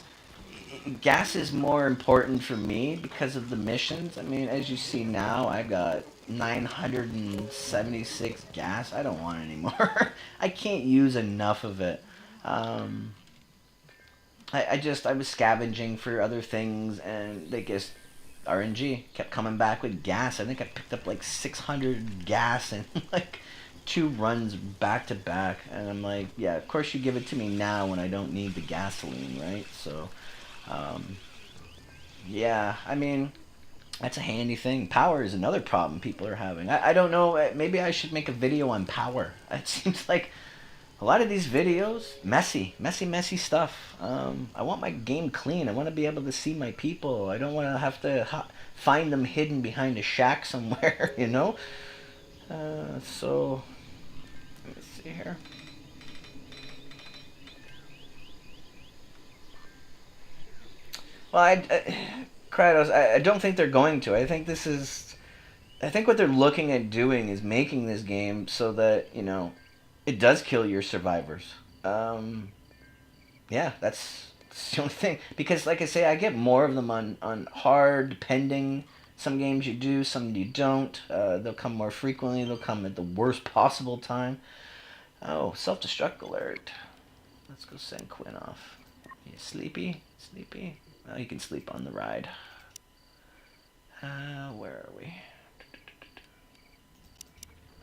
gas is more important for me because of the missions. I mean, as you see now, I got 976 gas. I don't want any more. I can't use enough of it. Um, I was scavenging for other things, and they just RNG kept coming back with gas. I think I picked up like 600 gas in like 2 runs back to back, and I'm like, yeah, of course you give it to me now when I don't need the gasoline, right? So, um, yeah, I mean, that's a handy thing. Power is another problem people are having. I don't know. Maybe I should make a video on power. It seems like a lot of these videos, messy stuff. I want my game clean. I want to be able to see my people. I don't want to have to find them hidden behind a shack somewhere, you know? So, let me see here. Well, Kratos, I don't think they're going to. I think what they're looking at doing is making this game so that, it does kill your survivors. Um, yeah, that's the only thing. Because, like I say, I get more of them on hard, depending. Some games you do, some you don't. They'll come more frequently. They'll come at the worst possible time. Oh, self-destruct alert. Let's go send Quinn off. You sleepy? Sleepy? Oh, you can sleep on the ride. Where are we?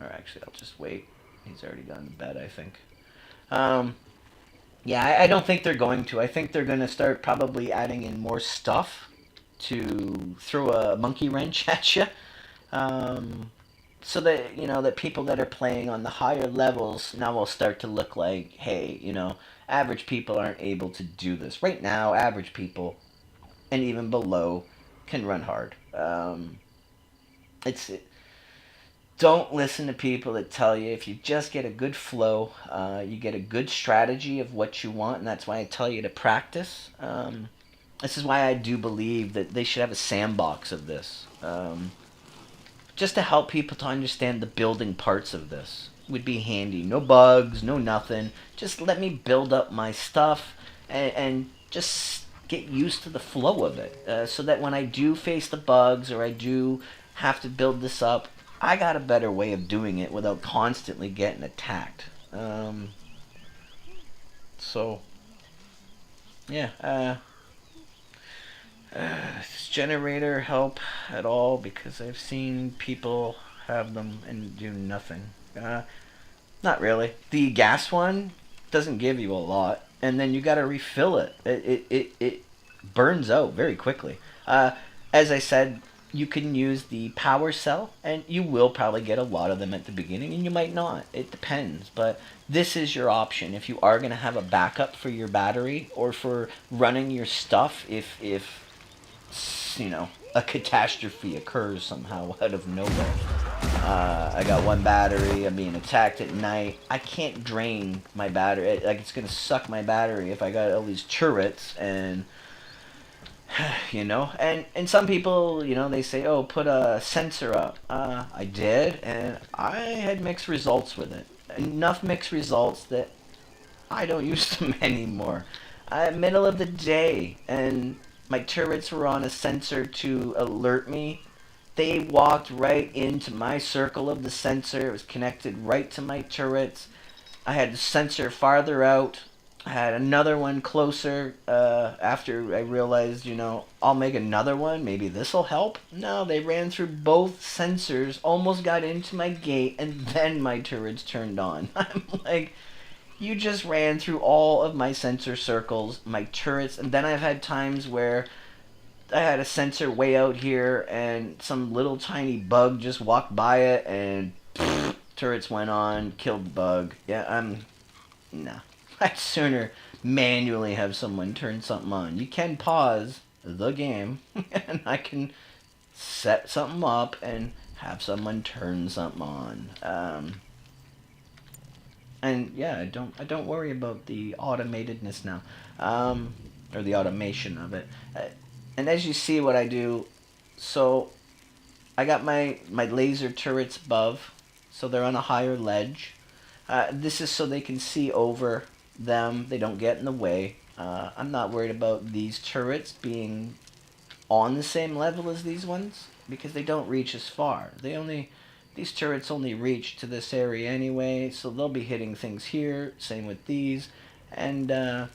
Or actually, I'll just wait. He's already gone to bed, I think. Um, yeah, I don't think they're going to. I think they're going to start probably adding in more stuff to throw a monkey wrench at you. Um, so that, that people that are playing on the higher levels now will start to look like, hey, average people aren't able to do this. Right now, average people, and even below, can run hard. It's Don't listen to people that tell you if you just get a good flow, you get a good strategy of what you want, and that's why I tell you to practice. This is why I do believe that they should have a sandbox of this, just to help people to understand the building parts of this. Would be handy. No bugs, no nothing. Just let me build up my stuff and just get used to the flow of it, so that when I do face the bugs or I do have to build this up, I got a better way of doing it without constantly getting attacked. So, yeah. Does generator help at all? Because I've seen people have them and do nothing. Not really. The gas one doesn't give you a lot, and then you got to refill it. It burns out very quickly. As I said, you can use the power cell, and you will probably get a lot of them at the beginning, and you might not. It depends, but this is your option if you are going to have a backup for your battery or for running your stuff if a catastrophe occurs somehow out of nowhere. I got one battery. I'm being attacked at night. I can't drain my battery. Like, it's gonna suck my battery if I got all these turrets and and some people, they say, oh, put a sensor up. I did, and I had mixed results with it. Enough mixed results that I don't use them anymore. Middle of the day, and my turrets were on a sensor to alert me. They walked right into my circle of the sensor. It was connected right to my turrets. I had the sensor farther out. I had another one closer. After I realized, I'll make another one. Maybe this will help. No, they ran through both sensors, almost got into my gate, and then my turrets turned on. I'm like, you just ran through all of my sensor circles, my turrets, and then I've had times where I had a sensor way out here, and some little tiny bug just walked by it, and turrets went on, killed the bug. Yeah, nah. I'd sooner manually have someone turn something on. You can pause the game, and I can set something up and have someone turn something on. And yeah, I don't worry about the automatedness now, or the automation of it. And as you see what I do, so I got my laser turrets above, so they're on a higher ledge. This is so they can see over them. They don't get in the way. I'm not worried about these turrets being on the same level as these ones because they don't reach as far. These turrets only reach to this area anyway, so they'll be hitting things here. Same with these, and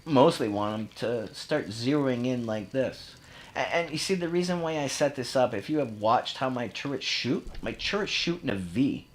mostly want them to start zeroing in like this. And you see the reason why I set this up. If you have watched how my turrets shoot in a V.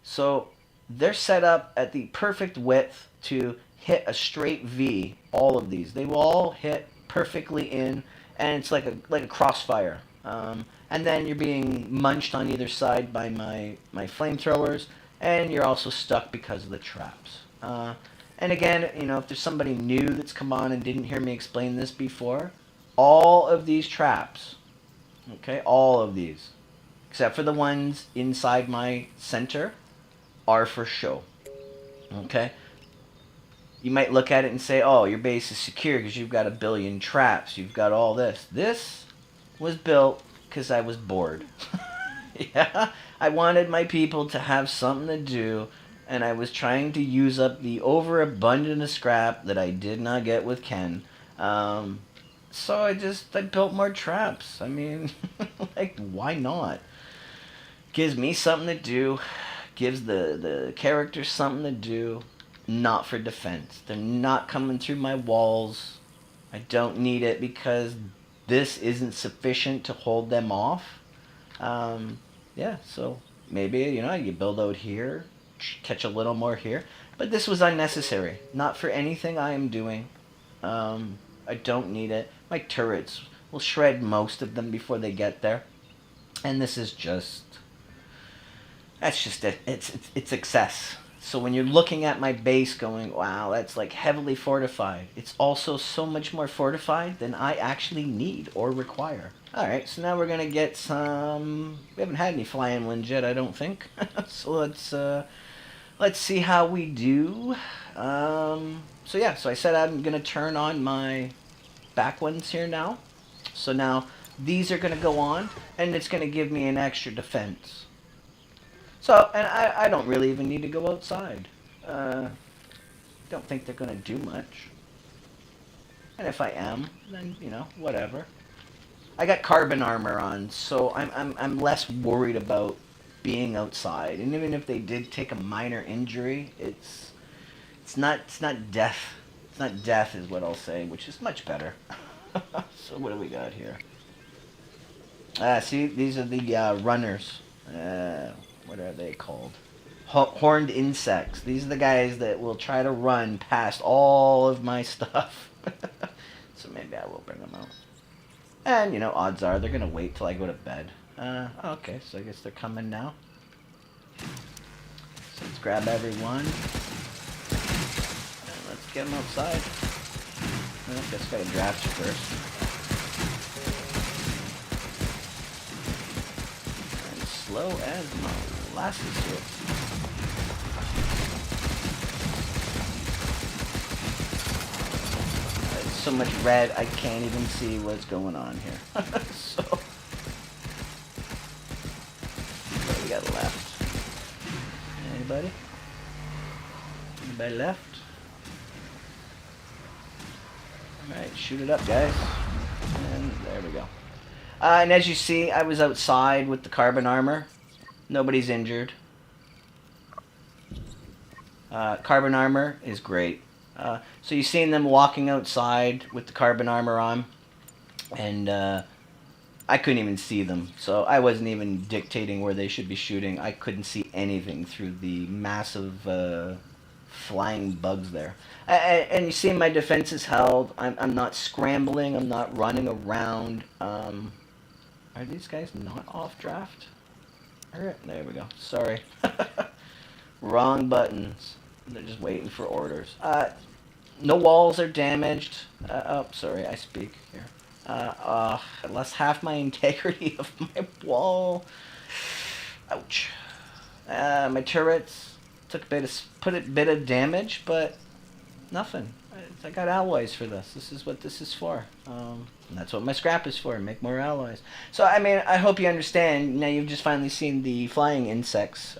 So they're set up at the perfect width to hit a straight V. All of these, they will all hit perfectly in, and it's like a crossfire. And then you're being munched on either side by my flamethrowers, and you're also stuck because of the traps. And again, you know, if there's somebody new that's come on and didn't hear me explain this before, all of these traps, okay, all of these, except for the ones inside my center, are for show. Okay? You might look at it and say, oh, your base is secure because you've got a billion traps. You've got all this. This was built because I was bored. Yeah? I wanted my people to have something to do, and I was trying to use up the overabundant of scrap that I did not get with Ken. So I built more traps. I mean, like, why not? Gives me something to do. Gives the characters something to do. Not for defense. They're not coming through my walls. I don't need it because this isn't sufficient to hold them off. Yeah, so maybe, you know, you build out here, catch a little more here. But this was unnecessary. Not for anything I am doing. I don't need it. My turrets will shred most of them before they get there. And this is just... that's just it. It's excess. So when you're looking at my base going, wow, that's like heavily fortified, it's also so much more fortified than I actually need or require. Alright, so now we're going to get some... we haven't had any flying ones yet, I don't think. So let's see how we do. So yeah, so I said I'm going to turn on my back ones here now. So now these are going to go on, and it's going to give me an extra defense. So, and I don't really even need to go outside. Don't think they're going to do much. And if I am, then, you know, whatever. I got carbon armor on, so I'm less worried about being outside. And even if they did take a minor injury, it's not death. It's not death is what I'll say, which is much better. So what do we got here? See, these are the runners. What are they called? Horned insects. These are the guys that will try to run past all of my stuff. So maybe I will bring them out. And, you know, odds are they're going to wait till I go to bed. Okay, so I guess they're coming now. So let's grab everyone. And let's get them outside. Well, I guess I gotta draft you first. And slow as molasses here. So much red, I can't even see what's going on here. So, what do we got left? Anybody? Anybody left? Alright, shoot it up, guys. And there we go. And as you see, I was outside with the carbon armor. Nobody's injured. Carbon armor is great. So you've seen them walking outside with the carbon armor on, and I couldn't even see them, so I wasn't even dictating where they should be shooting. I couldn't see anything through the massive flying bugs there. And you see my defense is held. I'm not scrambling. I'm not running around. Are these guys not off draft? Alright, there we go. Sorry. Wrong buttons. They're just waiting for orders. No walls are damaged. Oh, sorry, I speak here. I lost half my integrity of my wall. Ouch. My turrets took a bit of damage, but nothing. I got alloys for this. This is what this is for. And that's what my scrap is for, make more alloys. So, I mean, I hope you understand. Now you've just finally seen the flying insects.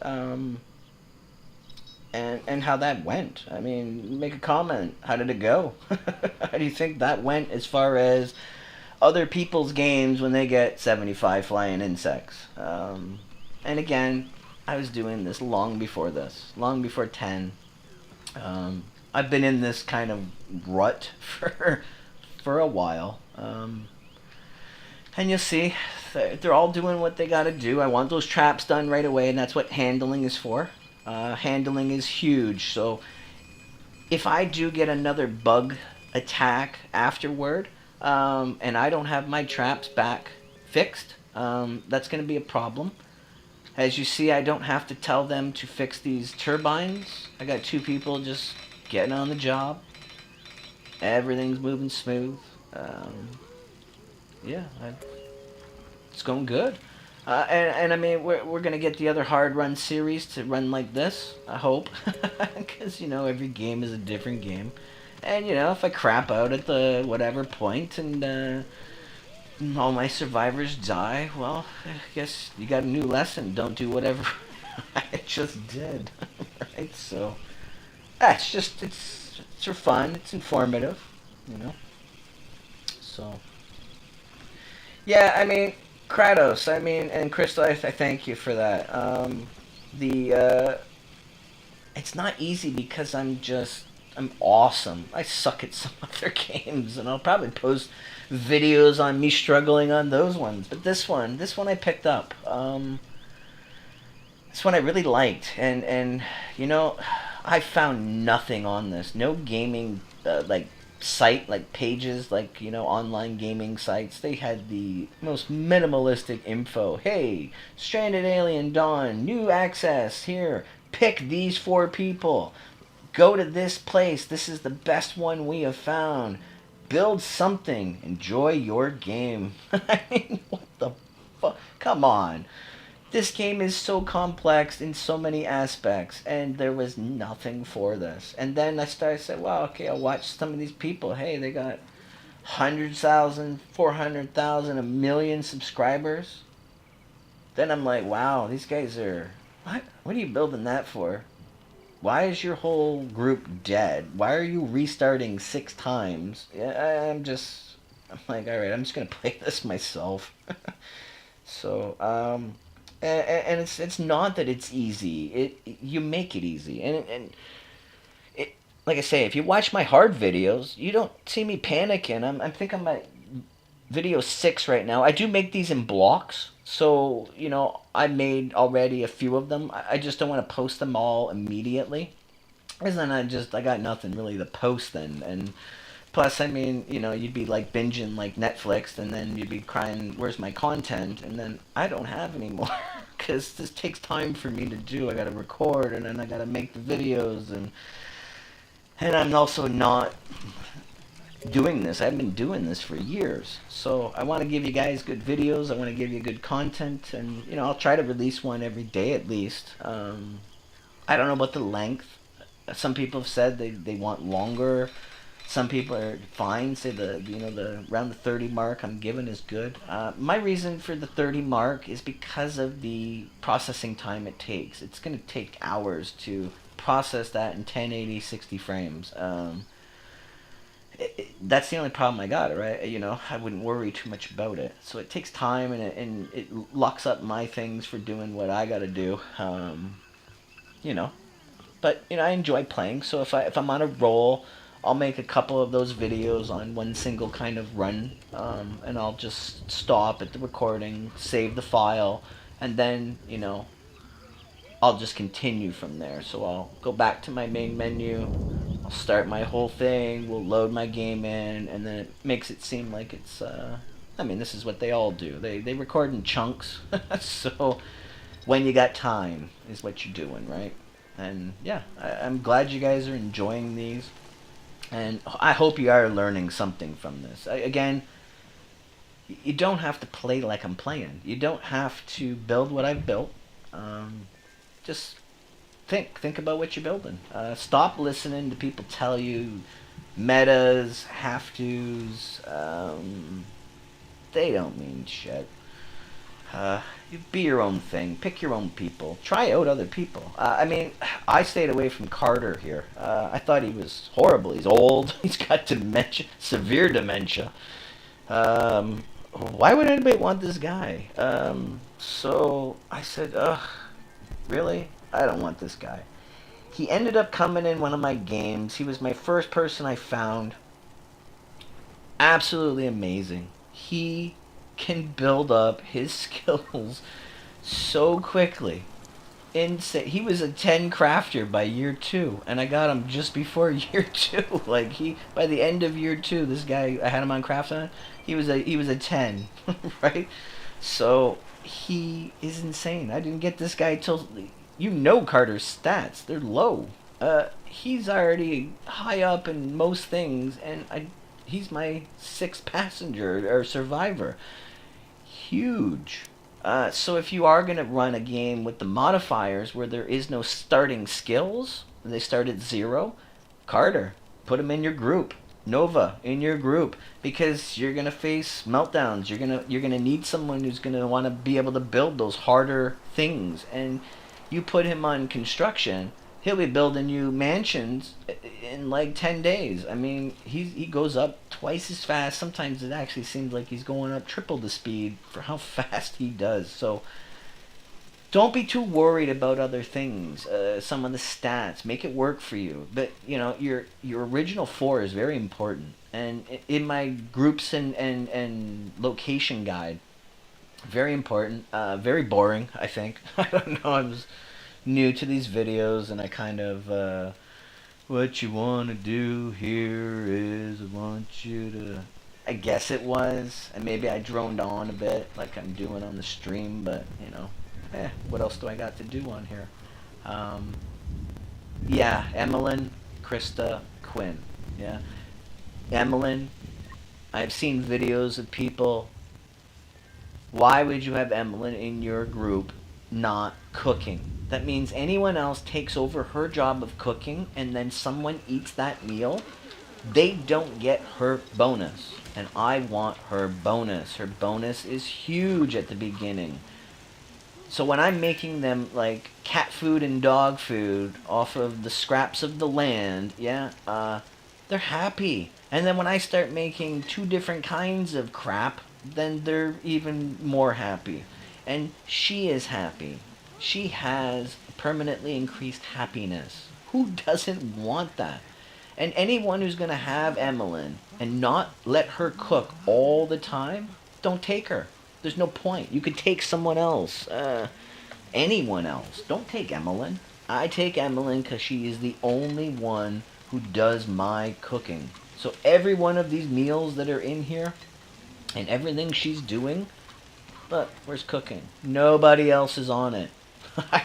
and how that went. I mean, make a comment. How did it go? How do you think that went as far as other people's games when they get 75 flying insects? And again, I was doing this long before this, long before 10. I've been in this kind of rut for a while. And you'll see, they're all doing what they gotta do. I want those traps done right away, and that's what handling is for. Handling is huge, so if I do get another bug attack afterward, and I don't have my traps back fixed, that's going to be a problem. As you see, I don't have to tell them to fix these turbines. I got 2 people just getting on the job. Everything's moving smooth. Yeah, it's going good. And I mean, we're going to get the other hard run series to run like this, I hope. Because, every game is a different game. And, if I crap out at the whatever point and all my survivors die, well, I guess you got a new lesson. Don't do whatever I just did. Right? So, it's for fun. It's informative, So, yeah, I mean, Kratos, and Crystal, I thank you for that. It's not easy because I'm awesome. I suck at some other games, and I'll probably post videos on me struggling on those ones. But this one I picked up. This one I really liked, and I found nothing on this. No gaming site, pages, online gaming sites. They had the most minimalistic info. Hey, Stranded Alien Dawn, new access here. Pick these 4 people. Go to this place. This is the best one we have found. Build something. Enjoy your game. I mean, what the fuck? Come on. This game is so complex in so many aspects, and there was nothing for this. And then I said, wow, okay, I'll watch some of these people. Hey, they got 100,000, 400,000, 1 million subscribers. Then I'm like, wow, these guys are... What are you building that for? Why is your whole group dead? Why are you restarting 6 times? I'm like, alright, I'm just going to play this myself. So, and it's not that it's easy. You make it easy. And like I say, if you watch my hard videos, you don't see me panicking. I think I'm at video 6 right now. I do make these in blocks. So, I made already a few of them. I just don't want to post them all immediately. Because then I got nothing really to post then. And plus, you'd be binging Netflix, and then you'd be crying, where's my content? And then I don't have any more. Because this takes time for me to do. I got to record, and then I got to make the videos. And I'm also not doing this. I've been doing this for years. So I want to give you guys good videos. I want to give you good content. And, I'll try to release one every day at least. I don't know about the length. Some people have said they want longer. Some people are fine. Say the around the 30 mark I'm giving is good. My reason for the 30 mark is because of the processing time it takes. It's going to take hours to process that in 1080 60 frames. That's the only problem I got, right? I wouldn't worry too much about it. So it takes time, and it locks up my things for doing what I got to do. But I enjoy playing. So if I'm on a roll, I'll make a couple of those videos on one single kind of run, and I'll just stop at the recording, save the file, and then I'll just continue from there. So I'll go back to my main menu, I'll start my whole thing, we'll load my game in, and then it makes it seem like it's, this is what they all do. They record in chunks, so when you got time is what you're doing, right? And yeah, I'm glad you guys are enjoying these, and I hope you are learning something from this. Again, you don't have to play like I'm playing. You don't have to build what I've built. Just think about what you're building. Stop listening to people tell you metas, have tos. They don't mean shit. You be your own thing. Pick your own people. Try out other people. I mean, I stayed away from Carter here. I thought he was horrible. He's old. He's got dementia, severe dementia. Why would anybody want this guy? So I said, ugh, really? I don't want this guy. He ended up coming in one of my games. He was my first person I found. Absolutely amazing. He can build up his skills so quickly. Insane. He was a 10 crafter by year 2, and I got him just before year 2. Like, by the end of year 2, this guy, I had him on Craft on. He was a 10, right? So he is insane. I didn't get this guy till, Carter's stats. They're low. He's already high up in most things, and he's my 6th passenger or survivor. Huge. So if you are going to run a game with the modifiers where there is no starting skills, they start at 0, Carter, put him in your group. Nova in your group, because you're going to face meltdowns. You're going to need someone who's going to want to be able to build those harder things, and you put him on construction, he'll be building you mansions in like 10 days. I mean, he goes up twice as fast. Sometimes it actually seems like he's going up triple the speed for how fast he does. So don't be too worried about other things. Some of the stats, make it work for you. But your original 4 is very important. And in my groups and location guide, very important. Very boring, I think. I don't know. I was new to these videos, and I kind of what you want to do here is I want you to. I guess it was, and maybe I droned on a bit, like I'm doing on the stream. But what else do I got to do on here? Yeah, Emmeline, Krista, Quinn. Yeah, Emmeline. I've seen videos of people. Why would you have Emmeline in your group not cooking? That means anyone else takes over her job of cooking, and then someone eats that meal, they don't get her bonus. And I want her bonus. Her bonus is huge at the beginning. So when I'm making them like cat food and dog food off of the scraps of the land, they're happy. And then when I start making 2 different kinds of crap, then they're even more happy. And she is happy. She has permanently increased happiness. Who doesn't want that? And anyone who's going to have Emmeline and not let her cook all the time, don't take her. There's no point. You could take someone else. Anyone else. Don't take Emmeline. I take Emmeline because she is the only one who does my cooking. So every one of these meals that are in here and everything she's doing, but where's cooking? Nobody else is on it. I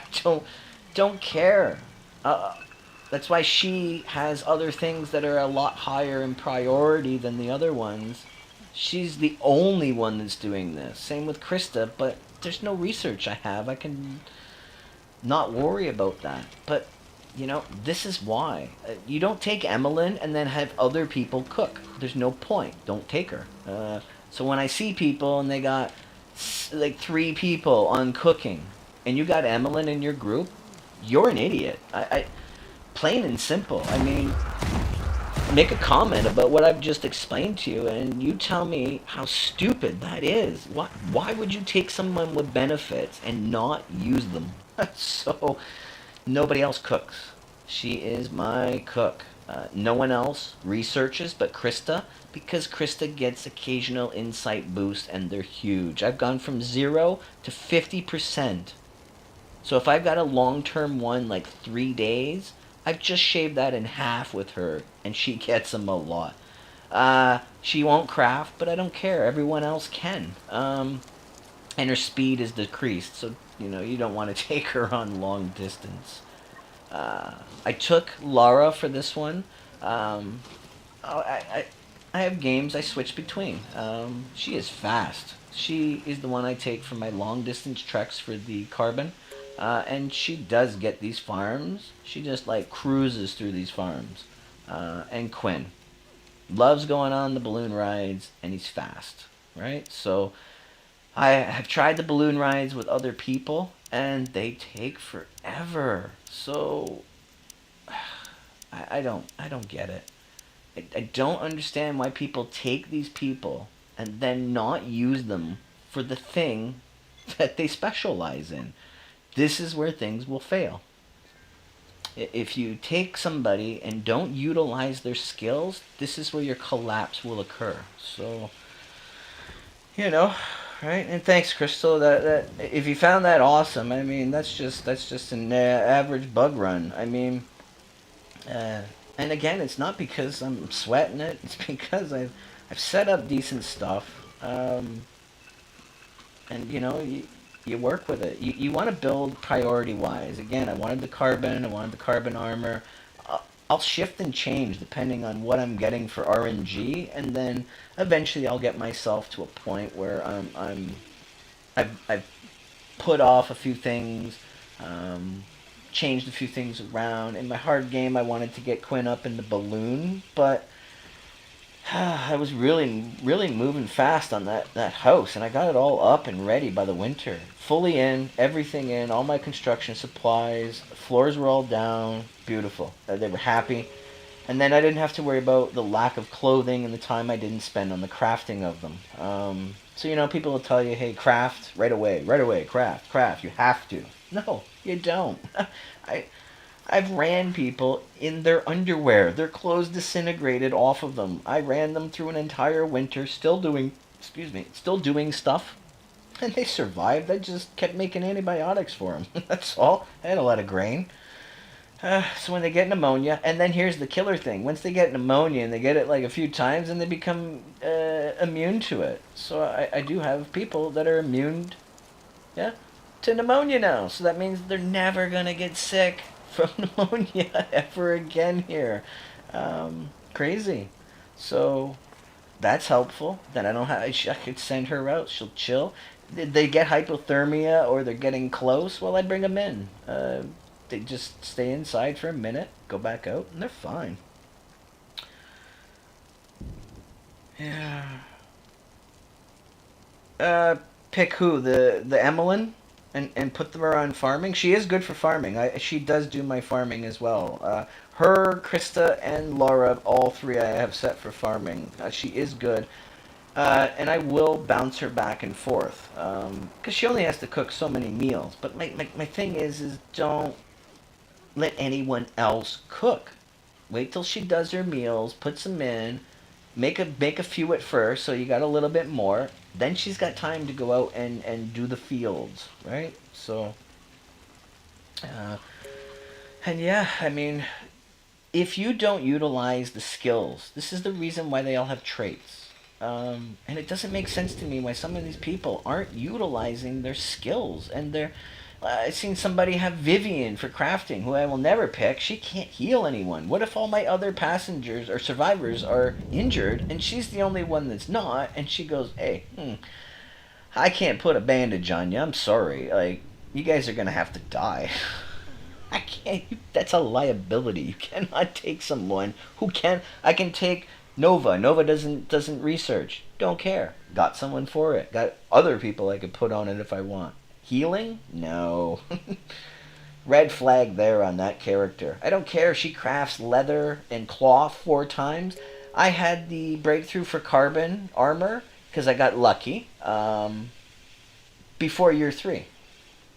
don't care. That's why she has other things that are a lot higher in priority than the other ones. She's the only one that's doing this. Same with Krista, but there's no research I have. I can not worry about that. But, this is why. You don't take Emmeline and then have other people cook. There's no point. Don't take her. So when I see people and they got like 3 people on cooking, and you got Emmeline in your group, you're an idiot. I plain and simple. I mean, make a comment about what I've just explained to you, and you tell me how stupid that is. Why would you take someone with benefits and not use them? So, nobody else cooks. She is my cook. No one else researches but Krista, because Krista gets occasional insight boosts, and they're huge. I've gone from 0 to 50%. So if I've got a long-term one, like 3 days, I've just shaved that in half with her, and she gets them a lot. She won't craft, but I don't care. Everyone else can. And her speed is decreased, so, you don't want to take her on long distance. I took Laura for this one. I have games I switch between. She is fast. She is the one I take for my long distance treks for the carbon. And she does get these farms. She just cruises through these farms. And Quinn loves going on the balloon rides, and he's fast, right? So I have tried the balloon rides with other people, and they take forever. So I don't get it. I don't understand why people take these people and then not use them for the thing that they specialize in. This is where things will fail. If you take somebody and don't utilize their skills, this is where your collapse will occur. So, you know, right? And thanks, Crystal. That if you found that awesome, I mean, that's just an average bug run. I mean, uh, and again, it's not because I'm sweating it. It's because I've set up decent stuff. And you work with it. You want to build priority wise. Again, I wanted the carbon. I wanted the carbon armor. I'll shift and change depending on what I'm getting for RNG, and then eventually I'll get myself to a point where I've put off a few things, changed a few things around. In my hard game, I wanted to get Quinn up in the balloon, but I was really moving fast on that house, and I got it all up and ready by the winter. Fully in, everything in, all my construction supplies, floors were all down, beautiful. They were happy. And then I didn't have to worry about the lack of clothing and the time I didn't spend on the crafting of them. So, people will tell you, hey, craft right away, craft, you have to. No, you don't. I, I've ran people in their underwear. Their clothes disintegrated off of them. I ran them through an entire winter, still doing stuff, and they survived. I just kept making antibiotics for them. That's all. I had a lot of grain. So when they get pneumonia, and then here's the killer thing: once they get pneumonia and they get it like a few times, and they become immune to it. So I do have people that are immune, yeah, to pneumonia now. So that means they're never gonna get sick from pneumonia ever again here. Crazy. So that's helpful. Then I don't have. I could send her out. She'll chill. Did they get hypothermia or they're getting close? Well, I bring them in. They just stay inside for a minute, go back out, and they're fine. Yeah. Pick who? The Emmeline? And put them around farming. She is good for farming. She does do my farming as well. Her, Krista, and Laura, all three I have set for farming. She is good. And I will bounce her back and forth. Because she only has to cook so many meals. But my thing is don't let anyone else cook. Wait till she does her meals, puts them in, make a few at first, so you got a little bit more. Then she's got time to go out and do the fields, right? So, uh, and yeah, I mean, if you don't utilize the skills, this is the reason why they all have traits. And it doesn't make sense to me why some of these people aren't utilizing their skills and their. I've seen somebody have Vivian for crafting, who I will never pick. She can't heal anyone. What if all my other passengers or survivors are injured and she's the only one that's not? And she goes, hey, I can't put a bandage on you. I'm sorry. Like, you guys are going to have to die. I can't. That's a liability. You cannot take someone who can. I can take Nova. Nova doesn't research. Don't care. Got someone for it. Got other people I could put on it if I want. Healing? No. Red flag there on that character. I don't care if she crafts leather and cloth 4 times. I had the breakthrough for carbon armor because I got lucky before year 3.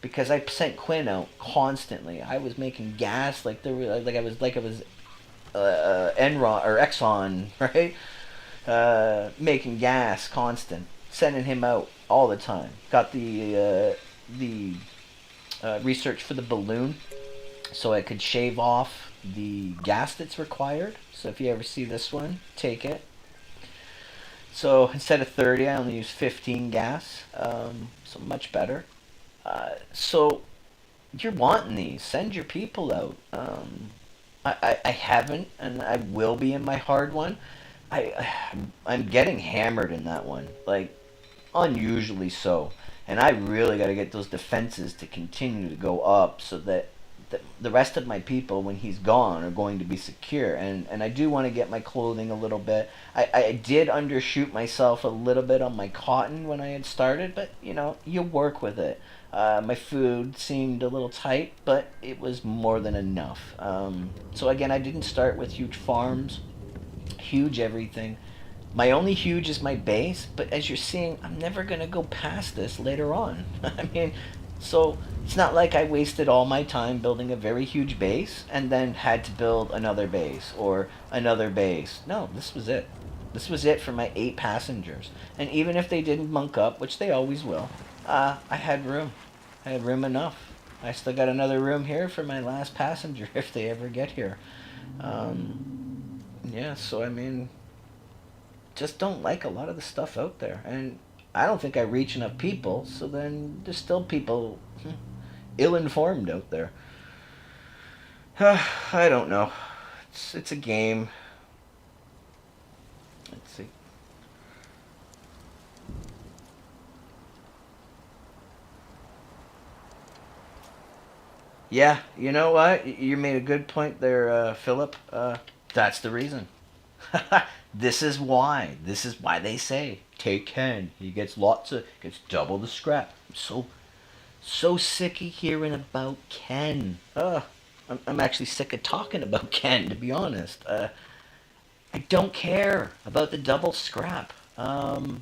Because I sent Quinn out constantly. I was making gas like I was Enron or Exxon, right? Making gas constant, sending him out all the time. Got the research for the balloon, so I could shave off the gas that's required. So if you ever see this one, take it. So instead of 30, I only use 15 gas. So much better. So you're wanting these. Send your people out. I haven't, and I will be in my hard one. I'm getting hammered in that one, like unusually so, and I really got to get those defenses to continue to go up so that the rest of my people, when he's gone, are going to be secure. And I do want to get my clothing a little bit. I did undershoot myself a little bit on my cotton when I had started, but you work with it. My food seemed a little tight, but it was more than enough. So again, I didn't start with huge farms, huge everything. My only huge is my base, but as you're seeing, I'm never going to go past this later on. I mean, so it's not like I wasted all my time building a very huge base and then had to build another base or another base. No, this was it. This was it for my 8 passengers. And even if they didn't monk up, which they always will, I had room. I had room enough. I still got another room here for my last passenger if they ever get here. Yeah, so I mean, just don't like a lot of the stuff out there. And I don't think I reach enough people, so then there's still people ill-informed out there. I don't know. It's a game. Let's see. Yeah, you know what? You made a good point there, Philip. That's the reason. This is why. This is why they say take Ken. He gets double the scrap. I'm so sick of hearing about Ken. I'm actually sick of talking about Ken, to be honest. I don't care about the double scrap. I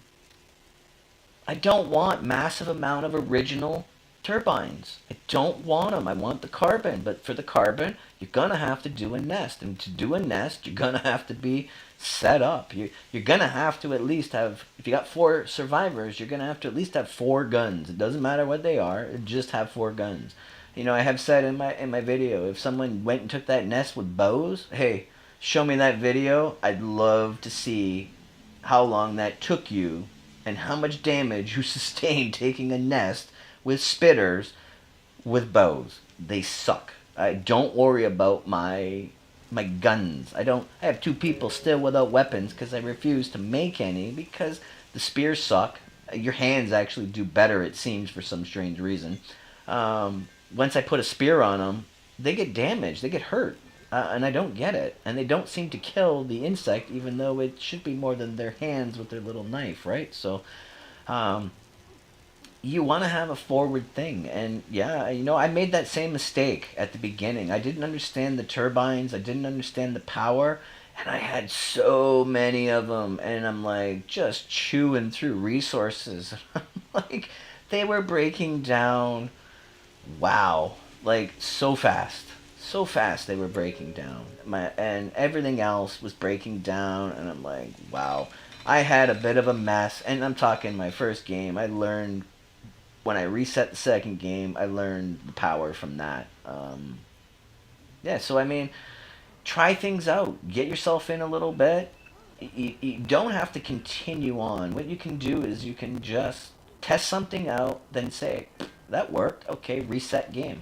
don't want massive amount of original turbines. I don't want them. I want the carbon. But for the carbon, you're gonna have to do a nest, and to do a nest, you're gonna have to be set up. You're gonna have to at least have. If you got 4 survivors, you're gonna have to at least have 4 guns. It doesn't matter what they are. Just have 4 guns. I have said in my video, if someone went and took that nest with bows, hey, show me that video. I'd love to see how long that took you and how much damage you sustained taking a nest with spitters with bows. They suck. I don't worry about my guns. I have 2 people still without weapons because I refuse to make any because the spears suck. Your hands actually do better, it seems, for some strange reason. Once I put a spear on them, they get damaged. They get hurt. And I don't get it. And they don't seem to kill the insect, even though it should be more than their hands with their little knife, right? So, you want to have a forward thing. And yeah, I made that same mistake at the beginning. I didn't understand the turbines. I didn't understand the power. And I had so many of them. And I'm like, just chewing through resources. Like, they were breaking down. Wow. Like, so fast. So fast they were breaking down. And everything else was breaking down. And I'm like, wow. I had a bit of a mess. And I'm talking my first game. I learned when I reset the second game, I learned the power from that. Yeah, so I mean, try things out. Get yourself in a little bit. You don't have to continue on. What you can do is you can just test something out, then say, that worked. Okay, reset game.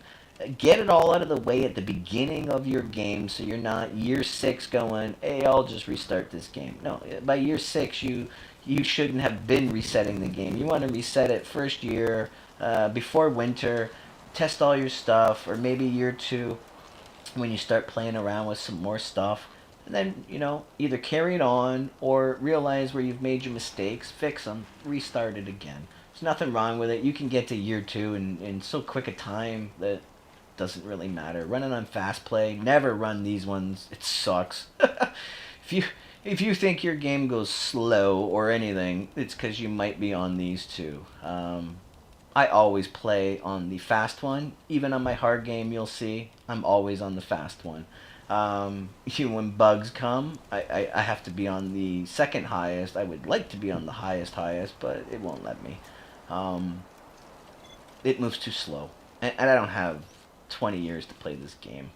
Get it all out of the way at the beginning of your game so you're not year 6 going, hey, I'll just restart this game. No, by year 6, you shouldn't have been resetting the game. You want to reset it first year, before winter, test all your stuff, or maybe year 2 when you start playing around with some more stuff. And then, either carry it on or realize where you've made your mistakes, fix them, restart it again. There's nothing wrong with it. You can get to year 2 in so quick a time that doesn't really matter. Running on fast play, never run these ones. It sucks. If you think your game goes slow or anything, it's because you might be on these two. I always play on the fast one. Even on my hard game, you'll see I'm always on the fast one. When bugs come, I have to be on the second highest. I would like to be on the highest, but it won't let me. It moves too slow. And I don't have 20 years to play this game.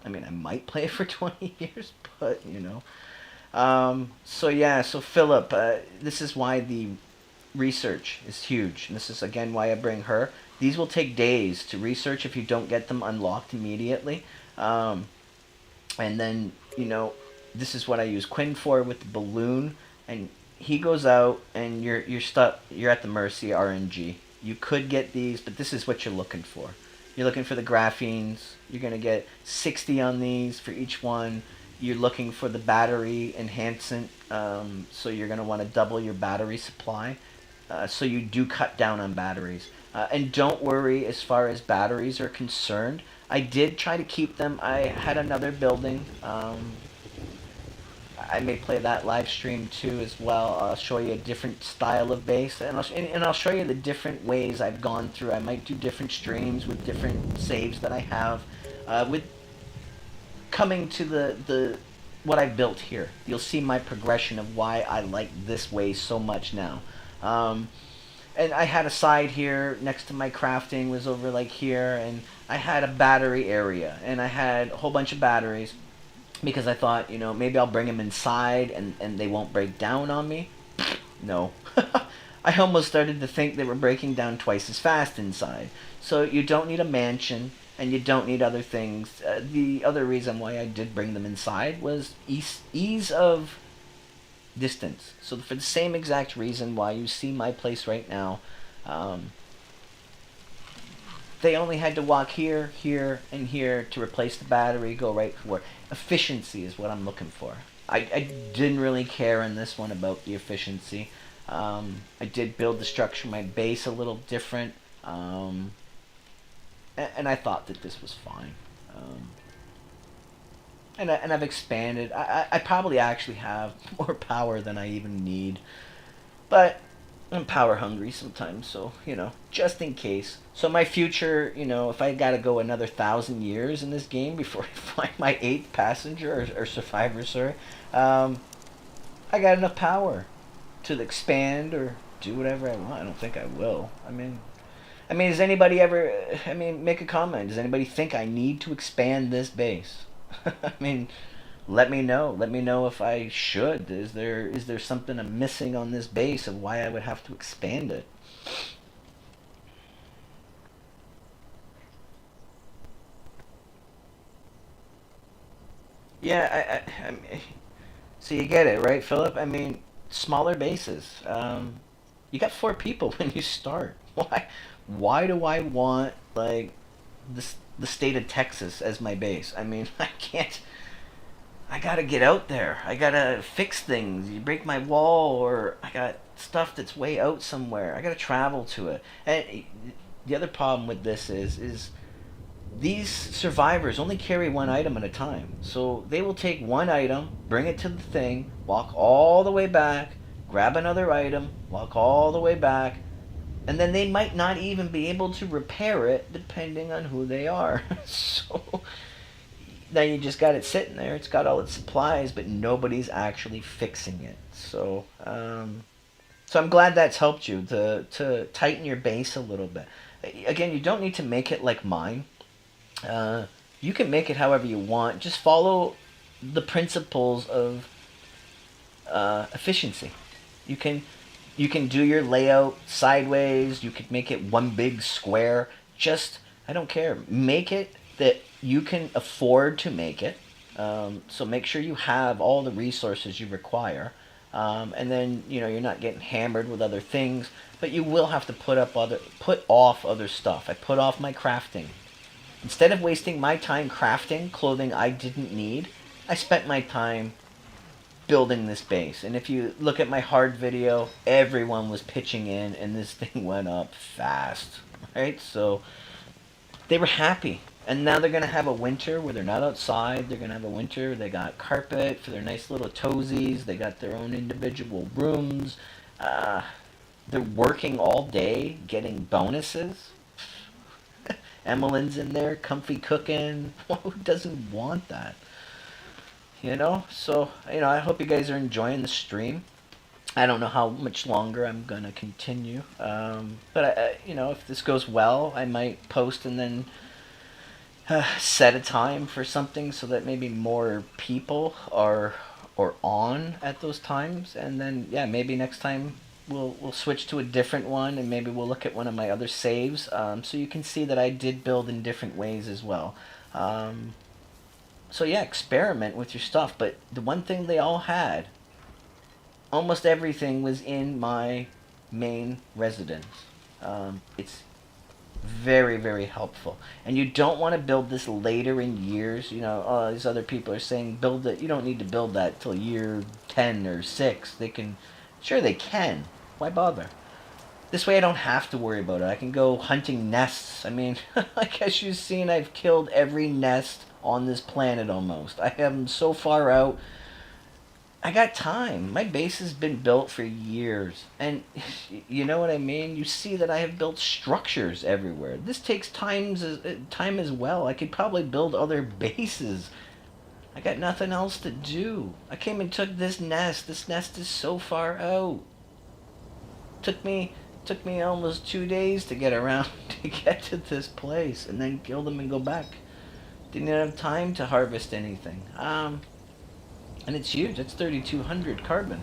I mean, I might play it for 20 years, but, so Philip, this is why the research is huge. And this is, again, why I bring her. These will take days to research if you don't get them unlocked immediately. And then, this is what I use Quinn for with the balloon. And he goes out, and you're stuck. You're at the mercy of RNG. You could get these, but this is what you're looking for. You're looking for the graphenes. You're going to get 60 on these for each one. You're looking for the battery enhancement, so you're going to want to double your battery supply. So you do cut down on batteries. And don't worry as far as batteries are concerned. I did try to keep them. I had another building. I may play that live stream too as well. I'll show you a different style of base, and I'll show you the different ways I've gone through. I might do different streams with different saves that I have, with coming to the what I've built here. You'll see my progression of why I like this way so much now. And I had a side here next to my crafting was over like here, and I had a battery area, and I had a whole bunch of batteries because I thought, maybe I'll bring them inside and they won't break down on me. No. I almost started to think they were breaking down twice as fast inside. So you don't need a mansion, and you don't need other things. The other reason why I did bring them inside was ease of distance. So for the same exact reason why you see my place right now, they only had to walk here, here, and here to replace the battery, go right for efficiency is what I'm looking for. I didn't really care in this one about the efficiency. I did build the structure, my base a little different, and I thought that this was fine. And I've expanded. I probably actually have more power than I even need. But I'm power hungry sometimes, so, just in case. So my future, if I gotta go another 1,000 years in this game before I find my 8th passenger or survivor, sorry, I got enough power to expand or do whatever I want. I don't think I will. I mean, does anybody ever, make a comment. Does anybody think I need to expand this base? I mean, let me know. Let me know if I should. Is there something I'm missing on this base of why I would have to expand it? Yeah, so you get it, right, Philip? Smaller bases. You got 4 people when you start. Why do I want like the state of Texas as my base? I can't. I gotta get out there. I gotta fix things. You break my wall, or I got stuff that's way out somewhere. I gotta travel to it. And the other problem with this is these survivors only carry one item at a time. So they will take one item, bring it to the thing, walk all the way back, grab another item, walk all the way back, and then they might not even be able to repair it depending on who they are. So now you just got it sitting there. It's got all its supplies, but nobody's actually fixing it. So so I'm glad that's helped you to tighten your base a little bit. Again, you don't need to make it like mine. You can make it however you want. Just follow the principles of efficiency. You can do your layout sideways. You could make it one big square. I don't care. Make it that you can afford to make it. So make sure you have all the resources you require. And then you're not getting hammered with other things, but you will have to put off other stuff. I put off my crafting. Instead of wasting my time crafting clothing I didn't need, I spent my time building this base. And if you look at my hard video, everyone was pitching in, and this thing went up fast, right? So they were happy. And now they're going to have a winter where they're not outside. They're going to have a winter. They got carpet for their nice little toesies. They got their own individual rooms. They're working all day, getting bonuses. Emmeline's in there, comfy cooking. Who doesn't want that? So, I hope you guys are enjoying the stream. I don't know how much longer I'm going to continue. But, if this goes well, I might post and then set a time for something so that maybe more people are on at those times. And then, yeah, maybe next time we'll switch to a different one, and maybe we'll look at one of my other saves, so you can see that I did build in different ways as well. So yeah, experiment with your stuff. But the one thing they all had, almost everything was in my main residence. It's Very, very helpful. And you don't want to build this later in years. You know, these other people are saying build it. You don't need to build that till year 10 or 6. They can, sure they can. Why bother? This way I don't have to worry about it. I can go hunting nests. I mean, I guess you've seen I've killed every nest on this planet almost. I have them so far out. I got time. My base has been built for years. And you know what I mean? You see that I have built structures everywhere. This takes time as well. I could probably build other bases. I got nothing else to do. I came and took this nest. This nest is so far out. Took me almost 2 days to get around to get to this place and then kill them and go back. Didn't have time to harvest anything. And it's huge. It's 3,200 carbon.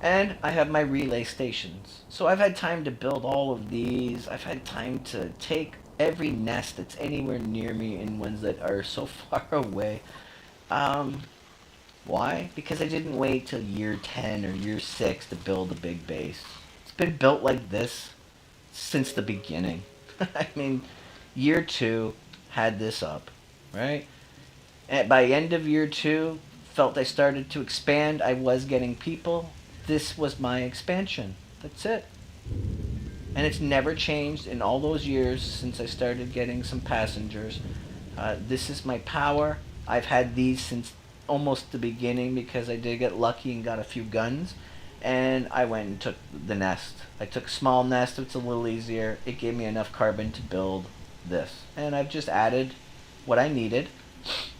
And I have my relay stations. So I've had time to build all of these. I've had time to take every nest that's anywhere near me and ones that are so far away. Um, why? Because I didn't wait till year 10 or year 6 to build a big base. It's been built like this since the beginning. I mean, year 2 had this up, right? And by end of year 2, felt I started to expand. I was getting people. This was my expansion. That's it. And it's never changed in all those years since I started getting some passengers. This is my power. I've had these since almost the beginning because I did get lucky and got a few guns. And I went and took the nest. I took a small nest. It's a little easier. It gave me enough carbon to build this. And I've just added what I needed.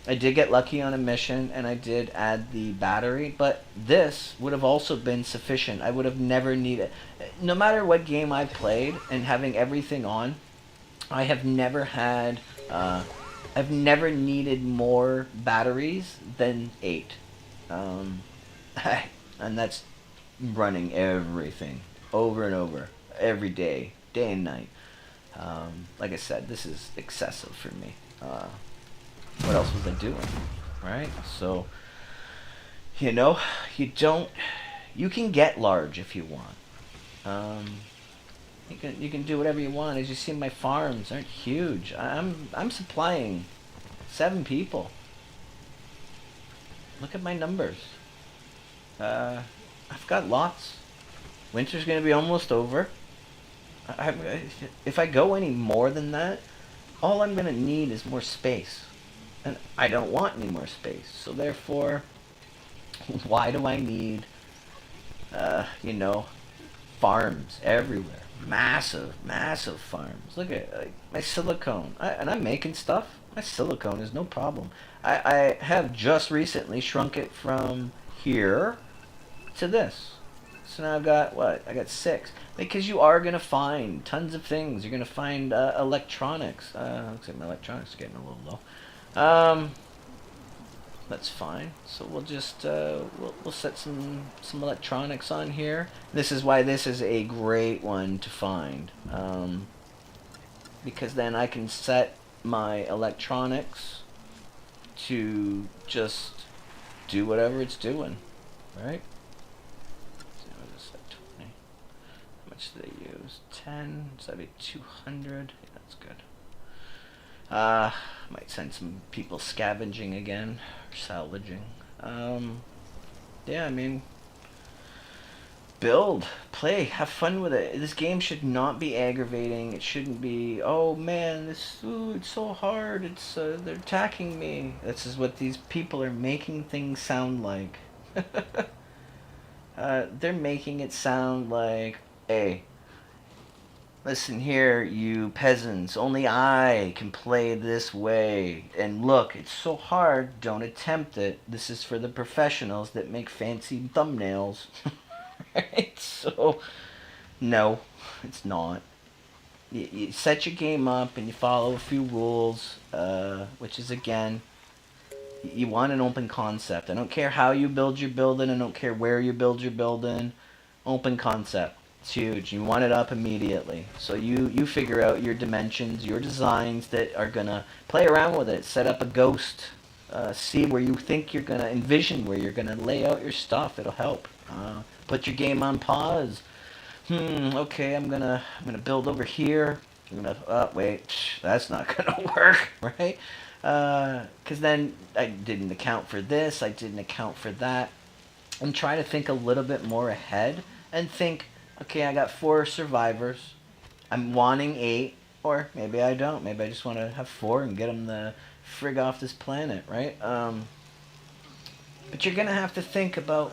I did get lucky on a mission and I did add the battery, but this would have also been sufficient. I would have never needed, no matter what game I played and having everything on, I have never had, I've never needed more batteries than 8. Um, and that's running everything over and over, every day, day and night. Like I said, this is excessive for me. What else was I doing? Right? So, you know, you can get large if you want. Um, you can do whatever you want. As you see, my farms aren't huge. I'm supplying 7 people. Look at my numbers. I've got lots. Winter's gonna be almost over. If I go any more than that, all I'm gonna need is more space. And I don't want any more space. So therefore, why do I need, farms everywhere? Massive, massive farms. Look at my silicone. And I'm making stuff. My silicone is no problem. I have just recently shrunk it from here to this. So now I've got, what? I got 6. Because you are going to find tons of things. You're going to find electronics. Looks like my electronics are getting a little low. That's fine. So we'll just we'll set some electronics on here. This is why this is a great one to find, because then I can set my electronics to just do whatever it's doing, right? So I'll just set 20. How much do they use? 10. So that'd be 200. Yeah, that's good. Might send some people scavenging again, or salvaging. Yeah, I mean, build, play, have fun with it. This game should not be aggravating. It shouldn't be, oh man, it's so hard. They're attacking me. This is what these people are making things sound like. They're making it sound like, hey, listen here, you peasants, only I can play this way. And look, it's so hard, don't attempt it. This is for the professionals that make fancy thumbnails. Right? So, no, it's not. You set your game up and you follow a few rules, which is, again, you want an open concept. I don't care how you build your building, I don't care where you build your building. Open concept. It's huge. You want it up immediately. So you figure out your dimensions, your designs that are going to play around with it. Set up a ghost. See where you think you're going to envision where you're going to lay out your stuff. It'll help. Put your game on pause. Okay, I'm gonna build over here. Oh, wait, that's not going to work, right? Because then I didn't account for this, I didn't account for that. And try to think a little bit more ahead and think, okay, I got 4 survivors. I'm wanting 8, or maybe I don't. Maybe I just want to have 4 and get them the frig off this planet, right? But you're gonna have to think about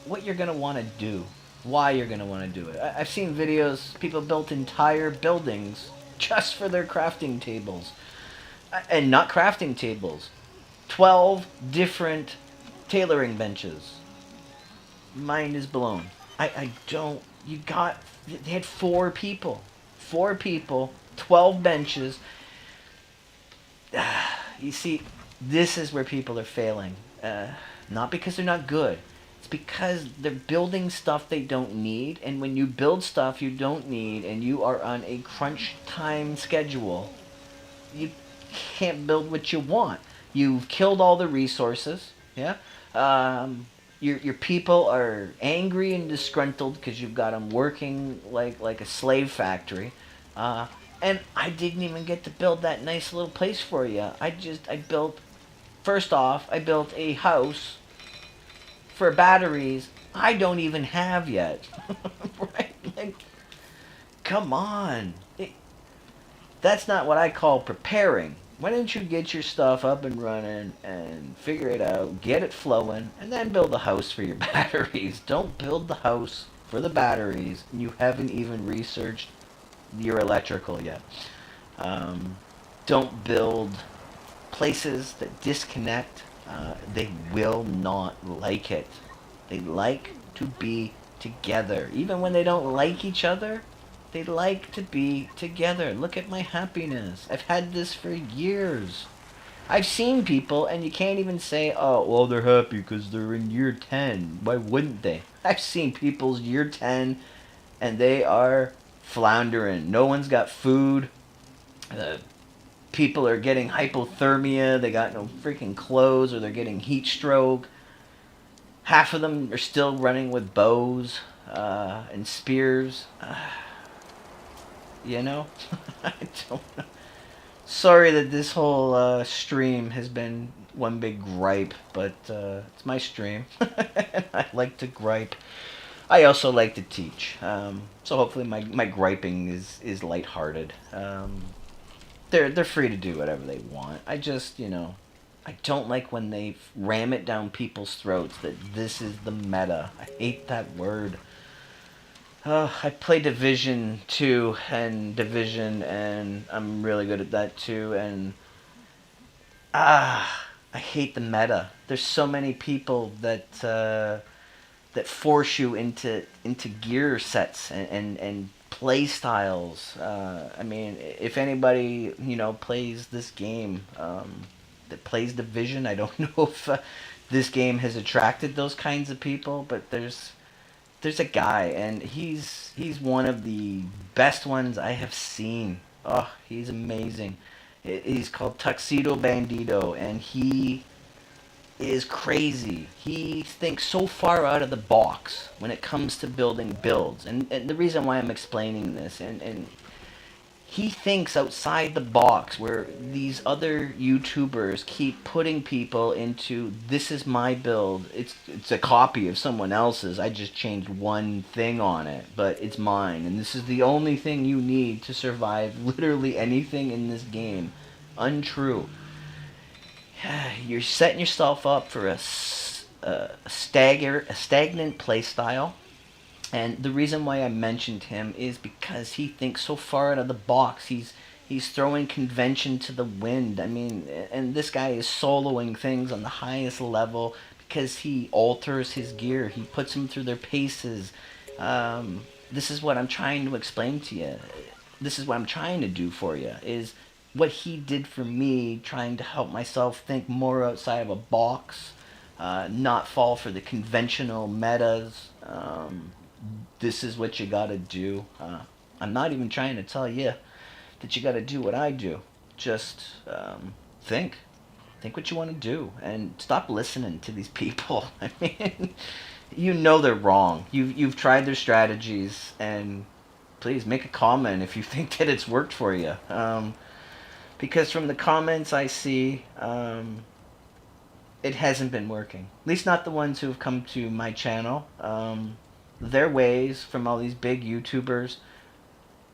what you're gonna want to do, why you're gonna want to do it. I've seen videos people built entire buildings just for their crafting tables, and not crafting tables, 12 different tailoring benches. Mind is blown. I don't. You got. They had 4 people, 4 people, 12 benches. You see, this is where people are failing. Not because they're not good. It's because they're building stuff they don't need, and when you build stuff you don't need, and you are on a crunch time schedule, you can't build what you want. You've killed all the resources. Yeah. Your people are angry and disgruntled because you've got them working like a slave factory. And I didn't even get to build that nice little place for you. I built, first off, I built a house for batteries I don't even have yet. Right? Like, come on. That's not what I call preparing. Why don't you get your stuff up and running and figure it out, get it flowing, and then build a house for your batteries? Don't build the house for the batteries. You haven't even researched your electrical yet. Don't build places that disconnect. They will not like it. They like to be together. Even when they don't like each other, they like to be together. Look at my happiness. I've had this for years. I've seen people, and you can't even say, oh, well, they're happy because they're in year 10. Why wouldn't they? I've seen people's year 10, and they are floundering. No one's got food. People are getting hypothermia. They got no freaking clothes, or they're getting heat stroke. Half of them are still running with bows and spears. You know? I don't know. Sorry that this whole stream has been one big gripe, but it's my stream. I like to gripe. I also like to teach. So hopefully my griping is lighthearted. They're free to do whatever they want. I just, I don't like when they ram it down people's throats that this is the meta. I hate that word. I play Division 2 and Division, and I'm really good at that too, and I hate the meta. There's so many people that force you into gear sets and play styles. I mean, if anybody, plays this game, that plays Division, I don't know if this game has attracted those kinds of people, but there's a guy, and he's one of the best ones I have seen. Oh, he's amazing. He's called Tuxedo Bandito, and he is crazy. He thinks so far out of the box when it comes to building builds. And the reason why I'm explaining this, and he thinks outside the box, where these other YouTubers keep putting people into, this is my build, it's a copy of someone else's, I just changed one thing on it, but it's mine, and this is the only thing you need to survive literally anything in this game. Untrue. You're setting yourself up for a stagnant playstyle. And the reason why I mentioned him is because he thinks so far out of the box. He's throwing convention to the wind. I mean, and this guy is soloing things on the highest level because he alters his gear. He puts them through their paces. This is what I'm trying to explain to you. This is what I'm trying to do for you, is what he did for me, trying to help myself think more outside of a box, not fall for the conventional metas. This is what you gotta do. I'm not even trying to tell you that you gotta do what I do. Just think what you want to do, and stop listening to these people. I mean, they're wrong. You've tried their strategies, and please make a comment if you think that it's worked for you. Because from the comments I see, it hasn't been working. At least not the ones who have come to my channel. Their ways from all these big YouTubers,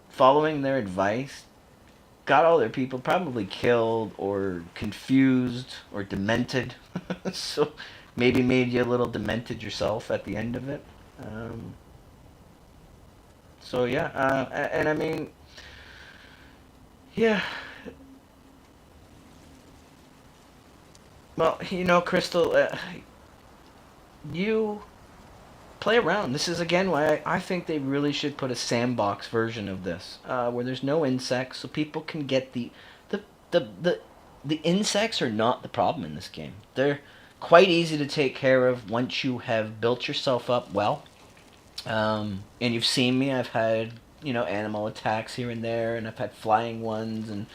following their advice, got all their people probably killed or confused or demented. So maybe made you a little demented yourself at the end of it. So yeah, and I mean, yeah. Well, Crystal, you play around. This is again why I think they really should put a sandbox version of this, where there's no insects, so people can get the the the the insects are not the problem in this game. They're quite easy to take care of once you have built yourself up well. And you've seen me. I've had animal attacks here and there, and I've had flying ones, and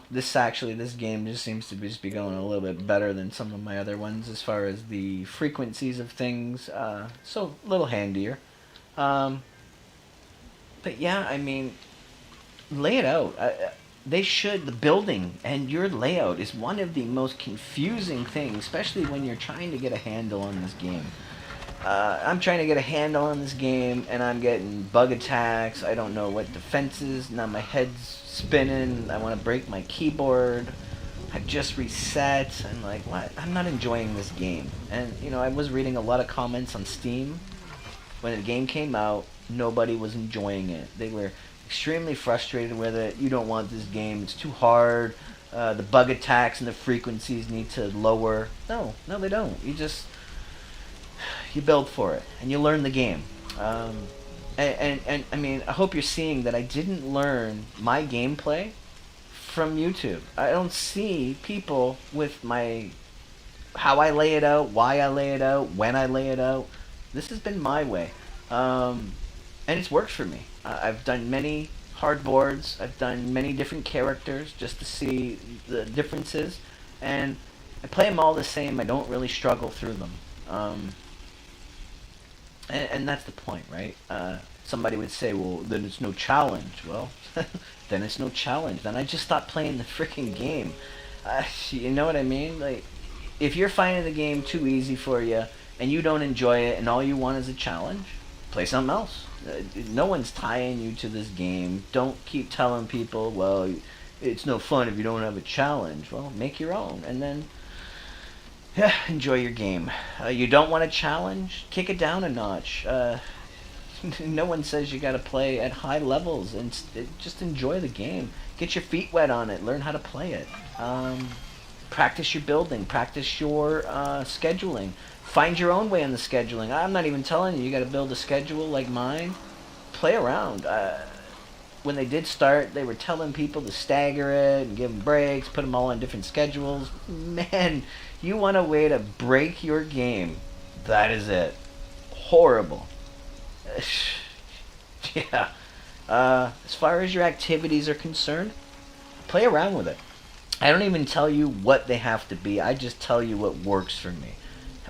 this game just seems to be going a little bit better than some of my other ones as far as the frequencies of things. So a little handier. But yeah, I mean, lay it out. The building and your layout is one of the most confusing things, especially when you're trying to get a handle on this game. I'm trying to get a handle on this game, and I'm getting bug attacks. I don't know what defenses. Now my head's spinning. I want to break my keyboard. I just reset. I'm like, what? I'm not enjoying this game. And, I was reading a lot of comments on Steam. When the game came out, nobody was enjoying it. They were extremely frustrated with it. You don't want this game. It's too hard. The bug attacks and the frequencies need to lower. No, they don't. You build for it, and you learn the game. And I mean, I hope you're seeing that I didn't learn my gameplay from YouTube. I don't see people with how I lay it out, why I lay it out, when I lay it out. This has been my way, and it's worked for me. I've done many hard boards. I've done many different characters just to see the differences, and I play them all the same. I don't really struggle through them. And that's the point, right? Somebody would say, well, then it's no challenge. Well, then it's no challenge. Then I just stopped playing the freaking game. You know what I mean? Like, if you're finding the game too easy for you, and you don't enjoy it, and all you want is a challenge, play something else. No one's tying you to this game. Don't keep telling people, well, it's no fun if you don't have a challenge. Well, make your own, and then enjoy your game. You don't want a challenge? Kick it down a notch. No one says you gotta play at high levels, and just enjoy the game. Get your feet wet on it. Learn how to play it. Practice your building. Practice your scheduling. Find your own way in the scheduling. I'm not even telling you gotta build a schedule like mine. Play around. When they did start, they were telling people to stagger it and give them breaks, put them all on different schedules. Man, you want a way to break your game. That is it. Horrible. Yeah. As far as your activities are concerned, play around with it. I don't even tell you what they have to be. I just tell you what works for me.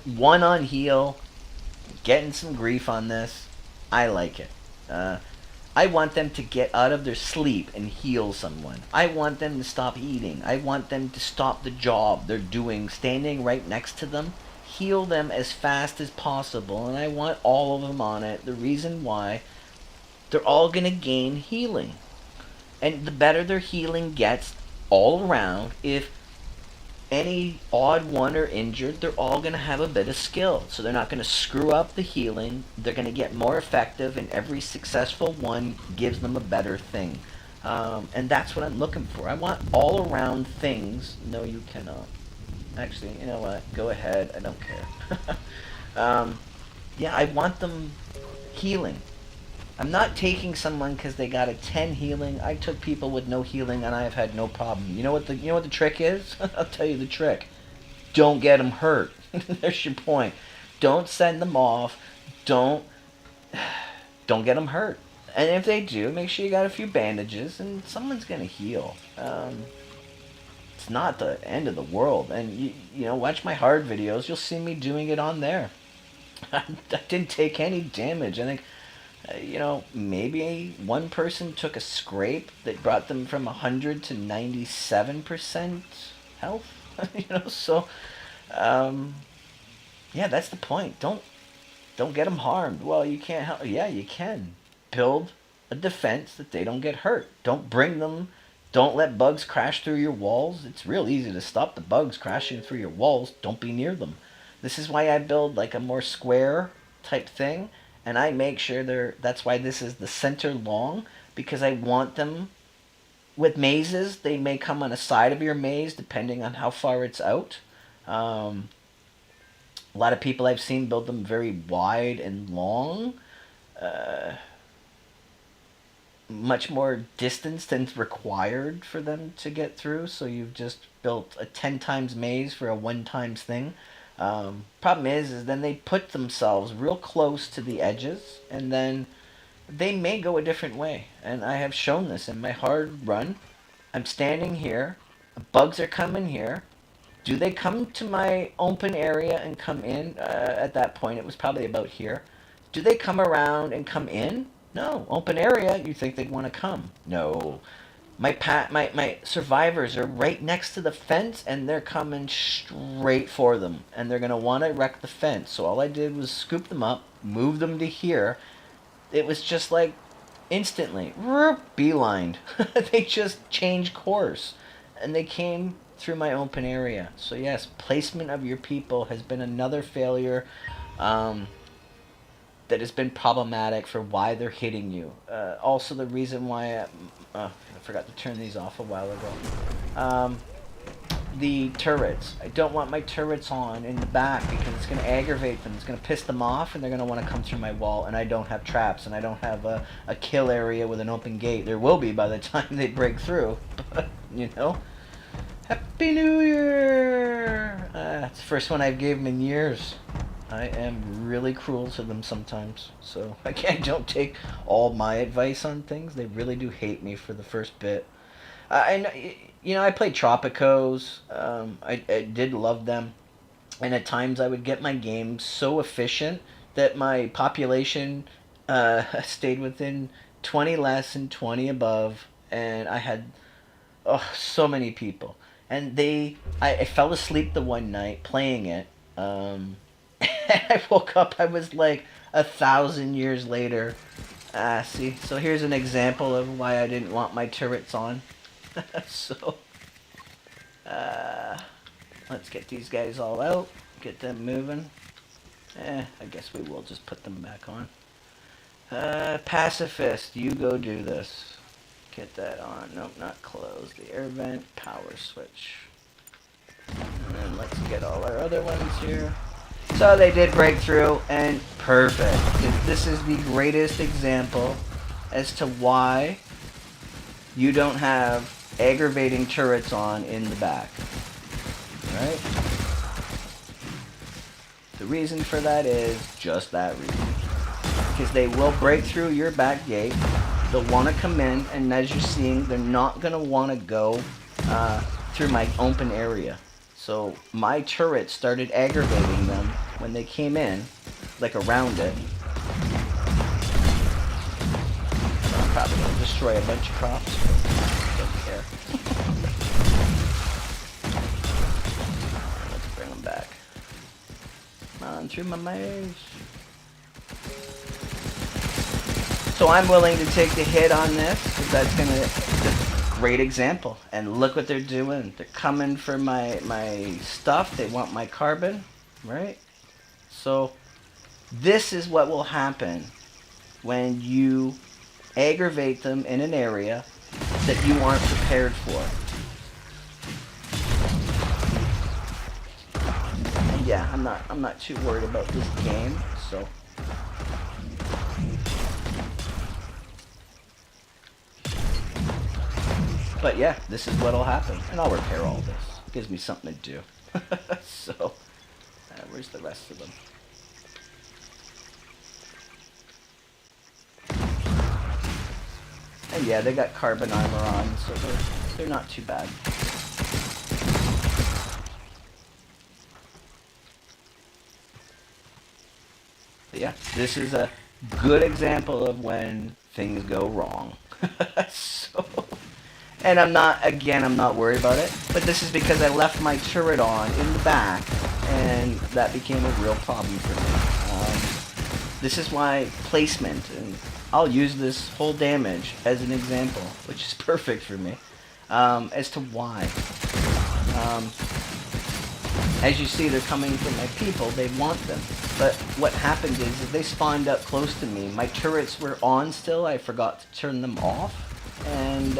One on heal, getting some grief on this. I like it. I want them to get out of their sleep and heal someone. I want them to stop eating. I want them to stop the job they're doing, standing right next to them. Heal them as fast as possible, and I want all of them on it. The reason why, they're all going to gain healing. And the better their healing gets all around, if any odd one are injured, they're all going to have a bit of skill. So they're not going to screw up the healing. They're going to get more effective, and every successful one gives them a better thing. And that's what I'm looking for. I want all around things. No, you cannot. Actually, you know what? Go ahead. I don't care. Yeah, I want them healing. I'm not taking someone because they got a 10 healing. I took people with no healing, and I have had no problem. You know what the trick is? I'll tell you the trick. Don't get them hurt. There's your point. Don't send them off. Don't get them hurt. And if they do, make sure you got a few bandages, and someone's gonna heal. It's not the end of the world. And you know, watch my hard videos. You'll see me doing it on there. I didn't take any damage. I think You know, maybe one person took a scrape that brought them from 100 to 97% health. You know, so um, yeah, that's the point. Don't get them harmed. Well, you can't help. Yeah, you can build a defense that they don't get hurt. Don't bring them. Don't let bugs crash through your walls. It's real easy to stop the bugs crashing through your walls. Don't be near them. This is why I build like a more square type thing, and I make sure they're. That's why this is the center long, because I want them. With mazes, they may come on the side of your maze depending on how far it's out. Um, a lot of people I've seen build them very wide and long, uh, much more distance than's required for them to get through. So you've just built a 10 times maze for a 1 times thing. Problem is then they put themselves real close to the edges, and then they may go a different way. And I have shown this in my hard run. I'm standing here, bugs are coming here. Do they come to my open area and come in? At that point, it was probably about here. Do they come around and come in? No. Open area, you think they'd want to come. No. My survivors are right next to the fence, and they're coming straight for them. And they're going to want to wreck the fence. So all I did was scoop them up, move them to here. It was just like instantly, beelined. They just changed course. And they came through my open area. So yes, placement of your people has been another failure that has been problematic for why they're hitting you. Also the reason why I forgot to turn these off a while ago. The turrets. I don't want my turrets on in the back because it's going to aggravate them. It's going to piss them off, and they're going to want to come through my wall, and I don't have traps, and I don't have a kill area with an open gate. There will be by the time they break through, but, you know. Happy New Year! It's the first one I've gave them in years. I am really cruel to them sometimes, so I don't take all my advice on things. They really do hate me for the first bit. I played Tropicos. I did love them, and at times I would get my game so efficient that my population stayed within 20 less and 20 above, and I had so many people. And I fell asleep the one night playing it. And I woke up. I was like 1,000 years later. See, so here's an example of why I didn't want my turrets on. So, let's get these guys all out, get them moving. I guess we will just put them back on. Pacifist, you go do this. Get that on. Nope, not closed. The air vent, power switch. And then let's get all our other ones here. So they did break through, and perfect. This is the greatest example as to why you don't have aggravating turrets on in the back. Right? The reason for that is just that reason. Because they will break through your back gate. They'll want to come in, and as you're seeing, they're not going to want to go through my open area. So my turret started aggravating them when they came in, like around it. So I'm probably going to destroy a bunch of crops. Don't care. Let's bring them back. Come on, through my maze. So I'm willing to take the hit on this, because that's going to... Great example. And look what they're doing. They're coming for my stuff. They want my carbon, right? So this is what will happen when you aggravate them in an area that you aren't prepared for. And yeah, I'm not too worried about this game, so... But yeah, this is what'll happen. And I'll repair all this. It gives me something to do. So, where's the rest of them? And yeah, they got carbon armor on, so they're not too bad. But yeah, this is Good example of when things go wrong. So, and I'm not worried about it, but this is because I left my turret on in the back, and that became a real problem for me. This is why placement, and I'll use this whole damage as an example, which is perfect for me, as to why. Um, as you see, they're coming from my people. They want them. But what happened is they spawned up close to me. My turrets were on still. I forgot to turn them off. And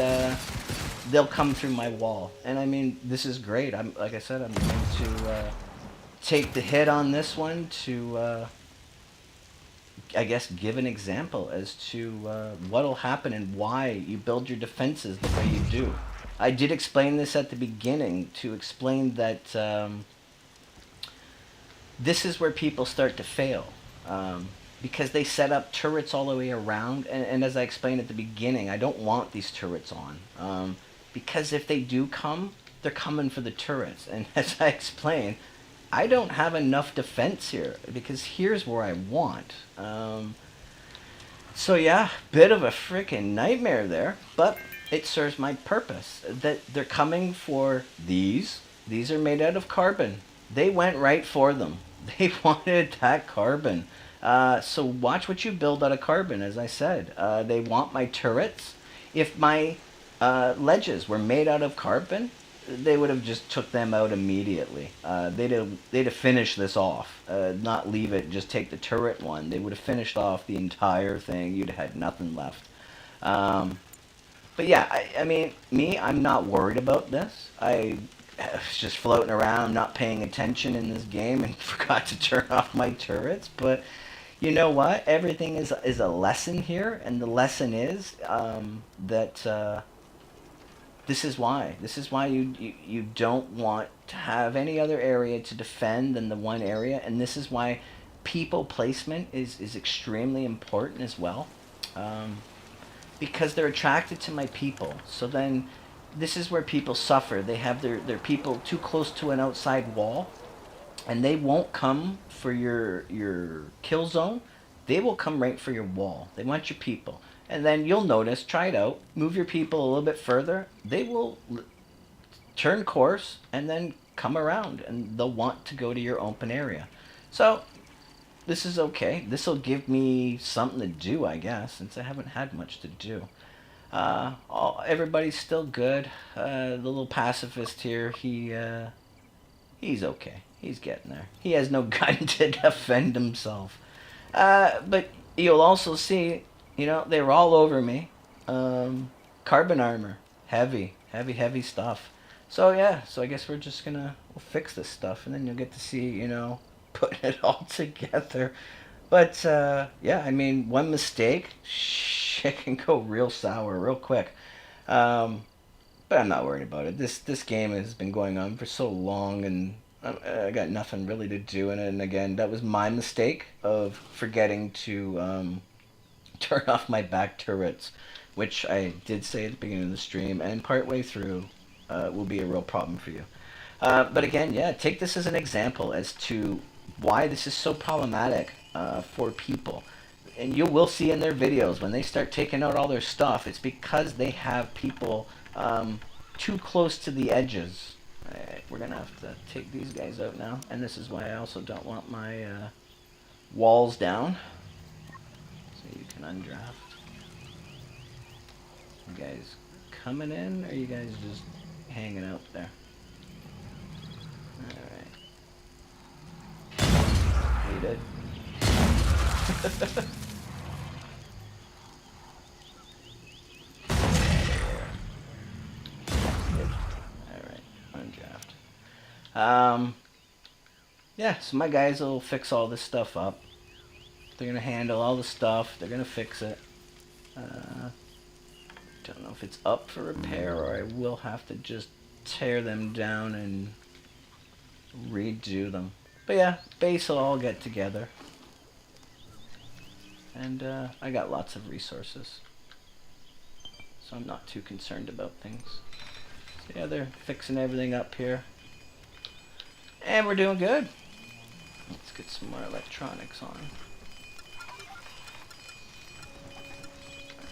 they'll come through my wall. And I mean, this is great. Like I said, I'm going to take the hit on this one to, I guess, give an example as to what'll happen and why you build your defenses the way you do. I did explain this at the beginning to explain that this is where people start to fail. Because they set up turrets all the way around, and as I explained at the beginning, I don't want these turrets on. Because if they do come, they're coming for the turrets. And as I explained, I don't have enough defense here, because here's where I want. So yeah, bit of a freaking nightmare there, but it serves my purpose. That they're coming for these. These are made out of carbon. They went right for them. They wanted that carbon. So watch what you build out of carbon, as I said. They want my turrets. If my ledges were made out of carbon, they would have just took them out immediately. They'd have finished this off, not leave it, just take the turret one. They would have finished off the entire thing. You'd have had nothing left. But yeah, I mean, I'm not worried about this. I was just floating around, not paying attention in this game, and forgot to turn off my turrets. But you know what? Everything is a lesson here, and the lesson is that this is why. This is why you don't want to have any other area to defend than the one area, and this is why people placement is extremely important as well. Because they're attracted to my people. So then this is where people suffer. They have their people too close to an outside wall, and they won't come for your kill zone. They will come right for your wall. They want your people. And then you'll notice, try it out, move your people a little bit further. They will turn course and then come around, and they'll want to go to your open area. So this is okay. This will give me something to do, I guess, since I haven't had much to do. Everybody's still good. The little pacifist here, he's okay. He's getting there. He has no gun to defend himself. But you'll also see, they were all over me. Carbon armor, heavy stuff. So yeah, so I guess we'll fix this stuff, and then you'll get to see, putting it all together. But yeah, I mean, one mistake, shit can go real sour real quick. Um, but I'm not worried about it. This game has been going on for so long, and I got nothing really to do in it. And again, that was my mistake of forgetting to turn off my back turrets, which I did say at the beginning of the stream, and partway through will be a real problem for you. But again, yeah, take this as an example as to why this is so problematic for people. And you will see in their videos, when they start taking out all their stuff, it's because they have people too close to the edges. Alright, we're going to have to take these guys out now. And this is why I also don't want my walls down. So you can undraft. You guys coming in, or are you guys just hanging out there? Alright. You did? Alright, undraft. Yeah, so my guys will fix all this stuff up. They're gonna handle all the stuff, they're gonna fix it. Don't know if it's up for repair, or I will have to just tear them down and redo them. But yeah, base will all get together. And I got lots of resources, so I'm not too concerned about things. So yeah, they're fixing everything up here. And we're doing good. Let's get some more electronics on.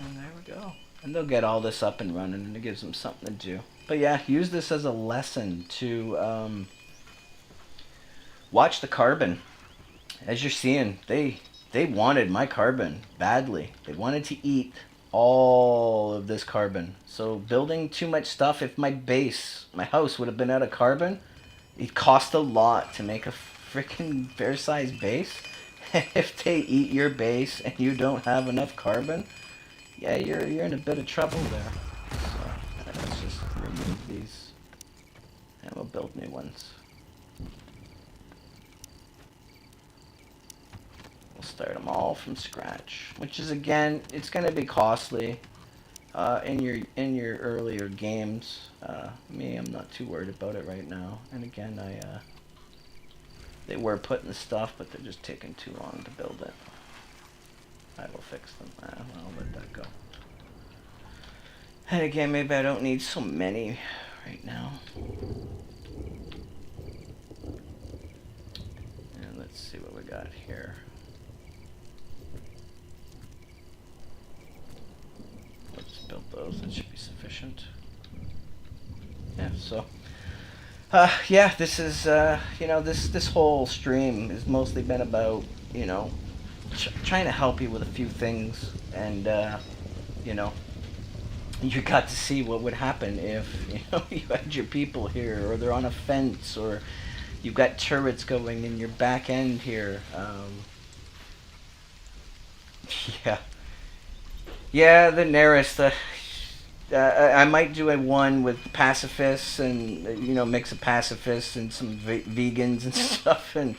And there we go. And they'll get all this up and running, and it gives them something to do. But yeah, use this as a lesson to watch the carbon. As you're seeing, they wanted my carbon badly. They wanted to eat all of this carbon. So building too much stuff, if my house would have been out of carbon, it cost a lot to make a freaking fair-sized base. If they eat your base and you don't have enough carbon, yeah, you're in a bit of trouble there. So let's just remove these, and we'll build new ones. We'll start them all from scratch, which is, again, it's going to be costly in your earlier games. Me, I'm not too worried about it right now. And again, they were putting the stuff, but they're just taking too long to build it. I will fix them. I'll let that go. And again, maybe I don't need so many right now. And let's see what we got here. Let's build those. That should be sufficient. Yeah, so yeah, this is this whole stream has mostly been about trying to help you with a few things, and you got to see what would happen if you had your people here, or they're on a fence, or you've got turrets going in your back end here. Yeah, the Neris. I might do a one with pacifists and mix of pacifists and some vegans and stuff, and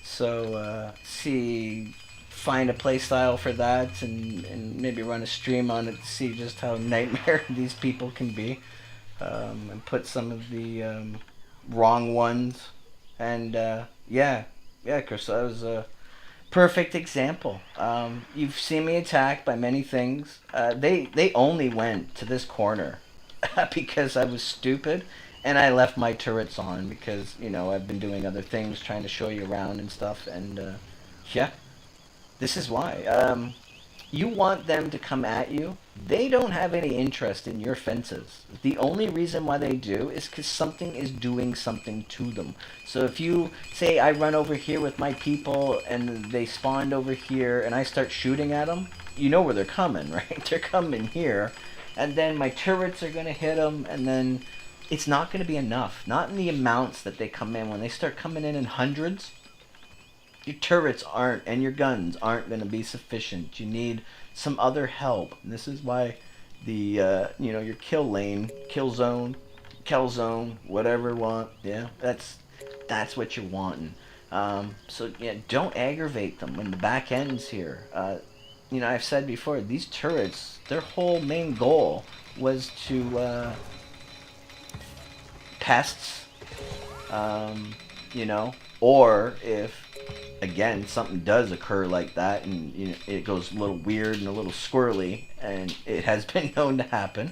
so find a play style for that, and maybe run a stream on it to see just how nightmare these people can be, and put some of the wrong ones, and yeah, Chris, that was a perfect example. You've seen me attacked by many things. They only went to this corner because I was stupid, and I left my turrets on because I've been doing other things, trying to show you around and stuff, and yeah, this is why. You want them to come at you. They don't have any interest in your fences. The only reason why they do is because something is doing something to them. So if you say I run over here with my people and they spawned over here and I start shooting at them, you know where they're coming, right? They're coming here, and then my turrets are going to hit them, and then it's not going to be enough. Not in the amounts that they come in. When they start coming in hundreds, your turrets aren't, and your guns aren't going to be sufficient. You need some other help. And this is why the your kill lane, kill zone, whatever you want. Yeah, that's what you're wanting. So yeah, don't aggravate them when the back end's here. I've said before, these turrets, their whole main goal was to pests. Or if again something does occur like that, and it goes a little weird and a little squirrely, and it has been known to happen,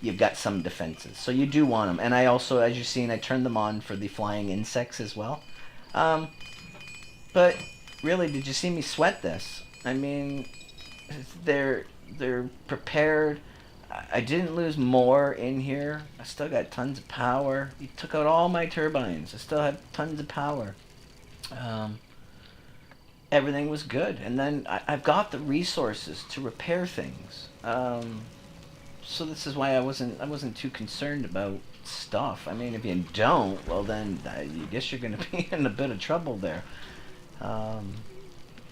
you've got some defenses, so you do want them. And I also, as you've seen, I turned them on for the flying insects as well. But really, did you see me sweat this? I mean, they're prepared. I didn't lose more in here. I still got tons of power. You took out all my turbines. I still have tons of power. Everything was good, and then I've got the resources to repair things. So this is why I wasn't too concerned about stuff. I mean, if you don't, well then I guess you're gonna be in a bit of trouble there.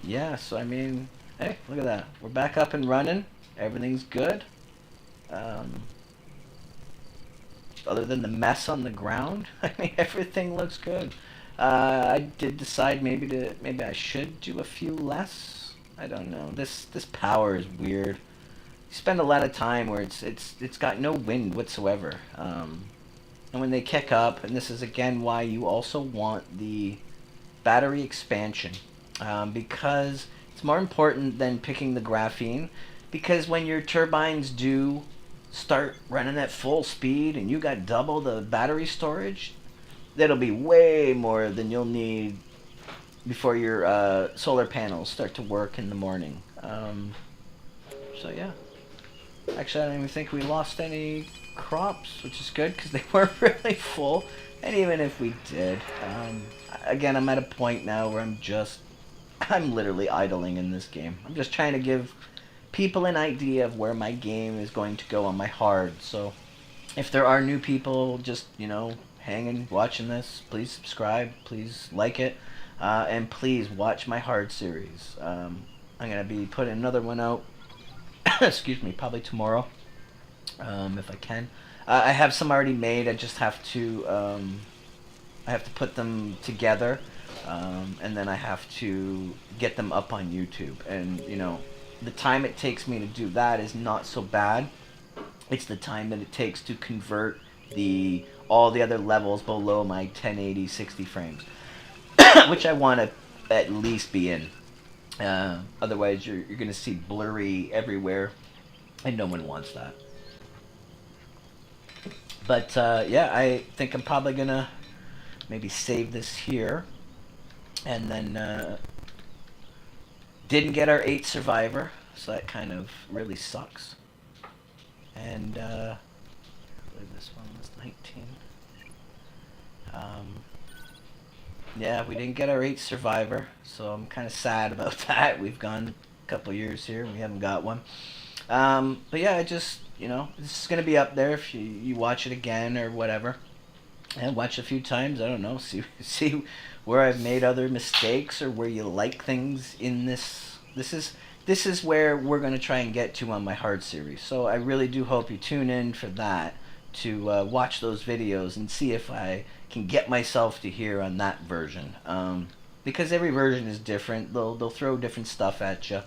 Yeah. So I mean, hey, look at that. We're back up and running. Everything's good. Other than the mess on the ground, I mean, everything looks good. I did decide maybe I should do a few less. I don't know. This power is weird. You spend a lot of time where it's got no wind whatsoever. And when they kick up, and this is again why you also want the battery expansion, because it's more important than picking the graphene. Because when your turbines do start running at full speed and you got double the battery storage, that'll be way more than you'll need before your solar panels start to work in the morning. So yeah, Actually, I don't even think we lost any crops, which is good because they weren't really full. And even if we did, again, I'm at a point now where I'm literally idling in this game. I'm just trying to give people an idea of where my game is going to go on my hard. So if there are new people just, hanging, watching this, please subscribe, please like it, and please watch my hard series. I'm going to be putting another one out, excuse me, probably tomorrow, if I can. I have some already made. I just have to put them together, and then I have to get them up on YouTube. And the time it takes me to do that is not so bad. It's the time that it takes to convert all the other levels below my 1080 60 frames, which I want to at least be in. Otherwise, you're going to see blurry everywhere, and no one wants that. But yeah, I think I'm probably going to maybe save this here, and then didn't get our 8 survivor, so that kind of really sucks. And I believe this one was 19. Yeah, we didn't get our 8 survivor, so I'm kind of sad about that. We've gone a couple years here and we haven't got one. But yeah, I just, this is going to be up there if you watch it again or whatever. And watch a few times, I don't know, see where I've made other mistakes or where you like things in this. This is where we're going to try and get to on my hard series. So I really do hope you tune in for that, to watch those videos and see if I can get myself to here on that version. Because every version is different. They'll throw different stuff at you,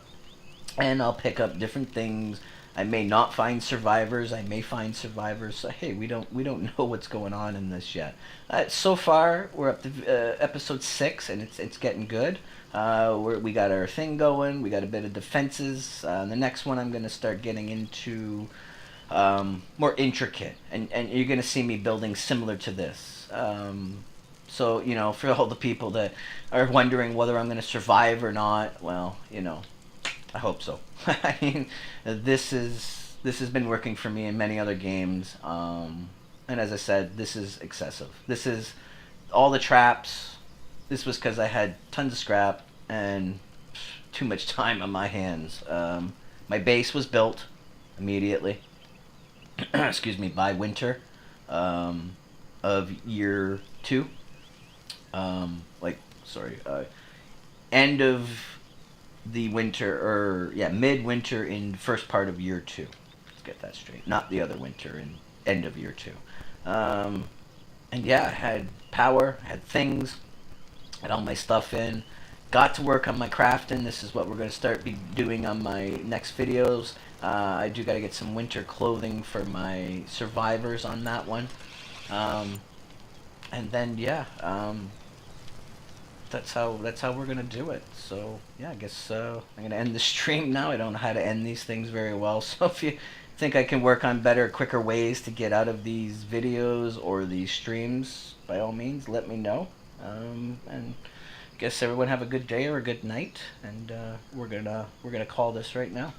and I'll pick up different things. I may not find survivors. I may find survivors. So hey, we don't know what's going on in this yet. So far, we're up to episode 6, and it's getting good. We got our thing going. We got a bit of defenses. The next one, I'm going to start getting into more intricate, and you're going to see me building similar to this. So for all the people that are wondering whether I'm going to survive or not, well, I hope so. I mean, this has been working for me in many other games, and as I said, this is excessive. This is all the traps. This was because I had tons of scrap and too much time on my hands. My base was built immediately. Excuse me, by winter of year 2. End of the winter, or midwinter in first part of year 2. Let's get that straight. Not the other winter in end of year 2. And yeah, I had power, had things, had all my stuff in. Got to work on my crafting. This is what we're going to start doing on my next videos. I do got to get some winter clothing for my survivors on that one. And then yeah, that's how we're gonna do it. So yeah, I guess I'm gonna end the stream now. I don't know how to end these things very well, so if you think I can work on better, quicker ways to get out of these videos or these streams, by all means, let me know. And I guess everyone have a good day or a good night, and we're gonna call this right now.